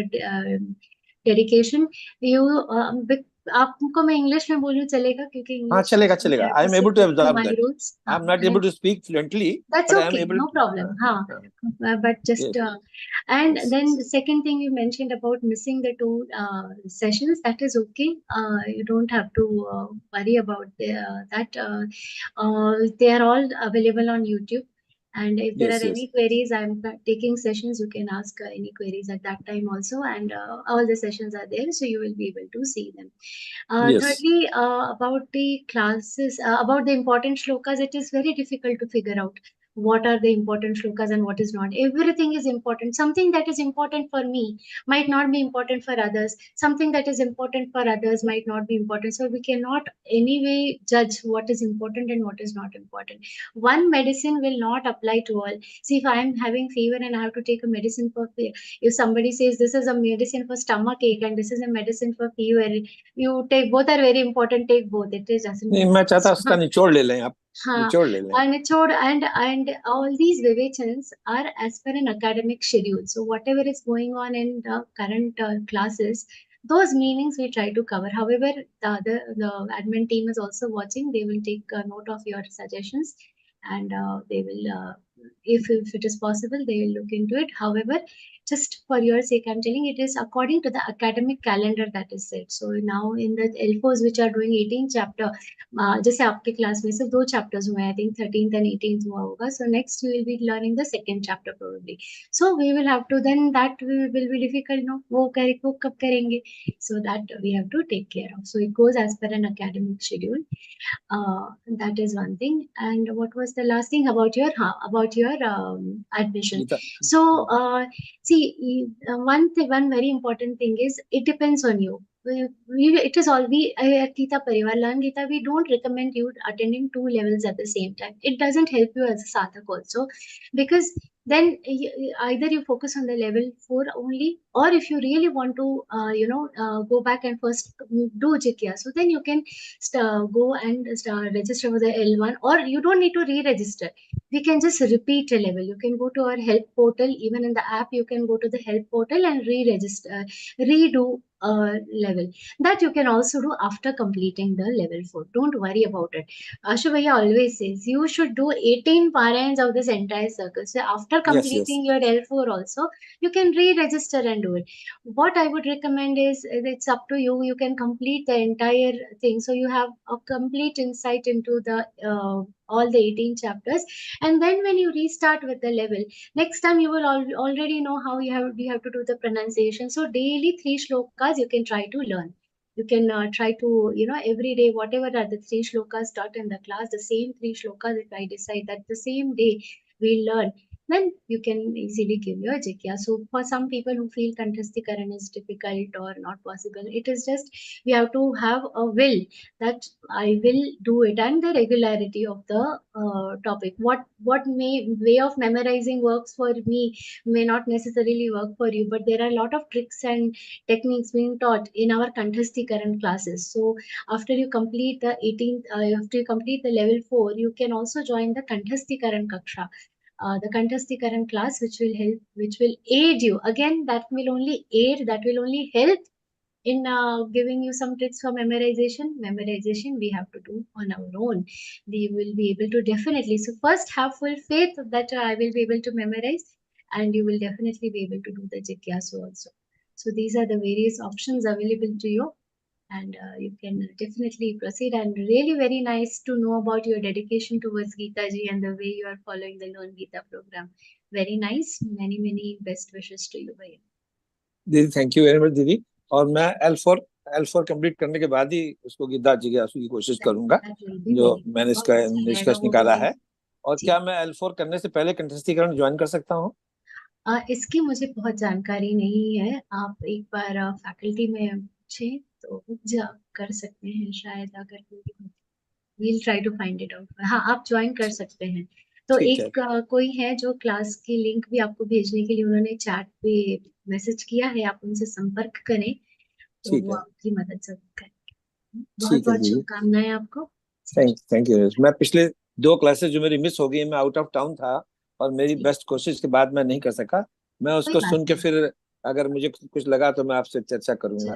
dedication. You आपको मैं English में बोलूं चलेगा क्योंकि हाँ, English चलेगा। I am able to absorb that. Rules. I am not able to speak fluently, That's but I am okay, able no to. problem. हाँ, but just Yes. and Yes. then the second thing you mentioned about missing the 2 sessions, that is okay. You don't have to worry about that. They are all available on YouTube. And if there Yes, are yes. any queries, I'm taking sessions. You can ask any queries at that time also, and all the sessions are there, so you will be able to see them. Yes. Thirdly, about the classes, about the important shlokas, it is very difficult to figure out what are the important shlokas and what is not. Everything is important. Something that is important for me might not be important for others. Something that is important for others might not be important. So we cannot anyway judge what is important and what is not important. One medicine will not apply to all. See, if I am having fever and I have to take a medicine for fever, if somebody says this is a medicine for stomach ache and this is a medicine for fever, you take both, are very important, take both. It is doesn't नहीं, make मैं चाहता sense. उसका निचोड़ ले लें आप, हाँ, निचोड़ ले लें। nichod and all these vivechans are as per an academic schedule. So whatever is going on in the current classes, those meanings we try to cover. However, the admin team is also watching. They will take note of your suggestions, and they will, if it is possible, they will look into it. However, just for your sake, I'm telling it is according to the academic calendar that is set. So now in the L4s which are doing 18 chapter, जैसे आपके class में सिर्फ 2 chapters हुए, I think 13th and 18th हुआ होगा. So next we will be learning the second chapter probably. So we will have to, then that will be difficult, no? वो कब करेंगे? So that we have to take care of. So it goes as per an academic schedule. That is one thing. And what was the last thing about your admission? Gita, So see, one very important thing is it depends on you. It is all we at Geeta Pariwar, Learngeeta, we don't recommend you attending 2 levels at the same time. It doesn't help you as a sadhak also, because then either you focus on the level 4 only, or if you really want to go back and first do jikya, so then you can go and register for the L1, or you don't need to re-register. We can just repeat a level. You can go to our help portal. Even in the app, you can go to the help portal and re-register, redo level. That you can also do after completing the level 4. Don't worry about it. Ashu Bhaiya always says you should do 18 parayans of this entire circle. So after yes, completing your L4 also, you can re-register and do it. What I would recommend is, it's up to you. You can complete the entire thing, so you have a complete insight into the all the 18 chapters, and then when you restart with the level, next time you will already know how you have to do the pronunciation. So daily 3 shlokas you can try to learn. You can try to, every day, whatever are the 3 shlokas taught in the class, the same 3 shlokas, if I decide that the same day we learn, then you can easily give your jikya. So for some people who feel Kanthastikaran is difficult or not possible, it is just we have to have a will that I will do it, and the regularity of the topic. What way of memorizing works for me may not necessarily work for you, but there are a lot of tricks and techniques being taught in our Kanthastikaran classes. So after you complete the 18th, after you complete the level 4, you can also join the Kanthastikaran Kaksha. The Kanthastikaran class, which will aid you. Again, that will only aid, that will only help in giving you some tricks for memorization. Memorization we have to do on our own. We will be able to definitely. So first have full faith that I will be able to memorize, and you will definitely be able to do the jikyasu also. So these are the various options available to you, and you can definitely proceed. And really very nice to know about your dedication towards Geeta ji and the way you are following the Learngeeta program. Very nice. Many best wishes to you, Bhaiya. दीदी thank you very much दीदी। और मैं L4 complete करने के बाद ही उसको गीता जिज्ञासु की कोशिश करूंगा जो मैंने इसका निष्कर्ष निकाला है। और क्या मैं L4 करने से पहले कंठस्थीकरण ज्वाइन कर सकता हूँ? इसकी मुझे बहुत जानकारी नहीं है। आप एक बार फैकल्टी में पूछे तो कर सकते हैं शायद, अगर we'll try to find it out. हाँ, आप ज्वाइन कर सकते हैं। तो एक कोई है जो क्लास की लिंक भी आपको भेजने के लिए उन्होंने चैट पे मैसेज किया है, आप उनसे संपर्क करें तो वो आपकी मदद जरूर करेंगे। बहुत शुभकामनाएं आपको। Thank you. मैं पिछले 2 क्लासेस जो मेरी मिस हो गई, मैं आउट ऑफ टाउन था और मेरी बेस्ट कोशिश के बाद मैं नहीं कर सका। मैं उसको सुन के फिर अगर मुझे कुछ लगा तो मैं आपसे चर्चा करूंगा।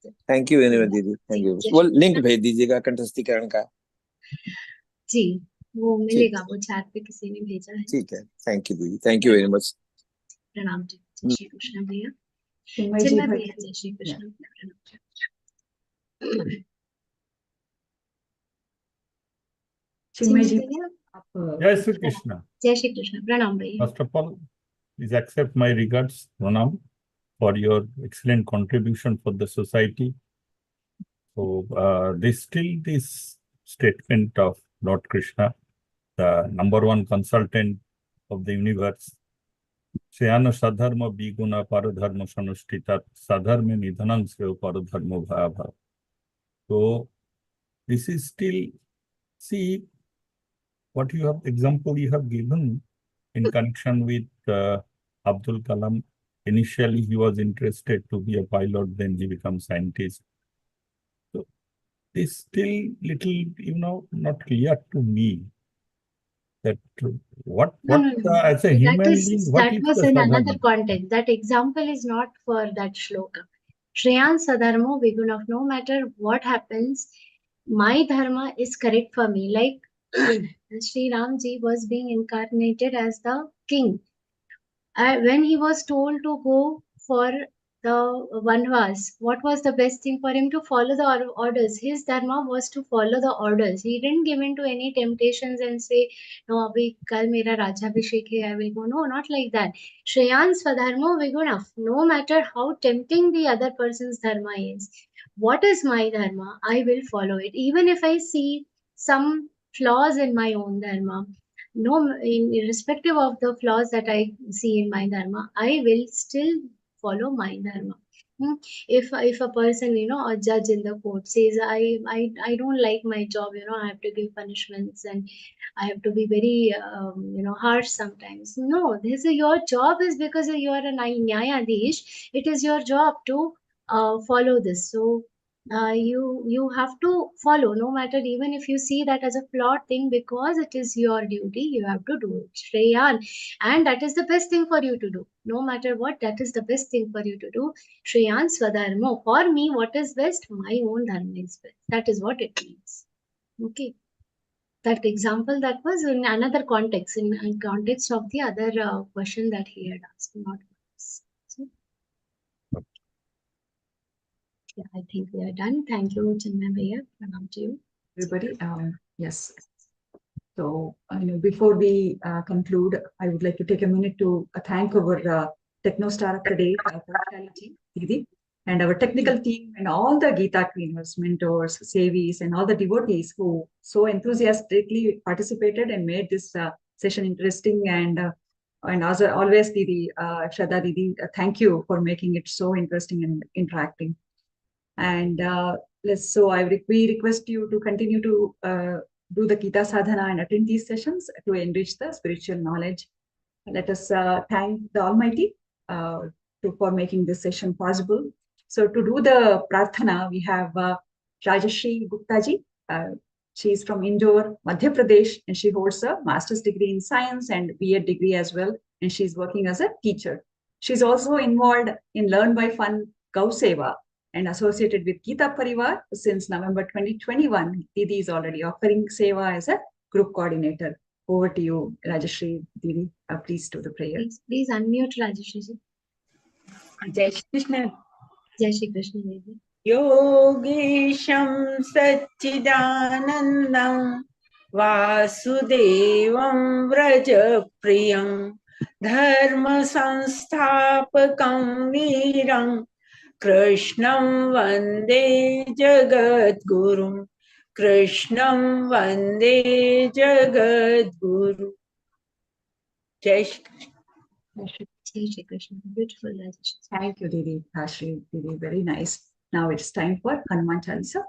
थैंक यू वेरी मच दीदी, थैंक यू। वो लिंक भेज दीजिएगा कंठस्थीकरण का। जी, वो मिलेगा, वो चैट पे किसी ने भेजा है। ठीक है, थैंक यू दीदी, थैंक यू वेरी मच। प्रणाम जी। जय श्री कृष्ण भैया। चिन्मय भैया, जय श्री कृष्ण। चिन्मय जी, जय श्री कृष्ण। जय श्री कृष्ण। प्रणाम भैया। First of all, please accept my regards, Pranam, for your excellent contribution for the society. So, this statement of Lord Krishna, the #1 consultant of the universe, Shyana sadharma biguna paradharma sanushtita sadharma nidhanam sreyo paradharma bhava. So, this is still, see, what you have, example you have given in connection with Abdul Kalam. Initially, he was interested to be a pilot, then he becomes scientist. So, it's still little, not clear to me that as a human being, what is was the in sadhana? another context. That example is not for that shloka. Shreyan sadharmo viguna. No matter what happens, my dharma is correct for me. Like Sri Ramji was being incarnated as the king. When he was told to go for the Vanvas, what was the best thing for him? To follow the orders. His dharma was to follow the orders. He didn't give in to any temptations and say, no, abhi kal mera Rajabhishek hai, I will go. No, not like that. Shreyan Swadharmo Viguna. No matter how tempting the other person's dharma is, what is my dharma? I will follow it. Even if I see some flaws in my own dharma, no, irrespective of the flaws that I see in my dharma, I will still follow my dharma. If a person, a judge in the court says, I don't like my job, I have to give punishments and I have to be very, harsh sometimes. No, this is your job, is because you are a Nyayadish. It is your job to follow this. So you have to follow, no matter, even if you see that as a flawed thing, because it is your duty, you have to do it. Shreyan, and that is the best thing for you to do. No matter what, that is the best thing for you to do. Shreyan Swadharmo. For me, what is best? My own dharma is best. That is what it means. Okay. That example, that was in another context, in context of the other question that he had asked, not this. So, yeah, I think we are done. Thank you, Chinmay Bhaiya. Pranam to you. Everybody, yes. So, before we conclude, I would like to take a minute to thank our Techno Star of the Day, Didi, and our technical team and all the Geeta trainers, mentors, savis, and all the devotees who so enthusiastically participated and made this session interesting and And as always, Didi, Shraddha Didi, thank you for making it so interesting and interacting. And we request you to continue to do the Gita sadhana and attend these sessions to enrich the spiritual knowledge. Let us thank the Almighty for making this session possible. So to do the prarthana, we have Rajashri Gupta ji. She is from Indore, Madhya Pradesh, and she holds a master's degree in science and B.Ed degree as well. And she's working as a teacher. She's also involved in Learn by Fun Gau Seva and associated with Geeta Pariwar since November 2021. Didi is already offering Seva as a group coordinator. Over to you, Rajashri Didi. Please do the prayer. Please unmute Rajashri ji. Jai Shri Krishna. Jai Shri Krishna Devi. Yogesham Satchidanandam Vasudevam Vrajapriyam Dharma Sanstapakam Viram Krishnam Vande Jagadgurum Krishnam Vande Jagadguru. Jai Shri Krishna. Jai Shri Krishna. Beautiful Rajashri. Thank you, Didi. Ashri, Didi, very nice. Now it's time for Hanuman Chalisa.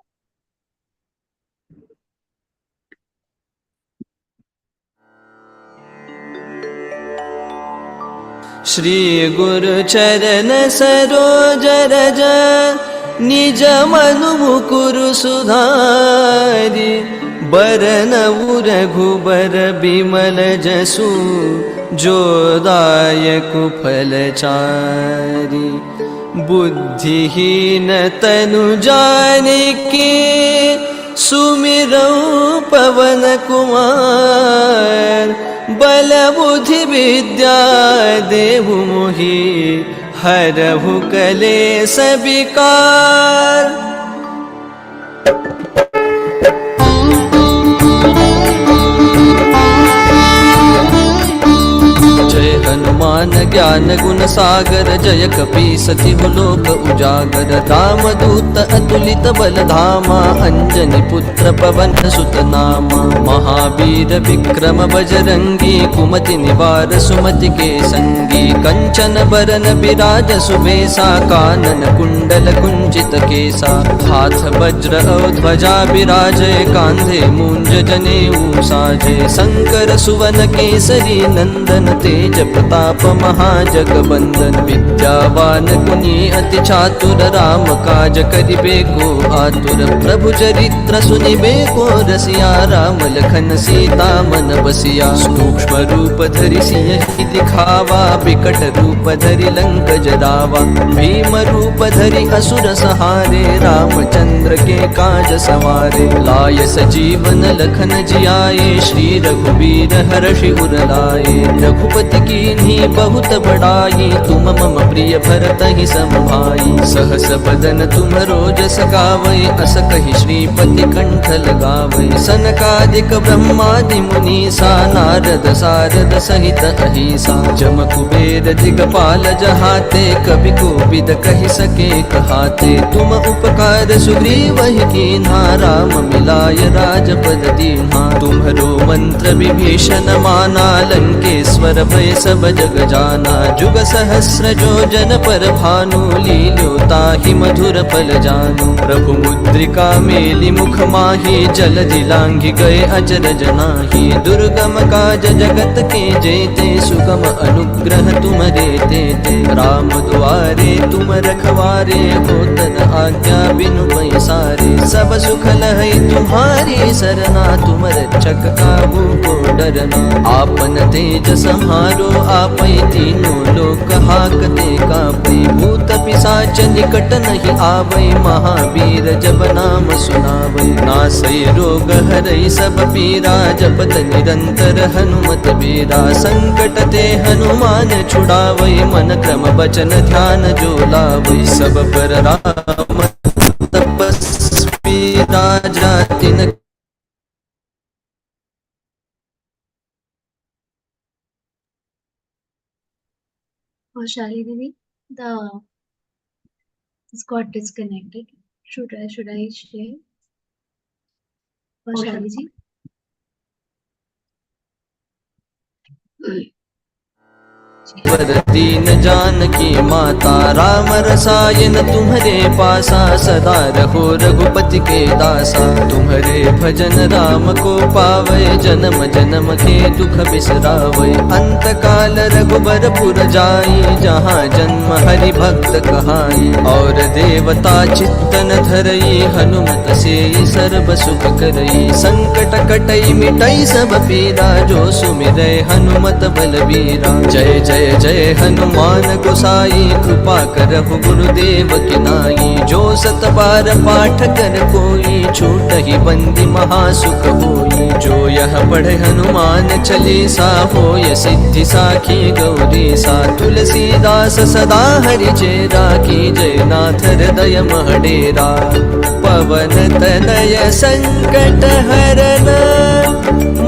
Shri गुरु चरण सरोज रज निज मनु मुकुरु सुधारि बरनउ रघुबर बिमल जसु जो दायक फलचारि बुद्धिहीन तनु जानिके सुमिरौ पवन कुमार बल बुद्धि विद्या देहु मोहि हरहु कलेश विकार। जय हनुमान ज्ञान गुण सागर जय कपीसति लोक उजागर राम दूत अतुलित बल धामा अंजनी पुत्र पवन सुत नामा महावीर विक्रम बजरंगी कुमति निवार सुमति के संगी कंचन बरन बिराज सुबेसा कानन कुंडल कुंचित केसा हाथ वज्र और ध्वजा बिराजे कांधे मूंज जनेऊ साजे शंकर सुवन केसरी नंदन तेज प्रताप महाजगबंदन विद्यावान गुणी अति चातुर राम काज करिबे को आतुर प्रभु चरित्र सुनिबे को रसिया राम लखन सीता मन बसिया सूक्ष्म रूप धरि सिंहि दिखावा बिकट रूप धरि लंक जरावा भीम रूप धरि असुर सहारे रामचंद्र के काज सवारे लाय सजीवन लखन जियाए श्री रघुवीर हर्षि उर लाए रघुपति कीन्ही बहुत बड़ाई तुम मम प्रिय भरत ही सम भाई सहस बदन तुम रोजस गावै अस कहि श्रीपति कंठ लगावै सनकादिक ब्रह्मादि मुनीसा नारद सारद सहित अहिसा जम कुबेर दिगपाल जहाते कवि कोविद कहि सके कहाते तुम उपकार सुग्रीवहि कीन्हा राम मिलाय राजपद दीन्हा तुम्हरो मंत्र विभीषण माना लंकेश्वर भय सब जग जाना जुग सहस्र जो जन पर भानु लील्योताहि मधुर फल जानू प्रभु मुद्रिका मेलि मुख माहि जलधि लांघि गए अचरज नाहि दुर्गम काज जगत के जेते सुगम अनुग्रह तुमरे तेते राम दुआरे तुम रखवारे होतन आज्ञा बिनु पैसारे सब सुख लहै तुम्हारी सरना तुम रक्षक काहू को डरना आपन तेज सम्हारो आपै तीनों लोक हाकते कापै भूत पिशाच निकट नहीं आवै महावीर जब नाम सुनावै नासै रोग हरै सब पीरा जपत निरंतर हनुमत बीरा संकट ते हनुमान छुड़ावै मन क्रम बचन ध्यान जो लावै सब पर राम तपस्वी राजा तिन Or Shali Devi, it's got disconnected. Should I share? Or Shali ji? वर दीन जानकी माता राम रसायन तुम्हारे पासा सदा रहो रघुपति के दासा तुम्हारे भजन राम को पावे जन्म जन्म के दुख बिसरावे अंत काल रघुबर पुर जाई जहाँ जन्म हरि भक्त कहाई और देवता चित्तन धरई हनुमत से सर्व सुख करई संकट कटई मिटई सब पीरा जो सुमिरै हनुमत बलबीरा जय जय जय हनुमान गोसाई कृपा करहु गुरुदेव की नाई जो सत बार पाठ कर कोई छूट ही बंदी महासुख होई जो यह पढ़े हनुमान चालीसा होय सिद्धि साखी गौरी सा तुलसीदास सदा हरि चेरा की जय नाथ हृदय महडेरा पवन तनय संकट हरन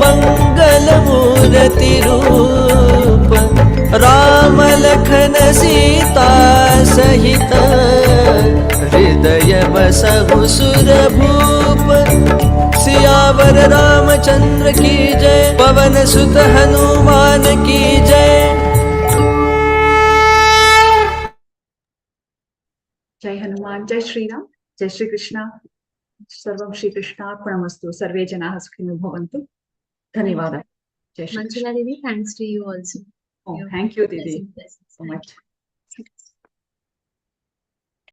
मंगल मूर्ति रूप राम लखन सीता सहित हृदय बसहु सुरभूप सियावर रामचंद्र की जय पवन सुत हनुमान की जय। जय हनुमान, जय श्री राम, जय श्री कृष्ण। सर्वं श्री कृष्णार्पणमस्तु। सर्वे जनाः सुखिनो भवन्तु। धन्यवाद। जय Shri Krishna. Manjula Devi, thanks to you also. Oh, thank you, Didi, so much.